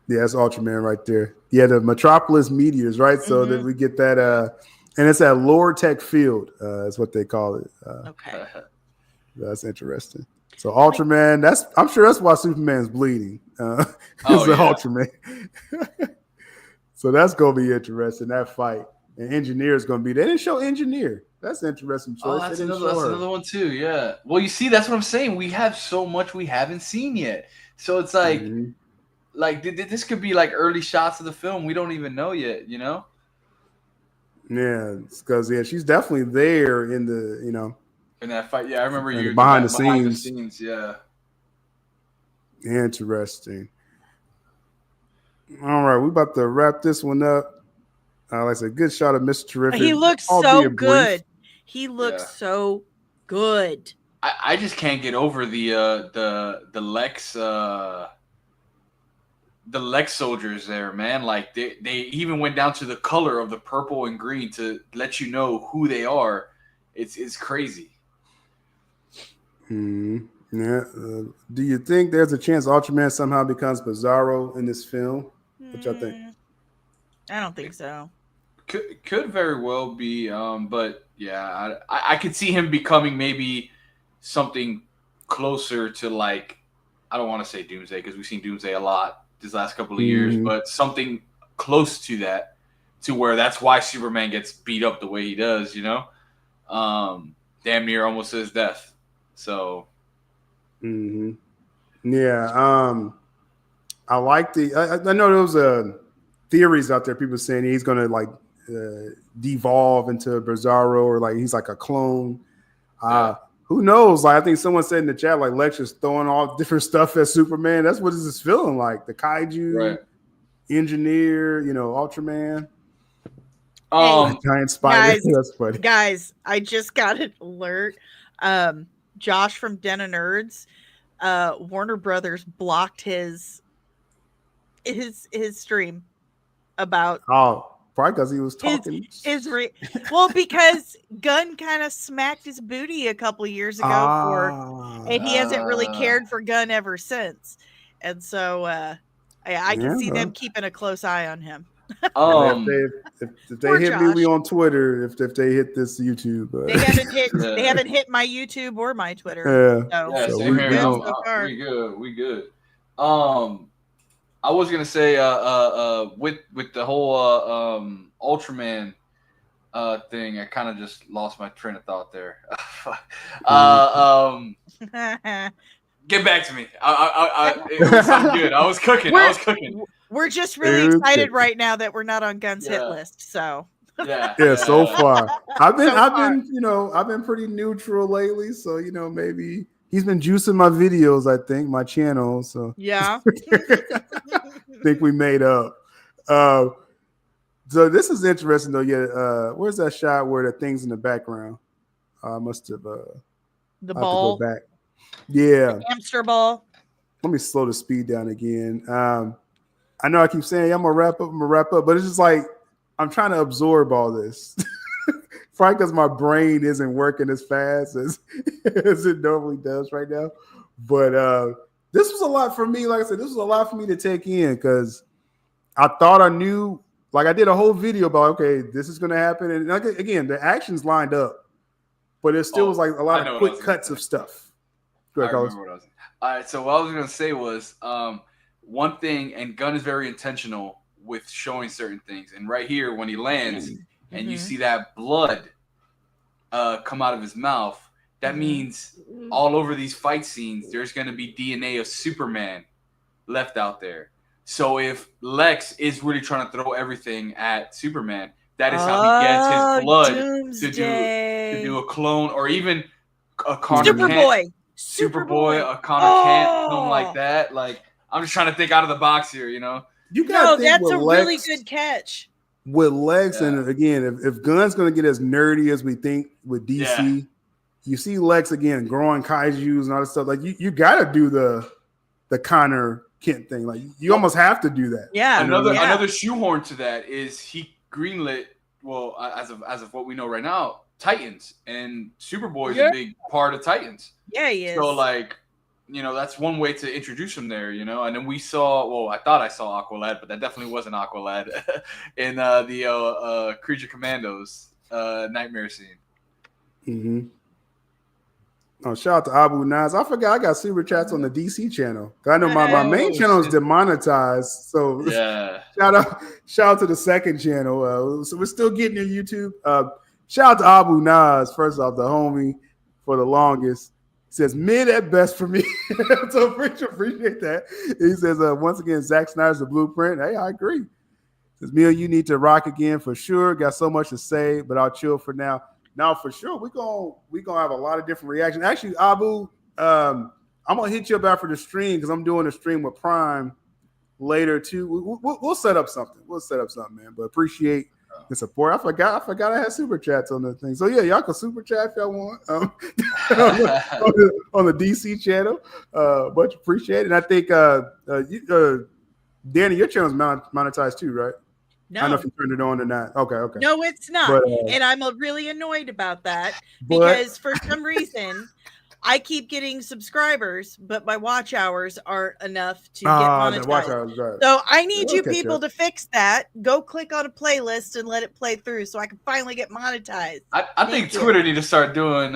Yeah, that's Ultraman right there. Yeah, the Metropolis Meteors, right? So that we get that and it's at Lord Tech Field, is what they call it. Okay. That's interesting. So Ultraman, I'm sure that's why Superman's bleeding. Ultraman. So that's gonna be interesting, that fight. And Engineer's gonna be there. They didn't show Engineer. That's an interesting choice. Oh, that's another one too, yeah. Well, you see, that's what I'm saying. We have so much we haven't seen yet. So it's like this could be like early shots of the film. We don't even know yet, you know? Yeah, because she's definitely there in the, in that fight. Yeah, I remember you behind the scenes. Yeah. Interesting. All right, we're about to wrap this one up. Like I said, good shot of Mr. Terrific. He looks so good. He looks so good. I just can't get over the Lex soldiers there, man. Like they even went down to the color of the purple and green to let you know who they are. It's crazy. Yeah. Do you think there's a chance Ultraman somehow becomes Bizarro in this film? What y'all think? I don't think so. Could very well be, but yeah, I could see him becoming maybe something closer to, like, I don't want to say Doomsday because we've seen Doomsday a lot these last couple of years, but something close to that, to where that's why Superman gets beat up the way he does, you know? Damn near almost to his death. So. Yeah. I like I know there was theories out there, people saying he's going to, like, devolve into Bizarro, or like he's like a clone. Who knows? Like, I think someone said in the chat, like, Lex is throwing all different stuff at Superman. That's what this is feeling like. The kaiju, Engineer, Ultraman. Giant spider. That's funny. Guys, I just got an alert. Josh from Den of Nerds, Warner Brothers blocked his stream about probably because he was talking. Well, because Gunn kind of smacked his booty a couple of years ago and he hasn't really cared for Gunn ever since. And so I can see them keeping a close eye on him. If they hit me on Twitter, if they hit this YouTube, they haven't hit my YouTube or my Twitter. We good. I was gonna say with the whole Ultraman thing, I kind of just lost my train of thought there. Get back to me. It was something good. I was cooking. We're just really excited right now that we're not on Gunn's hit list. So yeah, so far I've been pretty neutral lately. So maybe he's been juicing my videos. I think my channel. So yeah, think we made up. So this is interesting though. Yeah, where's that shot where the thing's in the background? I must have the I have ball, to go back. Yeah, the hamster ball. let me slow the speed down again. I know I keep saying I'm gonna wrap up, but it's just like I'm trying to absorb all this. Probably because my brain isn't working as fast as it normally does right now. But this was a lot for me. Like I said, this was a lot for me to take in because I thought I knew. Like I did a whole video about, okay, this is going to happen. And like, again, the actions lined up, but it still was like a lot of quick cuts of stuff. Go ahead, Carlos. All right, so what I was going to say was one thing, and Gunn is very intentional with showing certain things. And right here, when he lands and you see that blood come out of his mouth, that means all over these fight scenes, there's going to be DNA of Superman left out there. So if Lex is really trying to throw everything at Superman, that is how he gets his blood to do a clone, or even a Connor Superboy, a Connor Kent, something like that. Like, I'm just trying to think out of the box here, You gotta think that's a really good catch. With Lex, and again, if Gunn's gonna get as nerdy as we think with DC, you see Lex again growing kaijus and all this stuff. Like you gotta do the Connor Kent thing. Like you almost have to do that. Yeah. Another shoehorn to that is he greenlit. Well, as of what we know right now, Titans, and Superboy is a big part of Titans. Yeah, he is. So like, that's one way to introduce him there. And then we saw. Well, I thought I saw Aqualad, but that definitely wasn't Aqualad in the Creature Commandos nightmare scene. Mm-hmm. Oh, shout out to Abu Naz. I forgot I got super chats on the DC channel. I know my main channel is demonetized. So shout out to the second channel. So we're still getting in YouTube. Shout out to Abu Naz, first off, the homie for the longest. He says mid at best for me. So appreciate that. He says once again, Zack Snyder's the blueprint. Hey, I agree. Says Mia, you need to rock again for sure. Got so much to say, but I'll chill for now. Now, for sure, we're gonna have a lot of different reactions. Actually, Abu, I'm gonna hit you up after the stream because I'm doing a stream with Prime later too. We'll set up something. Man. But appreciate the support. I forgot I had super chats on the thing. So yeah, y'all can super chat if y'all want on the DC channel. Much appreciated. And I think Danny, your channel's monetized too, right? No. I don't know if you turned it on or not. Okay. No, it's not. But, and I'm really annoyed about that because for some reason I keep getting subscribers, but my watch hours aren't enough to get monetized. Watch hours, right. So I need you people to fix that. Go click on a playlist and let it play through so I can finally get monetized. I think Twitter need to start doing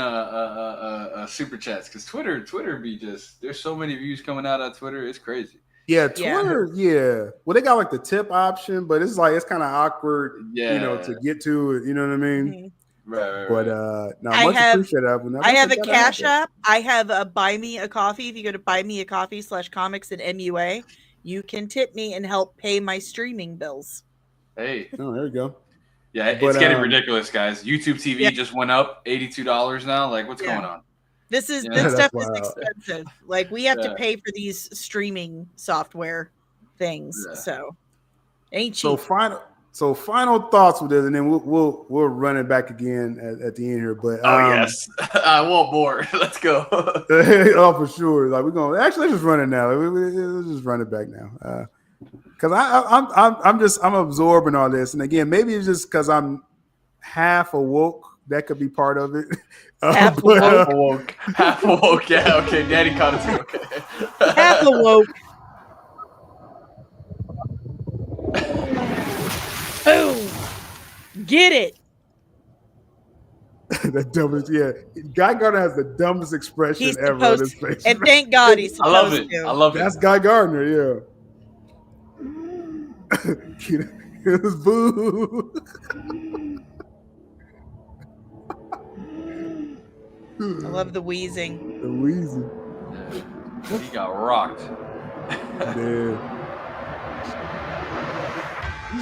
super chats because Twitter be just, there's so many views coming out on Twitter. It's crazy. Yeah, Twitter, yeah. Well, they got like the tip option, but it's kind of awkward, to get to it. You know what I mean? Mm-hmm. Right. But no, much appreciated. I have a Cash App. I have a Buy Me a Coffee. If you go to buymeacoffee.com/comics and MUA, you can tip me and help pay my streaming bills. Hey. Oh, there you go. Yeah, it's getting ridiculous, guys. YouTube TV just went up $82 now. Like, what's going on? This stuff is expensive. Like we have to pay for these streaming software things. Yeah. So ain't cheap. So final thoughts with this, and then we'll run it back again at the end here. But yes, I want more. Let's go. Oh, for sure. Like we're gonna let's just run it now. We'll just run it back now. Because I'm absorbing all this, and again, maybe it's just because I'm half awoke. That could be part of it. Half awoke. Half awoke. Yeah. Okay. Daddy caught it. Okay. Half awoke. Boom. Get it. The dumbest. Yeah. Guy Gardner has the dumbest expression ever on his face. And thank God he's supposed I love it. to. I love it. That's Guy Gardner. Yeah. It was boo. I love the wheezing. The wheezing. He got rocked. Yeah.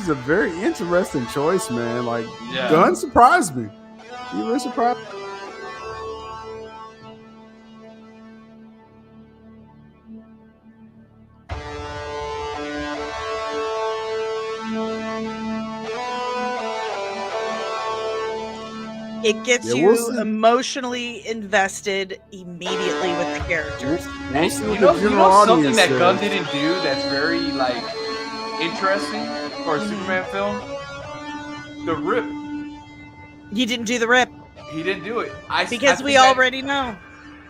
is a very interesting choice, man. Like, Yeah. Gunn surprised me. He really surprised. It gets Yeah, you we'll see. emotionally invested immediately with the characters. We'll see what You know, the you general know something audience that says. Gunn didn't do that's very like interesting for a Superman film? The rip. You didn't do the rip He didn't do it. I because think we that already know.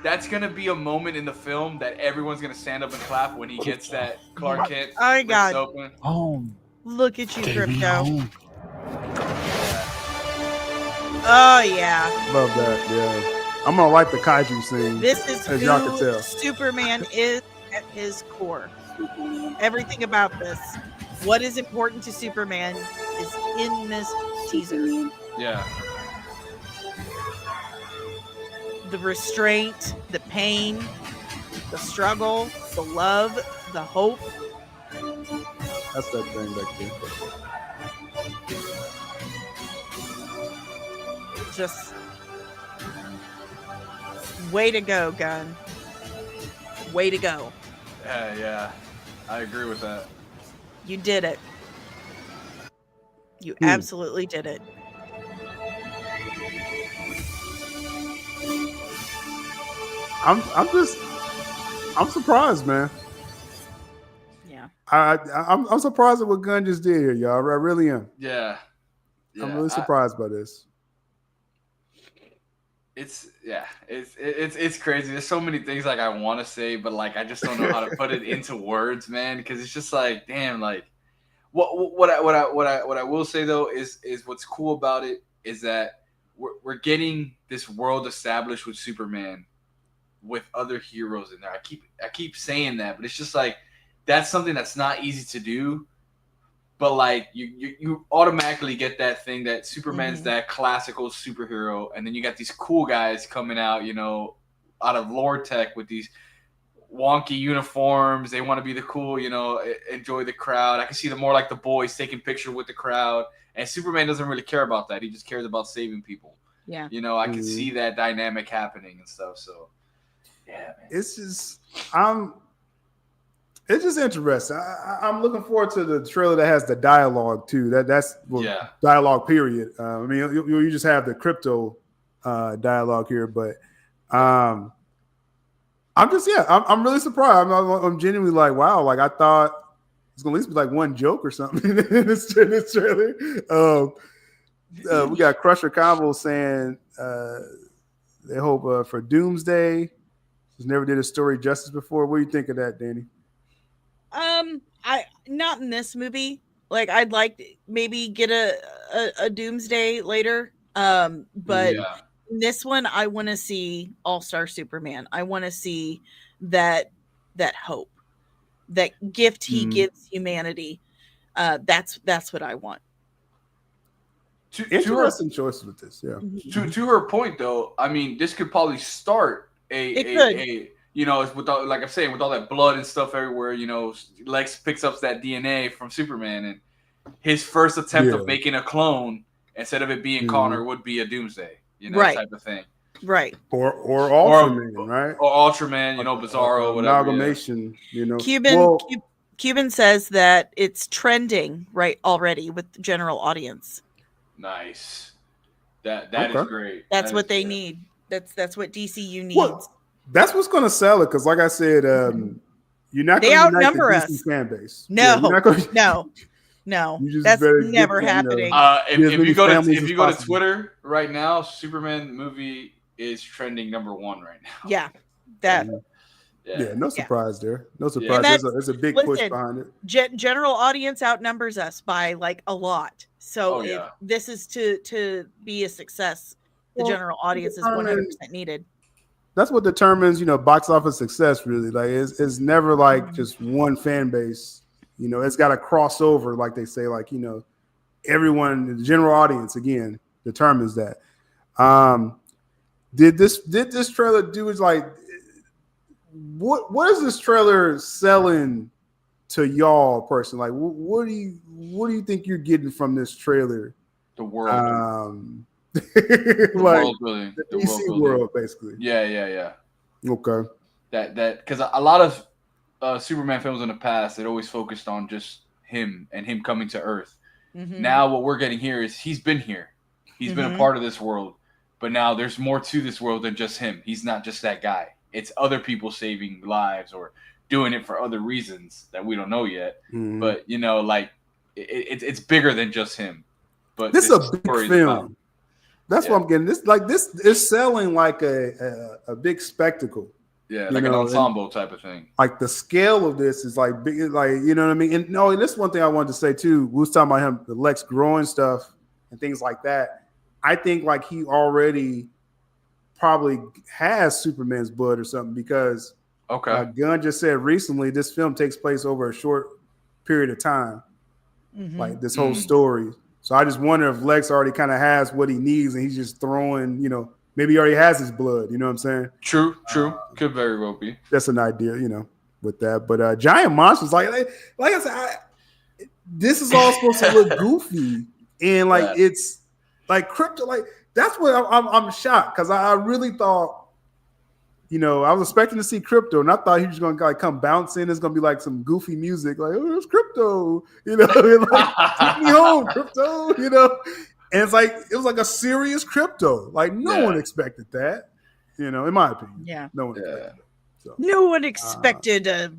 that's gonna be a moment in the film that everyone's gonna stand up and clap when he gets that Clark Kent Oh my ripped God. open. Home. Look at you, Take me Crypto. home. Oh yeah. Love that. Yeah. I'm gonna like the kaiju scene. This is as y'all can who tell. Superman is at his core. Everything about this. What is important to Superman is in this teaser. Yeah. The restraint, the pain, the struggle, the love, the hope. That's that thing back there. Just way to go, Gunn. Way to go. Yeah. I agree with that. You did it. You absolutely did it. I'm surprised, man. Yeah. I'm surprised at what Gunn just did here, y'all. I really am. Yeah. I'm really surprised by this. It's crazy. There's so many things like I want to say, but like I just don't know how to put it into words, man. Because it's just like, damn, like what I will say though is what's cool about it is that we're getting this world established with Superman, with other heroes in there. I keep saying that, but it's just like that's something that's not easy to do. But like you automatically get that thing that Superman's that classical superhero, and then you got these cool guys coming out, you know, out of lore tech with these wonky uniforms. They want to be the cool, you know, enjoy the crowd. I can see them more like the boys taking picture with the crowd, and Superman doesn't really care about that. He just cares about saving people. Yeah, you know, I can see that dynamic happening and stuff. So yeah, man. It's just It's just interesting. I'm looking forward to the trailer that has the dialogue too. Dialogue period. I mean, you just have the crypto dialogue here, but I'm really surprised. I'm genuinely like, wow. Like I thought it's gonna at least be like one joke or something in this trailer. We got Crusher Convo saying they hope for Doomsday. He's never did a story justice before. What do you think of that, Danny? I not in this movie. Like I'd like to maybe get a Doomsday later. But in this one, I want to see All-Star Superman. I want to see that hope, that gift he gives humanity. That's what I want. Interesting choices with this, yeah. To her point, though, I mean, this could probably start a you know, it's with all, like I'm saying, with all that blood and stuff everywhere, you know, Lex picks up that DNA from Superman, and his first attempt of making a clone, instead of it being Connor, would be a Doomsday, you know, type of thing. Right. Or Ultraman, right? Or Ultraman, you know, Bizarro, whatever. Amalgamation, you know. Cuban says that it's trending right already with the general audience. Nice. That is great. That's what they need. That's what DCU needs. That's what's going to sell it, because, like I said, you're not going to outnumber unite the DC us. fan base. No, no, that's never happening. If you go to Twitter right now, Superman movie is trending #1 right now. Yeah, no surprise there. No surprise. There's a big push behind it. General audience outnumbers us by like a lot. So if this is to be a success, the general audience is 100% needed. That's what determines, you know, box office success. Really, like it's never like just one fan base. You know, it's got to cross over, like they say. Like, you know, everyone, the general audience again determines that. Did this trailer do? Is like, what is this trailer selling to y'all personally? Like, what do you think you're getting from this trailer? The world, the world building, the the DC world world, basically. Yeah. Okay. That because a lot of Superman films in the past, it always focused on just him and him coming to Earth. Mhm. Now what we're getting here is he's been here. He's been a part of this world. But now there's more to this world than just him. He's not just that guy. It's other people saving lives or doing it for other reasons that we don't know yet. Mhm. But, like, it's bigger than just him. But this is a big film. That's what I'm getting. This is selling like a big spectacle. Yeah, like an ensemble type of thing. Like the scale of this is like big, like, you know what I mean? And no, this is one thing I wanted to say too. We was talking about him, the Lex growing stuff and things like that. I think like he already probably has Superman's blood or something because Gunn just said recently this film takes place over a short period of time. Like this whole story. So I just wonder if Lex already kind of has what he needs and he's just throwing, maybe he already has his blood. You know what I'm saying? True. Could very well be. That's an idea, with that. But Giant Monsters, like I said, this is all supposed to look goofy. And like it's like Crypto, like that's what I'm shocked because I really thought, I was expecting to see Crypto, and I thought he was going to like come bouncing. It's going to be like some goofy music, like it's Crypto, like take me home, Crypto, And it's like it was like a serious Crypto. Like no one expected that, in my opinion. Yeah, no one expected that. So, no one expected a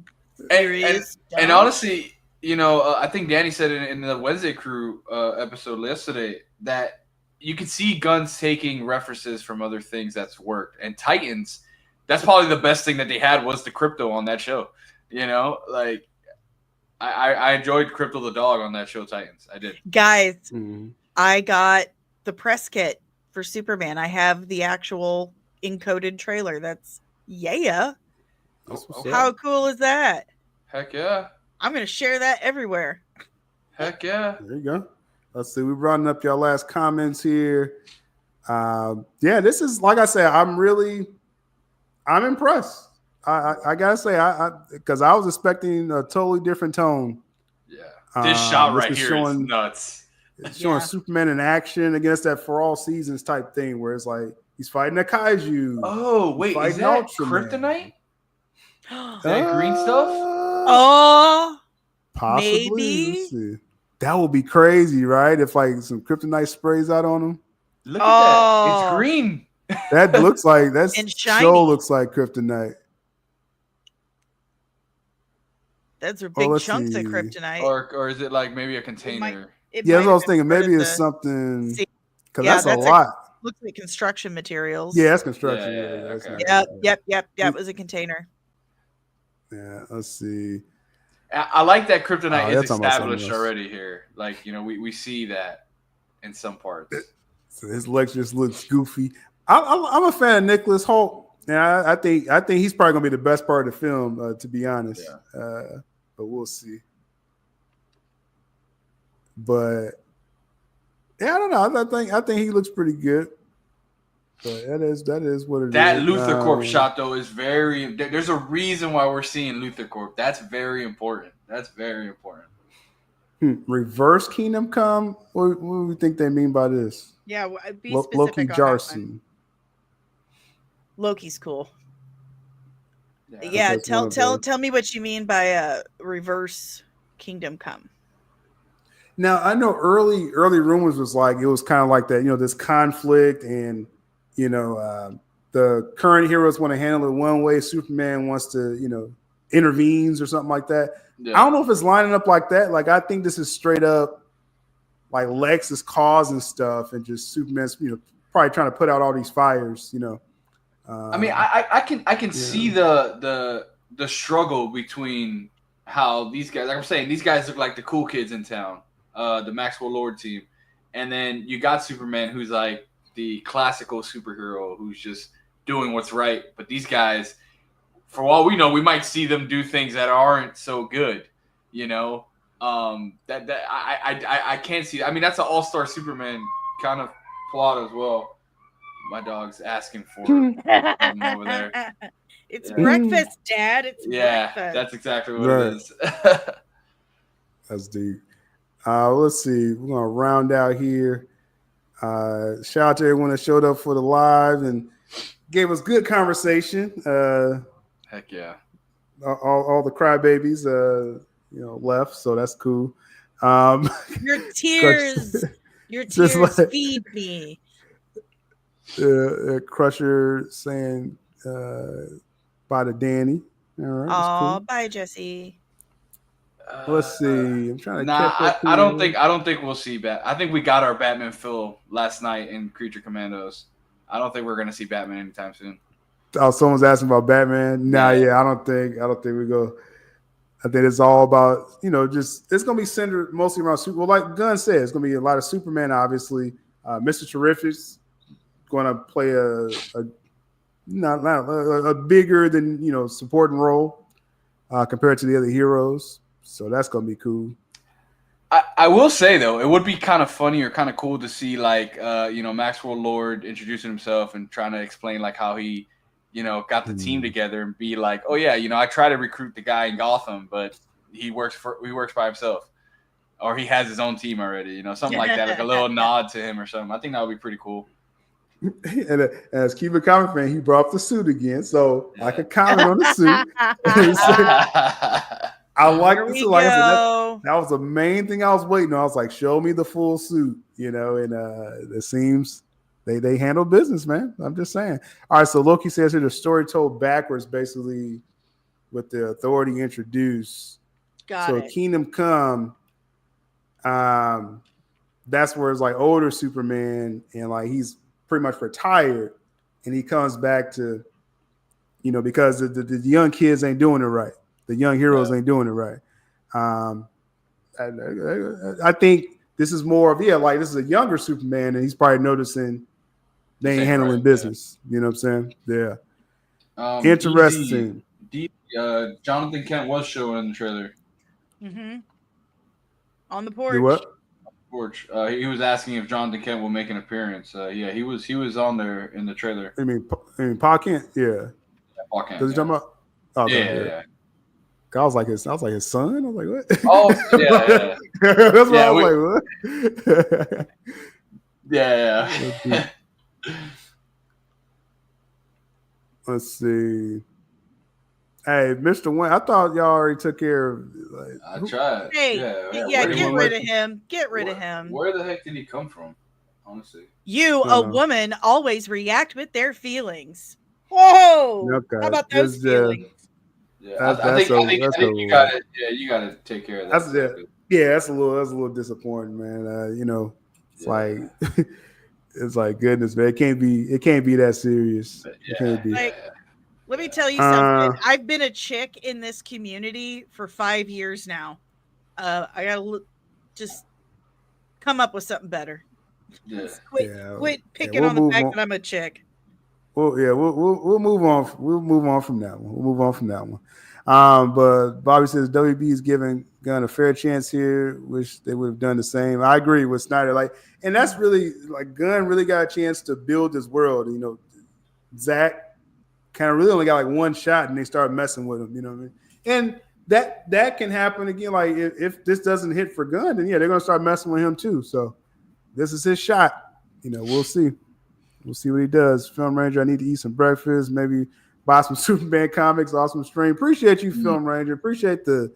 serious. And honestly, I think Danny said in the Wednesday Crew episode yesterday that you could see Guns taking references from other things that's worked, and Titans. That's probably the best thing that they had was the Crypto on that show. Like I enjoyed Crypto the dog on that show, Titans. I did. Guys, I got the press kit for Superman. I have the actual encoded trailer. That's How cool is that? Heck yeah. I'm going to share that everywhere. Heck yeah. There you go. Let's see. We're rounding up your last comments here. This is, like I said, I'm impressed. I gotta say, because I was expecting a totally different tone. Yeah, this shot right here is nuts. It's showing Superman in action against that For All Seasons type thing, where it's like he's fighting a kaiju. Oh wait, is that Kryptonite? That green stuff? Oh, possibly. Maybe. Let's see. That would be crazy, right? If like some kryptonite sprays out on him. Look at that. It's green. That looks like show looks like kryptonite. Those are big chunks of kryptonite. Or is it like maybe a container? That's what I was thinking. Maybe it's something because that's a lot. Looks like construction materials. Yeah, that's construction. Yep. It was a container. Yeah, let's see. I like that kryptonite is established already here. Like, we see that in some parts. So his legs just looks goofy. I'm a fan of Nicholas Hoult. Yeah, I think he's probably gonna be the best part of the film, to be honest. Yeah. But we'll see. But yeah, I don't know. I think he looks pretty good. But that is what it is. That Luthor Corp shot though is very. There's a reason why we're seeing Luthor Corp. That's very important. Reverse Kingdom Come. What do we think they mean by this? Yeah, be specific. Loki Jarson. Loki's cool. Yeah, tell me what you mean by reverse Kingdom Come. Now I know early rumors was like it was kind of like that, this conflict, and the current heroes want to handle it one way, Superman wants to intervenes or something like that. Yeah. I don't know if it's lining up like that. Like I think this is straight up like Lex is causing stuff, and just Superman's probably trying to put out all these fires. I mean, I can see the struggle between how these guys, like I'm saying, these guys look like the cool kids in town, the Maxwell Lord team, and then you got Superman who's like the classical superhero who's just doing what's right. But these guys, for all we know, we might see them do things that aren't so good. I can't see. I mean, that's an all-star Superman kind of plot as well. My dog's asking for it over there. It's Yeah. breakfast, Dad. It's Yeah, breakfast. that's exactly what Right. it is. That's deep. Let's see. We're gonna round out here. Shout out to everyone that showed up for the live and gave us good conversation. Heck yeah. All the crybabies, left, so that's cool. Your tears like, feed me. Crusher saying bye to Danny. All right, that's Oh, cool. bye, Jesse. Let's see. I'm trying to Nah, catch up I don't here. think we'll see I think we got our Batman fill last night in Creature Commandos. I don't think we're gonna see Batman anytime soon. Oh, someone's asking about Batman. Nah, yeah, I don't think we go. I think it's all about, just it's gonna be centered mostly around Super. Well, like Gunn said, it's gonna be a lot of Superman, obviously. Mr. Terrific's gonna play a bigger than supporting role compared to the other heroes. So that's gonna be cool. I will say though, it would be kind of funny or kind of cool to see Maxwell Lord introducing himself and trying to explain like how he, got the team together and be like, oh yeah, I try to recruit the guy in Gotham, but he works by himself, or he has his own team already, something like that, like a little nod to him or something. I think that would be pretty cool. And as Cuban comic fan, he brought up the suit again, so I could comment on the suit. I like the suit. Like I said, that was the main thing I was waiting on. I was like, show me the full suit, and it seems they handle business, man. I'm just saying. All right, so Loki says here the story told backwards, basically, with the Authority introduced. Got it. Kingdom Come, that's where it's like older Superman, and like he's pretty much retired, and he comes back to, because the young kids ain't doing it right. The young heroes ain't doing it right. I think this is more of this is a younger Superman, and he's probably noticing they ain't handling business. Yeah. You know what I'm saying? Yeah. Interesting. Jonathan Kent was showing in the trailer. Mm-hmm. On the porch. Do what? Porch. He was asking if Jonathan Kent will make an appearance. Yeah, he was on there in the trailer. I mean, Pa Kent. Yeah. Pa Kent. Does he talking about? Okay, yeah. I was like his son. I was like, what? Oh yeah. That's why I was like, what? Yeah. Let's see. Hey, Mr. Wayne, I thought y'all already took care of. I tried. Hey, get rid of him. Get rid of him. Where the heck did he come from? Honestly, a woman, always react with their feelings. Whoa! Okay. How about those feelings? Yeah, I think you got it. Yeah, you got to take care of that. That's a little disappointing, man. It's like it's like goodness, man. It can't be that serious. It can't be. Let me tell you something. I've been a chick in this community for 5 years now. I gotta just come up with something better. Yeah. Quit picking on the fact that I'm a chick. Well, yeah, we'll move on. We'll move on from that one. But Bobby says WB is giving Gunn a fair chance here. Wish they would have done the same. I agree with Snyder. And that's really Gunn really got a chance to build this world. Zach kind of really only got one shot, and they start messing with him. You know what I mean? And that can happen again. Like if this doesn't hit for Gunn, then they're gonna start messing with him too. So this is his shot. We'll see. We'll see what he does. Film Ranger, I need to eat some breakfast. Maybe buy some Superman comics, awesome stream. Appreciate you, Film Ranger. Appreciate the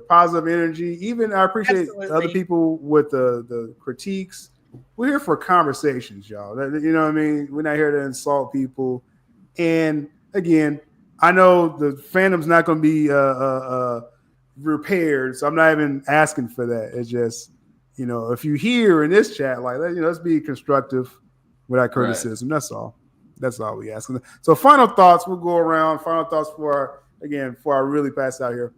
positive energy. Even I appreciate other people with the critiques. We're here for conversations, y'all. You know what I mean? We're not here to insult people. And again, I know the fandom's not going to be repaired, so I'm not even asking for that. It's just, if you hear in this chat, let's be constructive without criticism. Right. That's all we ask. So final thoughts, we'll go around. Final thoughts before I really pass out here.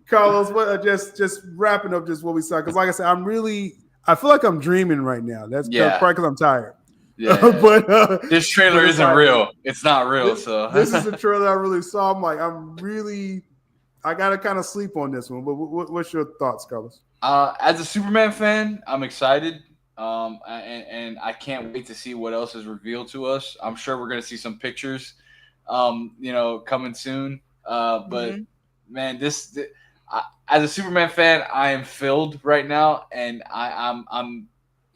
Carlos, just wrapping up just what we saw. Because like I said, I feel like I'm dreaming right now. That's probably because I'm tired. Yeah. But this trailer isn't real. It's not real. This is a trailer I really saw. I got to kind of sleep on this one. But what's your thoughts, Carlos? As a Superman fan, I'm excited. And I can't wait to see what else is revealed to us. I'm sure we're gonna see some pictures, coming soon. But man, as a Superman fan, I am filled right now, and I'm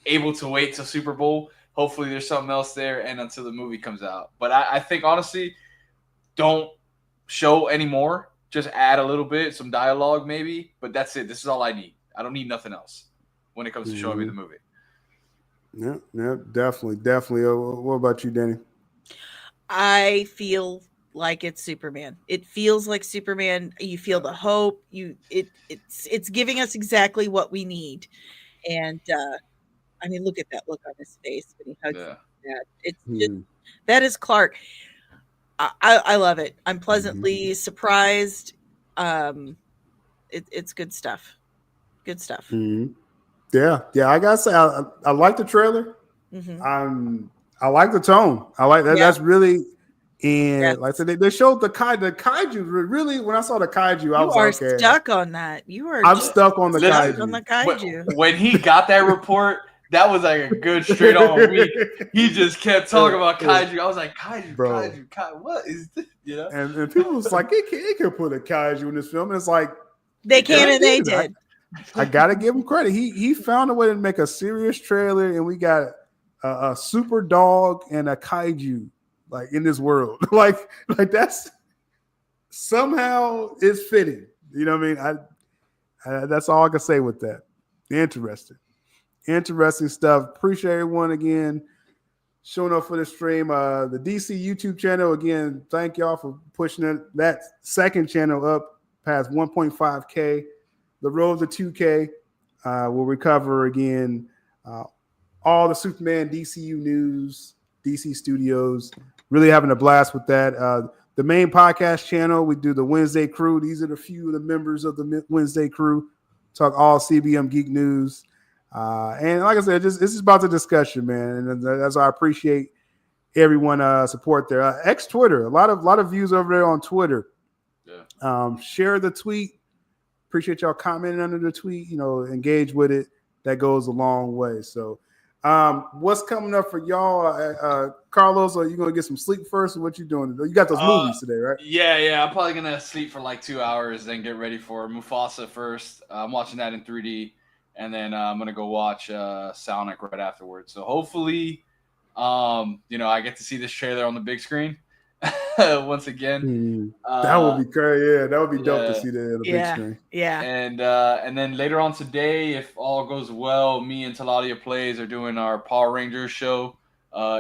able to wait till Super Bowl. Hopefully, there's something else there, and until the movie comes out. But I think honestly, don't show anymore. Just add a little bit, some dialogue maybe, but that's it. This is all I need. I don't need nothing else when it comes to showing me the movie. Yeah, definitely. What about you, Danny? I feel like it's Superman. It feels like Superman. You feel the hope. It's giving us exactly what we need. And I mean, look at that look on his face when he hugs that. It's just that is Clark. I love it. I'm pleasantly surprised. It's good stuff. Good stuff. Yeah. I gotta say, I like the trailer. I like the tone. I like that. That's really, and like I said, they showed the kaiju. Really, when I saw the kaiju, I was like, okay, stuck on that. I'm stuck on the kaiju. On the kaiju. When he got that report, that was like a good straight on week. He just kept talking about kaiju. I was like, kaiju, bro. Kaiju, what is this? You know? And people was like, they can put a kaiju in this film. And it's like they can, and they did. I gotta give him credit. He found a way to make a serious trailer, and we got a super dog and a kaiju like in this world. like that's somehow it's fitting. You know what I mean? I that's all I can say with that. Interesting stuff. Appreciate everyone again showing up for the stream. The DC YouTube channel again. Thank y'all for pushing that second channel up past 1.5K. The road to 2K. We'll recover again all the Superman DCU news, DC Studios. Really having a blast with that. The main podcast channel, we do the Wednesday Crew. These are the few of the members of the Wednesday Crew. Talk all CBM Geek news. And like I said, this is about the discussion, man. And that's why I appreciate everyone support there. X Twitter, a lot of views over there on Twitter. Yeah. Share the tweet. Appreciate y'all commenting under the tweet. Engage with it. That goes a long way. So, what's coming up for y'all? Carlos, are you gonna get some sleep first, or what you doing? You got those movies today, right? Yeah. I'm probably gonna sleep for like 2 hours, then get ready for Mufasa first. I'm watching that in 3D, and then I'm gonna go watch Sonic right afterwards. So hopefully, I get to see this trailer on the big screen once again. That would be crazy. Yeah, that would be dope to see that on the big screen. Yeah. And then later on today, if all goes well, me and Taladia Plays are doing our Power Rangers show,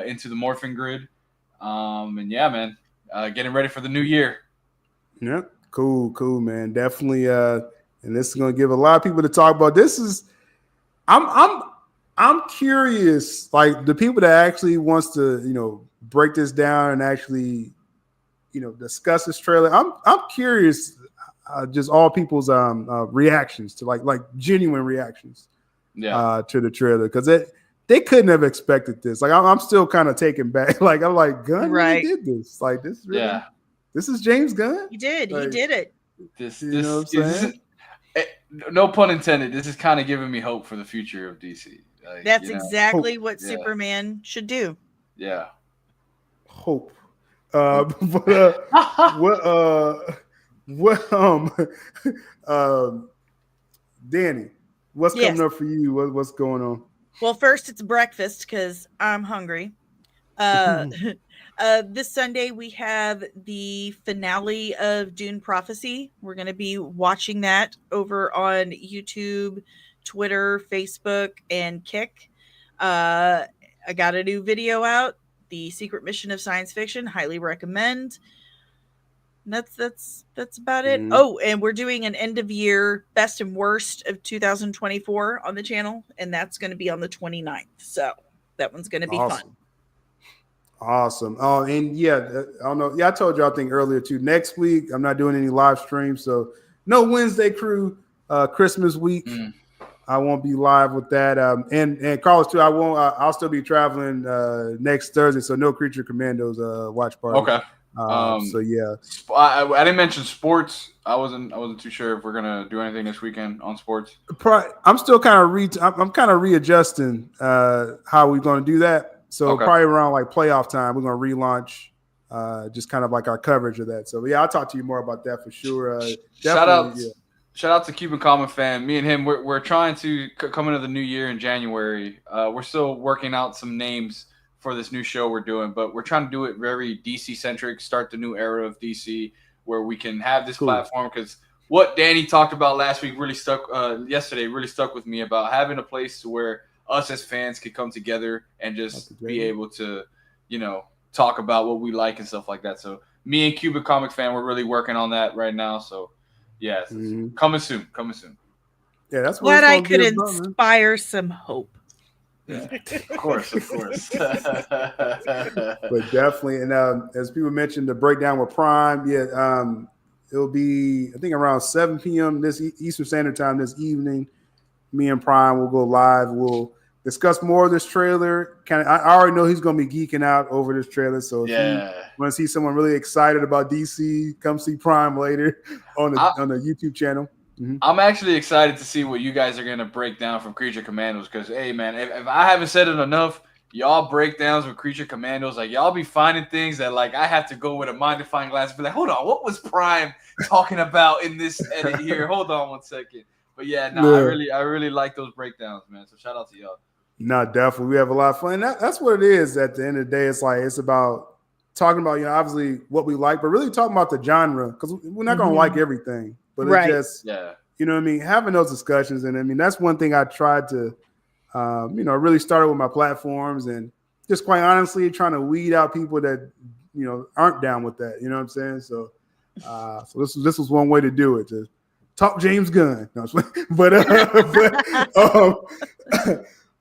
Into the Morphin Grid. And yeah, man, getting ready for the new year. Yeah, cool, man. Definitely. And this is gonna give a lot of people to talk about. This is, I'm curious, like the people that actually wants to, break this down and actually, discuss this trailer. I'm curious, just all people's reactions to like genuine reactions, to the trailer, because they couldn't have expected this. Like I'm still kind of taken back. Like I'm like, Gunn really did this. Like this really, this is James Gunn. He did. Like, he did it. This no pun intended. This is kind of giving me hope for the future of DC. Like, that's exactly what Superman should do. Yeah. Hope. Danny, what's coming up for you? What's going on? Well, first it's breakfast because I'm hungry. This Sunday we have the finale of Dune Prophecy. We're going to be watching that over on YouTube, Twitter, Facebook, and Kick. I got a new video out. The Secret Mission of Science Fiction, highly recommend. That's about it. Oh, and we're doing an end of year best and worst of 2024 on the channel, and that's going to be on the 29th. So that one's going to be fun. Awesome. Oh, and I don't know. Yeah, I told you I think earlier too. Next week I'm not doing any live streams, so no Wednesday Crew. Christmas week. I won't be live with that. And Carlos too. I'll still be traveling next Thursday, so no Creature Commandos watch party. Okay. So yeah, I didn't mention sports. I wasn't too sure if we're gonna do anything this weekend on sports. I'm still kind of I'm kind of readjusting how we're going to do that. So Okay. probably around like playoff time, we're going to relaunch just kind of like our coverage of that. So yeah, I'll talk to you more about that for sure. Shout out, Yeah. shout out to Cuban Common Fan. Me and him, we're trying to come into the new year in January. We're still working out some names for this new show we're doing, but we're trying to do it very DC centric. Start the new era of DC where we can have this platform because what Danny talked about last week yesterday really stuck with me about having a place to where us as fans could come together and just be able to, talk about what we like and stuff like that. So me and Cuban Comic Fan, we're really working on that right now. So yeah, coming soon. Yeah, that's what glad I could inspire some hope. Yeah, of course. But definitely, and as people mentioned, the breakdown with Prime, it'll be I think around 7 p.m. this Eastern Standard Time this evening. Me and Prime will go live. We'll discuss more of this trailer. I already know he's going to be geeking out over this trailer. So if you want to see someone really excited about DC, come see Prime later on the YouTube channel. Mm-hmm. I'm actually excited to see what you guys are going to break down from Creature Commandos because, hey, man, if I haven't said it enough, y'all breakdowns with Creature Commandos, like, y'all be finding things that, like, I have to go with a magnifying glass and be like, hold on, what was Prime talking about in this edit here? Hold on one second. But, I really like those breakdowns, man. So, shout out to y'all. No, definitely. We have a lot of fun. That's what it is at the end of the day. It's about talking about, obviously what we like, but really talking about the genre because we're not going to like everything. But it's just, you know what I mean, having those discussions. And I mean, that's one thing I tried to, really started with my platforms and just quite honestly trying to weed out people that, aren't down with that. You know what I'm saying? So, this was one way to do it, to talk James Gunn. No,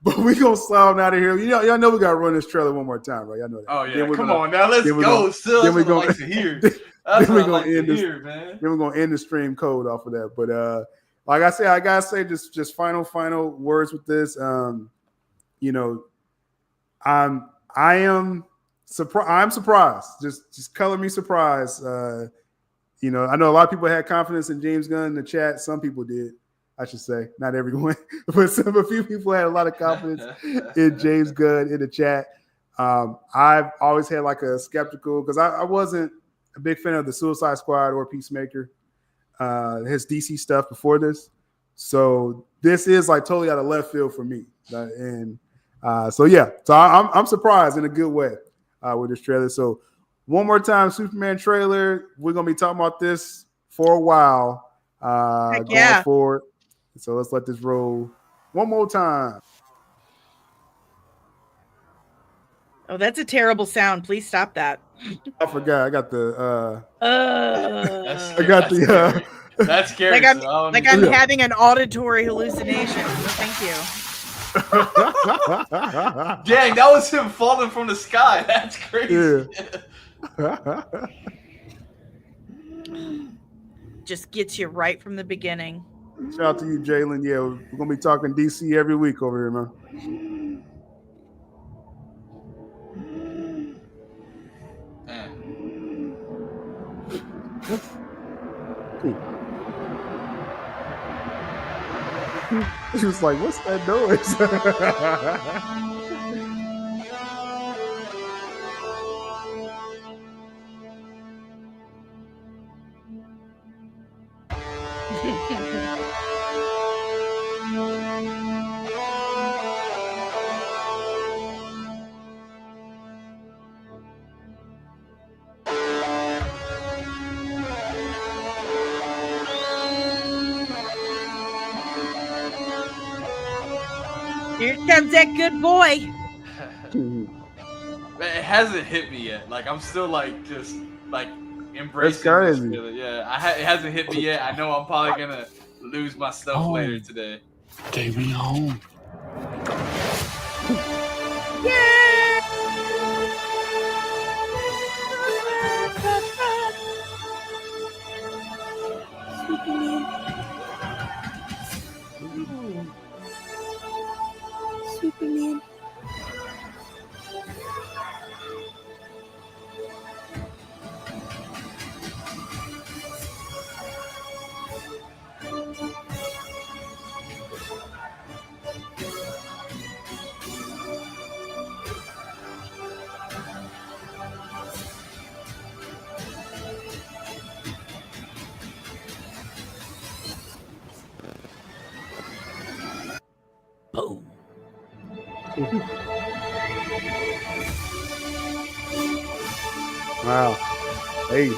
but we gonna slide out of here. Y'all know we gotta run this trailer one more time, right? Y'all know that. Oh yeah, come on now, let's go. Still, that's what I like to hear. That's what I like to hear, man. Then we're gonna end the stream code off of that. But like I said, I gotta say just final words with this. I'm surprised. Just color me surprised. I know a lot of people had confidence in James Gunn in the chat. Some people did. I should say, not everyone, but a few people had a lot of confidence in James Gunn in the chat. I've always had like a skeptical because I wasn't a big fan of the Suicide Squad or Peacemaker, his DC stuff before this. So this is like totally out of left field for me. So I'm surprised in a good way with this trailer. So one more time, Superman trailer. We're going to be talking about this for a while going forward. So let's let this roll one more time. Oh, that's a terrible sound. Please stop that. I forgot. I got the. That's scary. Like I'm having an auditory hallucination. Thank you. Dang, that was him falling from the sky. That's crazy. Yeah. Just gets you right from the beginning. Shout out to you, Jalen. Yeah, we're gonna be talking DC every week over here, man. He was like, "What's that noise?" Here comes that good boy. It hasn't hit me yet. Like I'm still like just like embracing this feeling. Yeah, it hasn't hit me yet. I know I'm probably gonna lose my stuff later today. Take me home. Superman. Boom. Wow. Hey.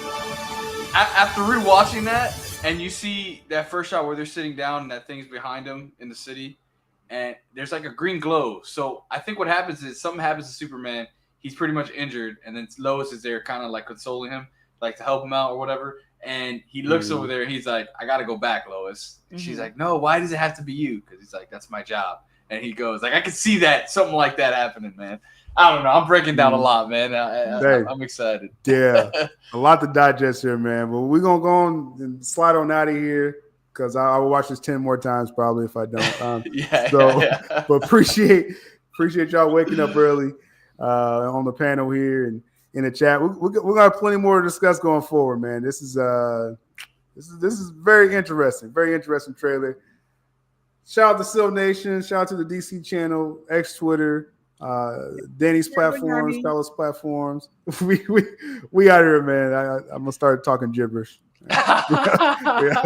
After rewatching that, and you see that first shot where they're sitting down and that thing's behind them in the city, and there's like a green glow. So I think what happens is something happens to Superman. He's pretty much injured, and then Lois is there kind of like consoling him, like to help him out or whatever. And he looks over there, and he's like, I got to go back, Lois. And she's like, no, why does it have to be you? Because he's like, that's my job. And he goes, like, I can see that, something like that happening, man. I don't know. I'm breaking down a lot, man. I'm excited. Yeah, a lot to digest here, man. But we're going to go on and slide on out of here because I will watch this 10 more times probably if I don't. But appreciate y'all waking up early on the panel here and in the chat. We're going to have plenty more to discuss going forward, man. This is very interesting trailer. Shout out to Sil Nation. Shout out to the DC channel, X Twitter, Danny's platforms, Carlos platforms. We out here, man. I'm gonna start talking gibberish. Yeah.